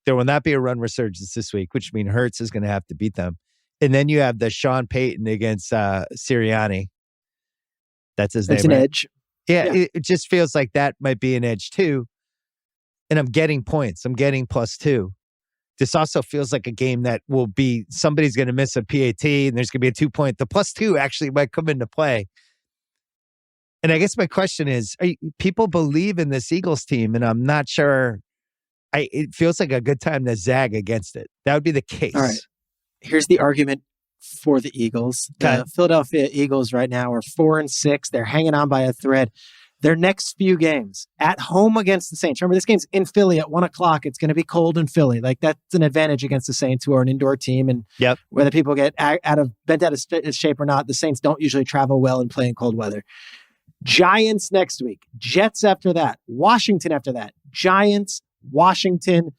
There will not be a run resurgence this week, which means Hurts is going to have to beat them. And then you have the Sean Payton against Sirianni. That's his name. It's an edge. Yeah. It just feels like that might be an edge too. And I'm getting points. I'm getting +2. this also feels like a game that will be, somebody's going to miss a PAT and there's going to be a 2-point. The +2 actually might come into play. And I guess my question is, people believe in this Eagles team, and I'm not sure. It feels like a good time to zag against it. That would be the case. All right. Here's the argument for the Eagles. The Philadelphia Eagles right now are 4-6. They're hanging on by a thread. Their next few games at home against the Saints. Remember, this game's in Philly at 1:00. It's going to be cold in Philly. Like, that's an advantage against the Saints, who are an indoor team. And whether people get bent out of shape or not, the Saints don't usually travel well and play in cold weather. Giants next week. Jets after that. Washington after that. Giants, Washington.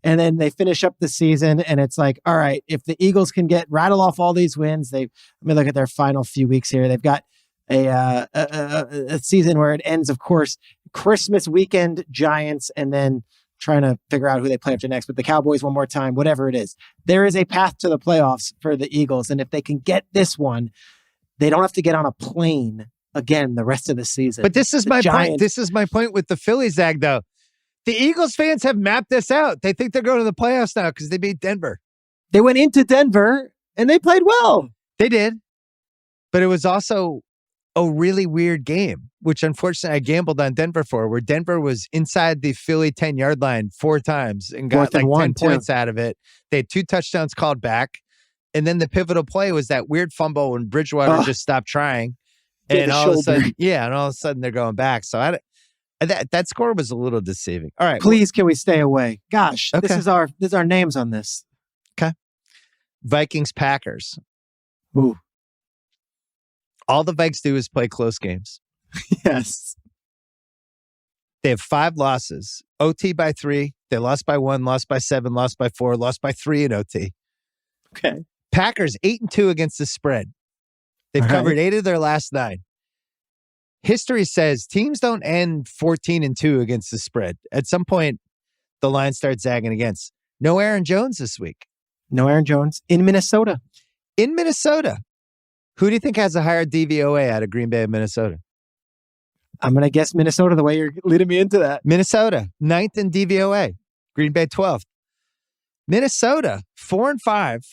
And then they finish up the season, and it's like, all right, if the Eagles can rattle off all these wins, let me look at their final few weeks here. They've got a season where it ends, of course, Christmas weekend, Giants, and then trying to figure out who they play after next, but the Cowboys one more time, whatever it is. There is a path to the playoffs for the Eagles, and if they can get this one, they don't have to get on a plane again the rest of the season. But this is my point. This is my point with the Phillies, Zag, though. The Eagles fans have mapped this out. They think they're going to the playoffs now because they beat Denver. They went into Denver, and they played well. They did. But it was also a really weird game, which unfortunately I gambled on Denver for, where Denver was inside the Philly 10-yard line 4 times and got like 10 points out of it. They had 2 touchdowns called back. And then the pivotal play was that weird fumble when Bridgewater just stopped trying. And all of a sudden they're going back. So that score was a little deceiving. All right. Please, can we stay away? Gosh, okay. This is our names on this. Okay. Vikings, Packers. Ooh. All the Vikes do is play close games. Yes. They have 5 losses. OT by 3. They lost by 1, lost by 7, lost by 4, lost by 3 in OT. Okay. Packers 8-2 against the spread. They've covered 8 of their last 9. History says teams don't end 14-2 against the spread. At some point, the line starts zagging against. No Aaron Jones this week. No Aaron Jones in Minnesota. In Minnesota. Who do you think has a higher DVOA out of Green Bay and Minnesota? I'm going to guess Minnesota the way you're leading me into that. Minnesota, 9th in DVOA. Green Bay, 12th. Minnesota, 4-5.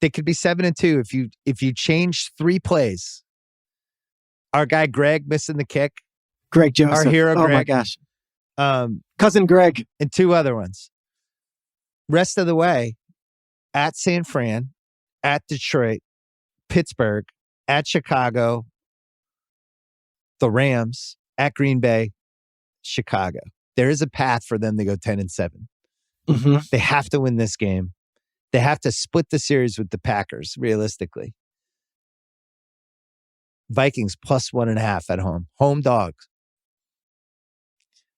They could be 7-2 if you change 3 plays. Our guy Greg missing the kick. Greg Joseph. Our hero Greg. Oh my gosh. Cousin Greg. And 2 other ones. Rest of the way, at San Fran, at Detroit, Pittsburgh, at Chicago, the Rams, at Green Bay, Chicago. There is a path for them to go 10-7. Mm-hmm. They have to win this game. They have to split the series with the Packers, realistically. Vikings plus 1.5 at home. Home dogs.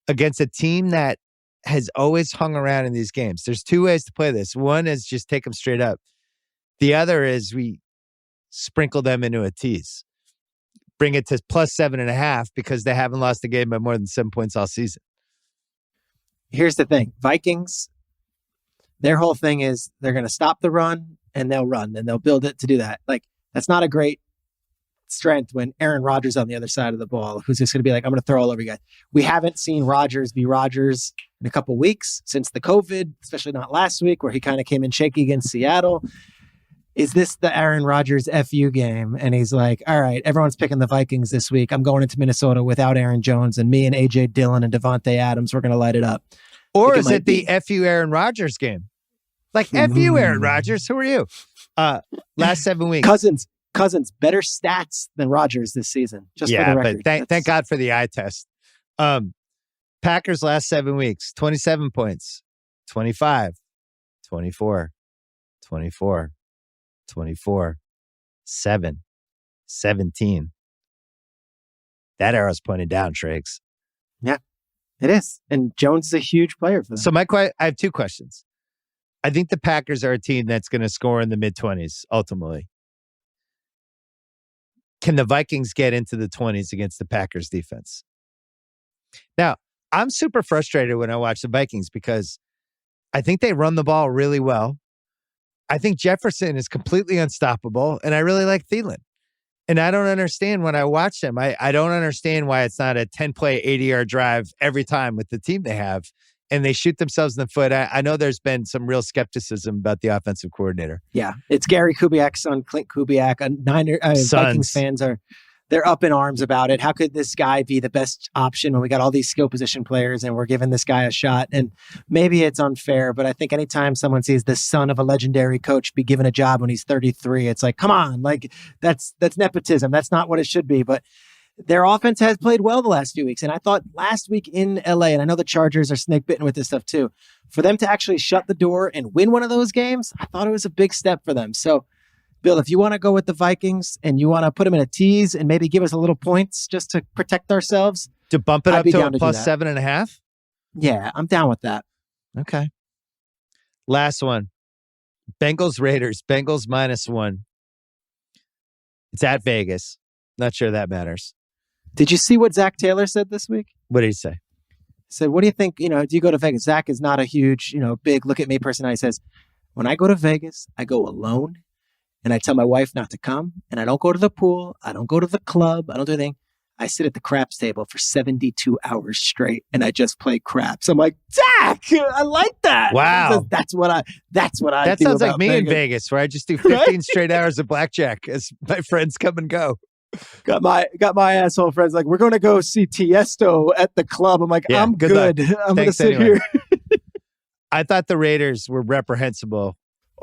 Against a team that has always hung around in these games. There's 2 ways to play this. One is just take them straight up. The other is we sprinkle them into a tease. Bring it to plus 7.5 because they haven't lost a game by more than 7 points all season. Here's the thing. Vikings, their whole thing is they're going to stop the run and they'll run and they'll build it to do that. Like, that's not a great strength when Aaron Rodgers on the other side of the ball, who's just going to be like, I'm going to throw all over you guys. We haven't seen Rodgers be Rodgers in a couple weeks since the COVID, especially not last week where he kind of came in shaky against Seattle. Is this the Aaron Rodgers FU game? And he's like, all right, everyone's picking the Vikings this week. I'm going into Minnesota without Aaron Jones, and me and AJ Dillon and Devontae Adams, we're going to light it up. Or is it the FU Aaron Rodgers game? Like, FU Aaron Rodgers, who are you? Last 7 weeks. Cousins, better stats than Rodgers this season. Just for the record. But thank God for the eye test. Packers last 7 weeks, 27 points, 25, 24, 24, 24, 7, 17. That arrow's pointed down, Schrags. Yeah, it is. And Jones is a huge player for them. So I have 2 questions. I think the Packers are a team that's going to score in the mid-20s, ultimately. Can the Vikings get into the 20s against the Packers defense? Now, I'm super frustrated when I watch the Vikings because I think they run the ball really well. I think Jefferson is completely unstoppable, and I really like Thielen. And I don't understand when I watch them. I don't understand why it's not a 10-play, 80-yard drive every time with the team they have. and they shoot themselves in the foot. I know there's been some real skepticism about the offensive coordinator. Yeah, it's Gary Kubiak's son, Clint Kubiak. Vikings fans they're up in arms about it. How could this guy be the best option when we got all these skill position players and we're giving this guy a shot? And maybe it's unfair, but I think anytime someone sees the son of a legendary coach be given a job when he's 33, it's like, come on, like that's nepotism. That's not what it should be. But their offense has played well the last few weeks. And I thought last week in LA, and I know the Chargers are snake bitten with this stuff too, for them to actually shut the door and win one of those games, I thought it was a big step for them. So Bill, if you want to go with the Vikings and you want to put them in a tease and maybe give us a little points just to protect ourselves. To bump it up to a plus 7.5? Yeah, I'm down with that. Okay. Last one. Bengals Raiders. Bengals -1. It's at Vegas. Not sure that matters. Did you see what Zach Taylor said this week? What did he say? He said, what do you think? Do you go to Vegas? Zach is not a huge, big look at me personality. He says, when I go to Vegas, I go alone. And I tell my wife not to come, and I don't go to the pool. I don't go to the club. I don't do anything. I sit at the craps table for 72 hours straight, and I just play craps. I'm like, Zach, I like that. Wow. That's what I That do sounds like about me Vegas. in Vegas, where I just do 15 straight hours of blackjack as my friends come and go. Got my asshole friends like, we're going to go see Tiesto at the club. I'm like, Yeah, I'm good good. luck. I'm going to sit anyway. here. I thought the Raiders were reprehensible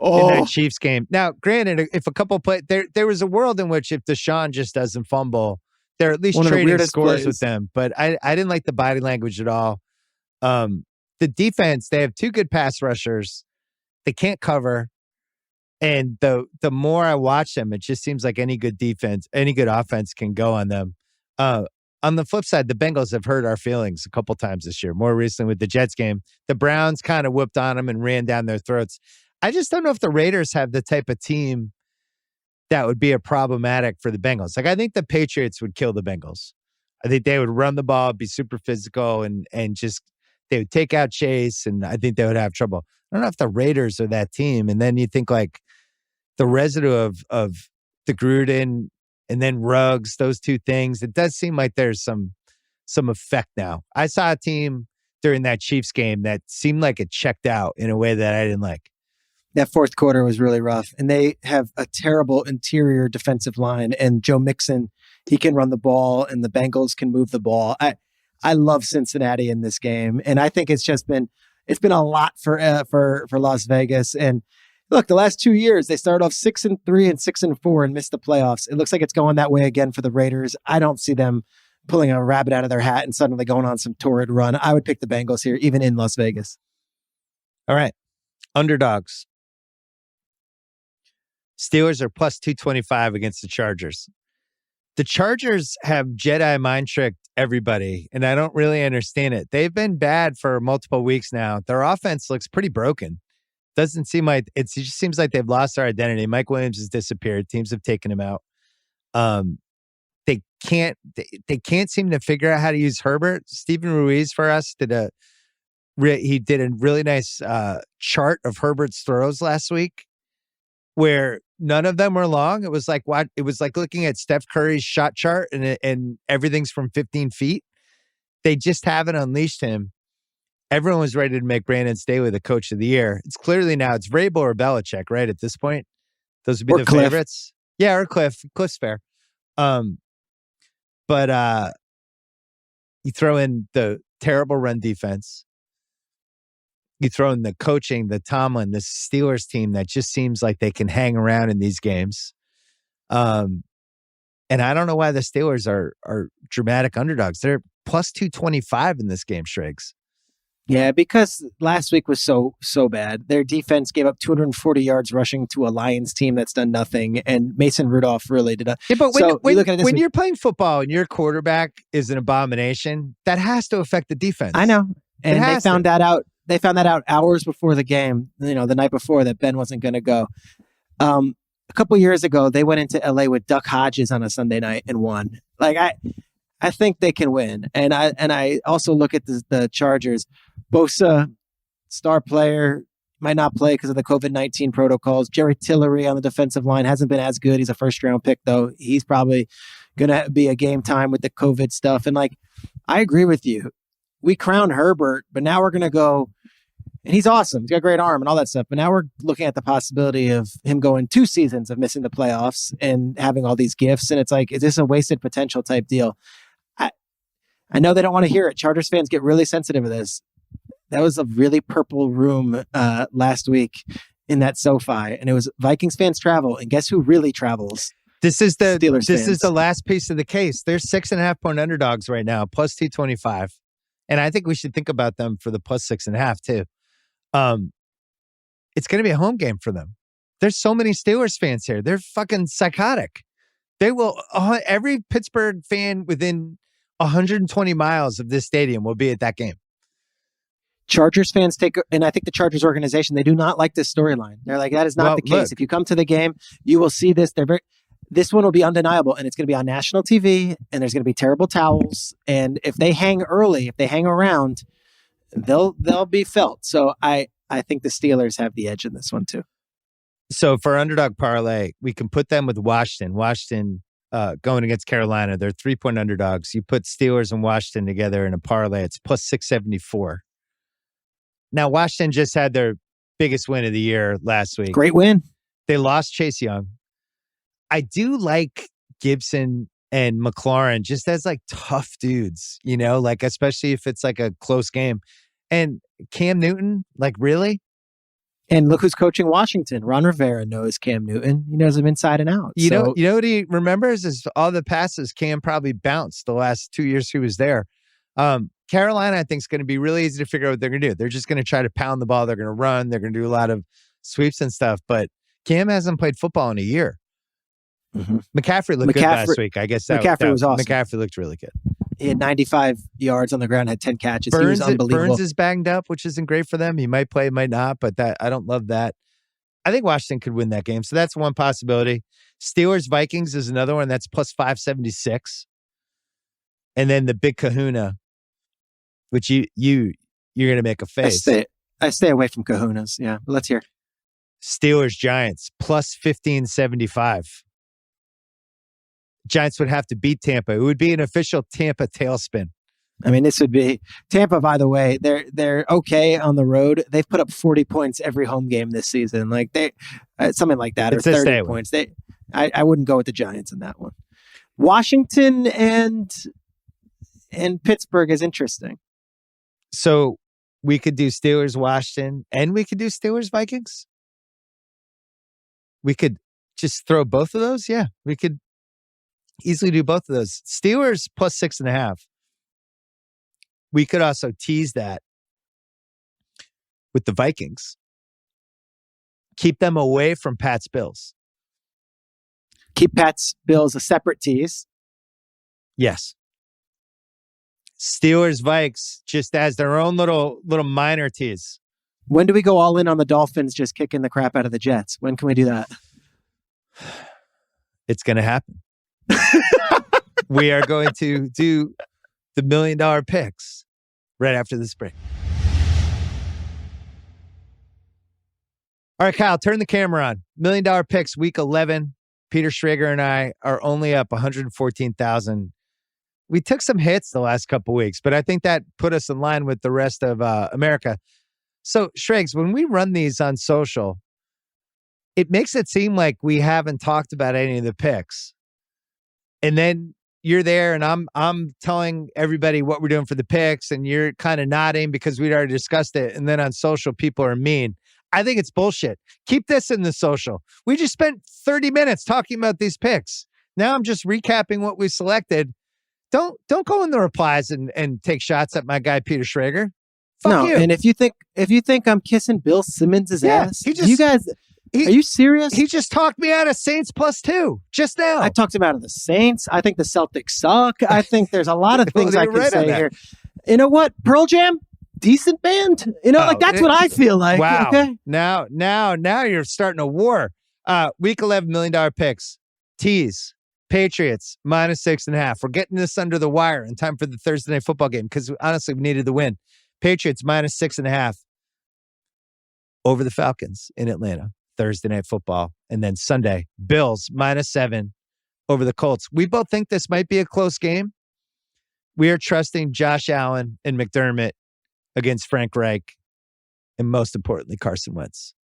in Oh, that Chiefs game. Now, granted, if a couple play, there was a world in which if Deshaun just doesn't fumble, they're at least One of the trading weirdest scores plays. with them. But I didn't like the body language at all. The defense, they have two good pass rushers. They can't cover. And the more I watch them, it just seems like any good offense can go on them. On the flip side, the Bengals have hurt our feelings a couple times this year. More recently with the Jets game, the Browns kind of whooped on them and ran down their throats. I just don't know if the Raiders have the type of team that would be a problematic for the Bengals. Like, I think the Patriots would kill the Bengals. I think they would run the ball, be super physical, and just they would take out Chase, and I think they would have trouble. I don't know if the Raiders are that team. And then you think like the residue of the Gruden and then Ruggs, those two things, it does seem like there's some effect now. I saw a team during that Chiefs game that seemed like it checked out in a way that I didn't like. that fourth quarter was really rough. And they have a terrible interior defensive line. And Joe Mixon, he can run the ball, and the Bengals can move the ball. I love Cincinnati in this game. And I think it's been a lot for Las Vegas. And look, the last 2 years, they started off 6-3 and 6-4 and missed the playoffs. It looks like it's going that way again for the Raiders. I don't see them pulling a rabbit out of their hat and suddenly going on some torrid run. I would pick the Bengals here, even in Las Vegas. All right. Underdogs. Steelers are plus 225 against the Chargers. The Chargers have Jedi mind tricked everybody, and I don't really understand it. They've been bad for multiple weeks now. Their offense looks pretty broken. Doesn't seem like it just seems like they've lost their identity. Mike Williams has disappeared. Teams have taken him out. They can't seem to figure out how to use Herbert. Stephen Ruiz for us did a really nice chart of Herbert's throws last week, where none of them were long. It was like looking at Steph Curry's shot chart, and everything's from 15 feet. They just haven't unleashed him. Everyone was ready to make Brandon Staley the coach of the year. It's clearly now it's Vrabel or Belichick, right? At this point, those would be Or the Cliff. favorites. Yeah, or Cliff. Cliff's fair. But you throw in the terrible run defense. You throw in the coaching, the Tomlin, the Steelers team that just seems like they can hang around in these games. And I don't know why the Steelers are dramatic underdogs. They're plus 225 in this game, Schrags. Yeah, because last week was so bad. Their defense gave up 240 yards rushing to a Lions team that's done nothing, and Mason Rudolph really did. Yeah, but when you're playing football and your quarterback is an abomination, that has to affect the defense. I know, and they found to. that out. They found that out hours before the game. The night before, that Ben wasn't going to go. A couple years ago, they went into LA with Duck Hodges on a Sunday night and won. Like I think they can win, and I also look at the Chargers. Bosa, star player, might not play because of the COVID-19 protocols. Jerry Tillery on the defensive line hasn't been as good. He's a first-round pick, though. He's probably going to be a game time with the COVID stuff. And, I agree with you. we crown Herbert, but now we're going to go, and he's awesome. He's got a great arm and all that stuff. But now we're looking at the possibility of him going 2 seasons of missing the playoffs and having all these gifts. And it's like, is this a wasted potential type deal? I know they don't want to hear it. Chargers fans get really sensitive to this. That was a really purple room last week in that SoFi, and it was Vikings fans travel. And guess who really travels? This is the Steelers this fans. is the last piece of the case. They're 6.5-point underdogs right now, plus 225, and I think we should think about them for the plus 6.5 too. It's going to be a home game for them. There's so many Steelers fans here. They're fucking psychotic. They will. Every Pittsburgh fan within 120 miles of this stadium will be at that game. Chargers fans and I think the Chargers organization, they do not like this storyline. They're like, that is not the case. Look, if you come to the game, you will see this. This one will be undeniable, and it's going to be on national TV, and there's going to be terrible towels. And if they hang early, if they hang around, they'll be felt. So I think the Steelers have the edge in this one too. So for underdog parlay, we can put them with Washington. Washington going against Carolina, they're 3-point underdogs. You put Steelers and Washington together in a parlay, it's plus 674. Now, Washington just had their biggest win of the year last week. Great win. They lost Chase Young. I do like Gibson and McLaurin just as like tough dudes, like especially if it's like a close game. And Cam Newton, like really? And look who's coaching Washington. Ron Rivera knows Cam Newton. He knows him inside and out. You know what he remembers is all the passes Cam probably bounced the last 2 years he was there. Carolina, I think, is going to be really easy to figure out what they're going to do. They're just going to try to pound the ball. They're going to run. They're going to do a lot of sweeps and stuff. But Cam hasn't played football in a year. Mm-hmm. McCaffrey looked good last week. I guess McCaffrey was awesome. McCaffrey looked really good. He had 95 yards on the ground, had 10 catches. He was unbelievable. Burns is banged up, which isn't great for them. He might play, might not, but I don't love that. I think Washington could win that game. So that's one possibility. Steelers Vikings is another one. That's plus 576. And then the big kahuna, which you're going to make a face. I stay away from kahunas. Yeah, but let's hear. Steelers Giants plus 1575. Giants would have to beat Tampa. It would be an official Tampa tailspin. I mean, this would be Tampa, by the way, they're okay on the road. They've put up 40 points every home game this season. Like something like that, or 30 points. I wouldn't go with the Giants in that one. Washington and Pittsburgh is interesting. So we could do Steelers Washington and we could do Steelers Vikings. We could just throw both of those. Yeah, we could easily do both of those. Steelers plus 6.5. We could also tease that with the Vikings. Keep them away from Pat's Bills. Keep Pat's Bills a separate tease. Yes. Steelers Vikes just as their own little minor tease. When do we go all in on the Dolphins just kicking the crap out of the Jets? When can we do that? It's going to happen. We are going to do the $1 million picks right after this break. All right, Kyle, turn the camera on. $1 million picks, week 11. Peter Schrager and I are only up 114,000. We took some hits the last couple weeks, but I think that put us in line with the rest of America. So, Schrags, when we run these on social, it makes it seem like we haven't talked about any of the picks. And then you're there and I'm telling everybody what we're doing for the picks and you're kind of nodding because we'd already discussed it. And then on social, people are mean. I think it's bullshit. Keep this in the social. We just spent 30 minutes talking about these picks. Now I'm just recapping what we selected. Don't go in the replies and take shots at my guy, Peter Schrager. Fuck you. And if you think I'm kissing Bill Simmons' ass, are you serious? He just talked me out of Saints +2 just now. I talked him out of the Saints. I think the Celtics suck. I think there's a lot of things I can say here. You know what? Pearl Jam, decent band. That's what I feel like. Wow. Okay? Now you're starting a war. Week 11 $1 million picks. Tease. Patriots -6.5. We're getting this under the wire in time for the Thursday night football game because honestly we needed the win. Patriots -6.5 over the Falcons in Atlanta. Thursday night football. And then Sunday, Bills -7 over the Colts. We both think this might be a close game. We are trusting Josh Allen and McDermott against Frank Reich, and most importantly, Carson Wentz.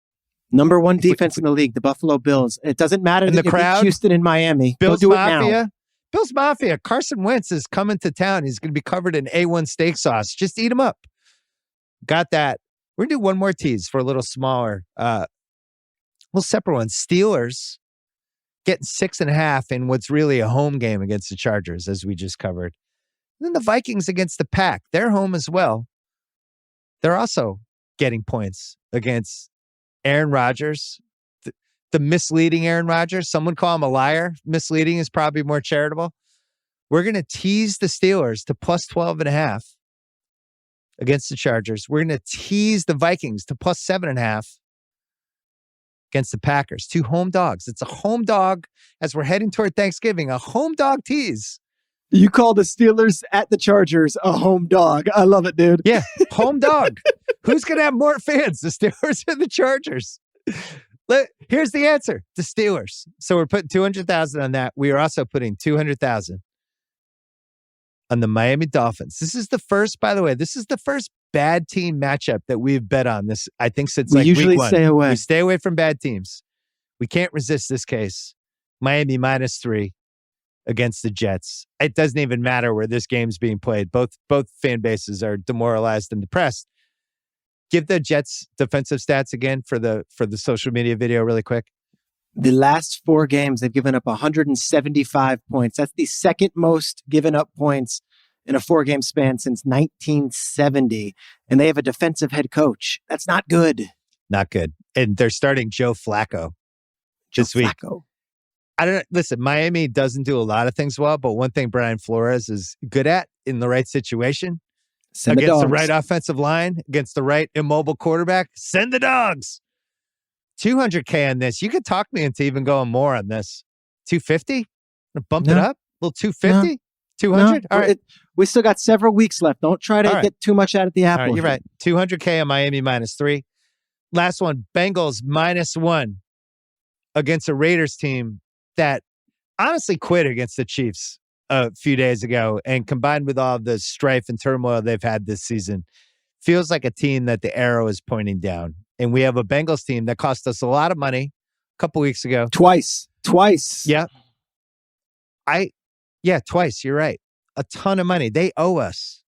Number one defense in the league, the Buffalo Bills. It doesn't matter that the crowd, Houston and Miami. Bills do Mafia. It now. Bills Mafia. Carson Wentz is coming to town. He's going to be covered in A1 steak sauce. Just eat him up. Got that. We're going to do one more tease for a little smaller, little separate one. Steelers getting 6.5 in what's really a home game against the Chargers, as we just covered. And then the Vikings against the Pack. They're home as well. They're also getting points against Aaron Rodgers, the misleading Aaron Rodgers. Some would call him a liar. Misleading is probably more charitable. We're going to tease the Steelers to plus 12.5 against the Chargers. We're going to tease the Vikings to plus 7.5 against the Packers. 2 home dogs. It's a home dog as we're heading toward Thanksgiving. A home dog tease. You call the Steelers at the Chargers a home dog. I love it, dude. Yeah, home dog. Who's going to have more fans, the Steelers or the Chargers? Here's the answer, the Steelers. So we're putting 200,000 on that. We are also putting 200,000 on the Miami Dolphins. This is the first, by the way, bad team matchup that we've bet on this, I think, since we like usually week 1. Stay away. We stay away from bad teams. We can't resist this case. Miami -3 against the Jets. It doesn't even matter where this game's being played. Both fan bases are demoralized and depressed. Give the Jets defensive stats again for the social media video really quick. The last 4 games, they've given up 175 points. That's the second most given up points in a 4-game span since 1970. And they have a defensive head coach. That's not good. Not good. And they're starting Joe Flacco this week. I don't know. Listen, Miami doesn't do a lot of things well, but one thing Brian Flores is good at in the right situation, against the right offensive line, against the right immobile quarterback, send the dogs. 200K on this. You could talk me into even going more on this. 250? Bump it up? A little 250? 200? All right. We still got several weeks left. Don't try to get too much out of the apple. All right, you're right. 200K on Miami -3. Last one, Bengals -1 against a Raiders team that honestly quit against the Chiefs a few days ago, and combined with all the strife and turmoil they've had this season, feels like a team that the arrow is pointing down. And we have a Bengals team that cost us a lot of money a couple weeks ago. Twice. Yeah. Twice. You're right. A ton of money. They owe us.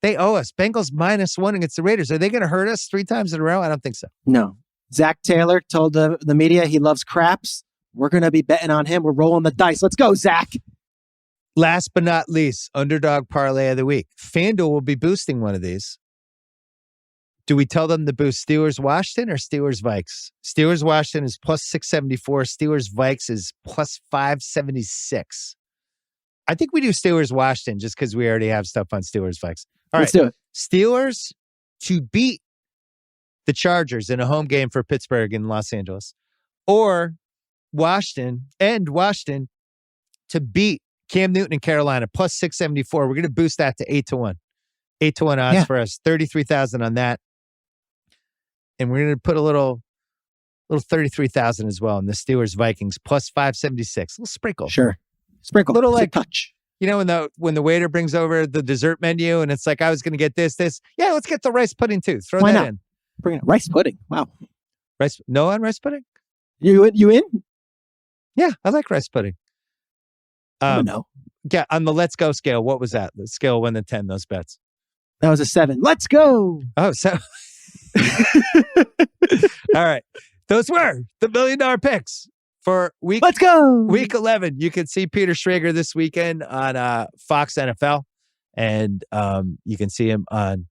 Bengals -1 against the Raiders. Are they going to hurt us 3 times in a row? I don't think so. No. Zach Taylor told the media he loves craps. We're going to be betting on him. We're rolling the dice. Let's go, Zach. Last but not least, underdog parlay of the week. FanDuel will be boosting one of these. Do we tell them to boost Steelers Washington or Steelers Vikes? Steelers Washington is plus 674. Steelers Vikes is plus 576. I think we do Steelers Washington just because we already have stuff on Steelers Vikes. All right. Let's do it. Steelers to beat the Chargers in a home game for Pittsburgh in Los Angeles, or Washington to beat Cam Newton in Carolina plus 674. We're going to boost that to 8-1. 8-1 odds for us. 33,000 on that. And we're going to put a little 33,000 as well in the Steelers Vikings plus 576. A little sprinkle. Sure. Sprinkle. Little like touch. You know, when the waiter brings over the dessert menu and it's like, I was going to get this. Yeah, let's get the rice pudding too. Throw Why that not? in. Bring it. Rice pudding. Wow. No on rice pudding? You in? Yeah, I like rice pudding. No. Yeah, on the let's go scale, what was that? The scale of 1 to 10, those bets. That was a 7. Let's go. Oh, so. All right. Those were the $1 million picks for week. Let's go. Week 11. You can see Peter Schrager this weekend on Fox NFL, and you can see him on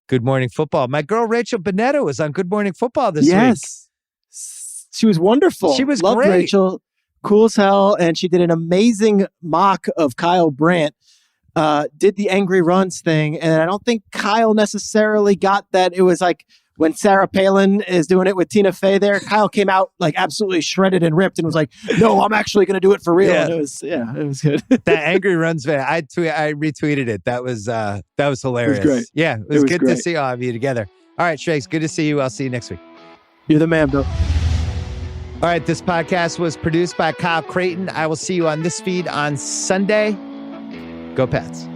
Good Morning Football. My girl Rachel Bonetto was on Good Morning Football this week. Yes. She was wonderful. She was Loved great. Rachel. Cool as hell. And she did an amazing mock of Kyle Brandt. Did the angry runs thing. And I don't think Kyle necessarily got that. It was like when Sarah Palin is doing it with Tina Fey there, Kyle came out like absolutely shredded and ripped and was like, no, I'm actually going to do it for real. Yeah. And it was good. That angry runs video, I retweeted it. That was hilarious. It was great. Yeah, it was good great. to see all of you together. All right, Shrakes, good to see you. I'll see you next week. You're the man, Bill. All right, this podcast was produced by Kyle Creighton. I will see you on this feed on Sunday. Go Pats.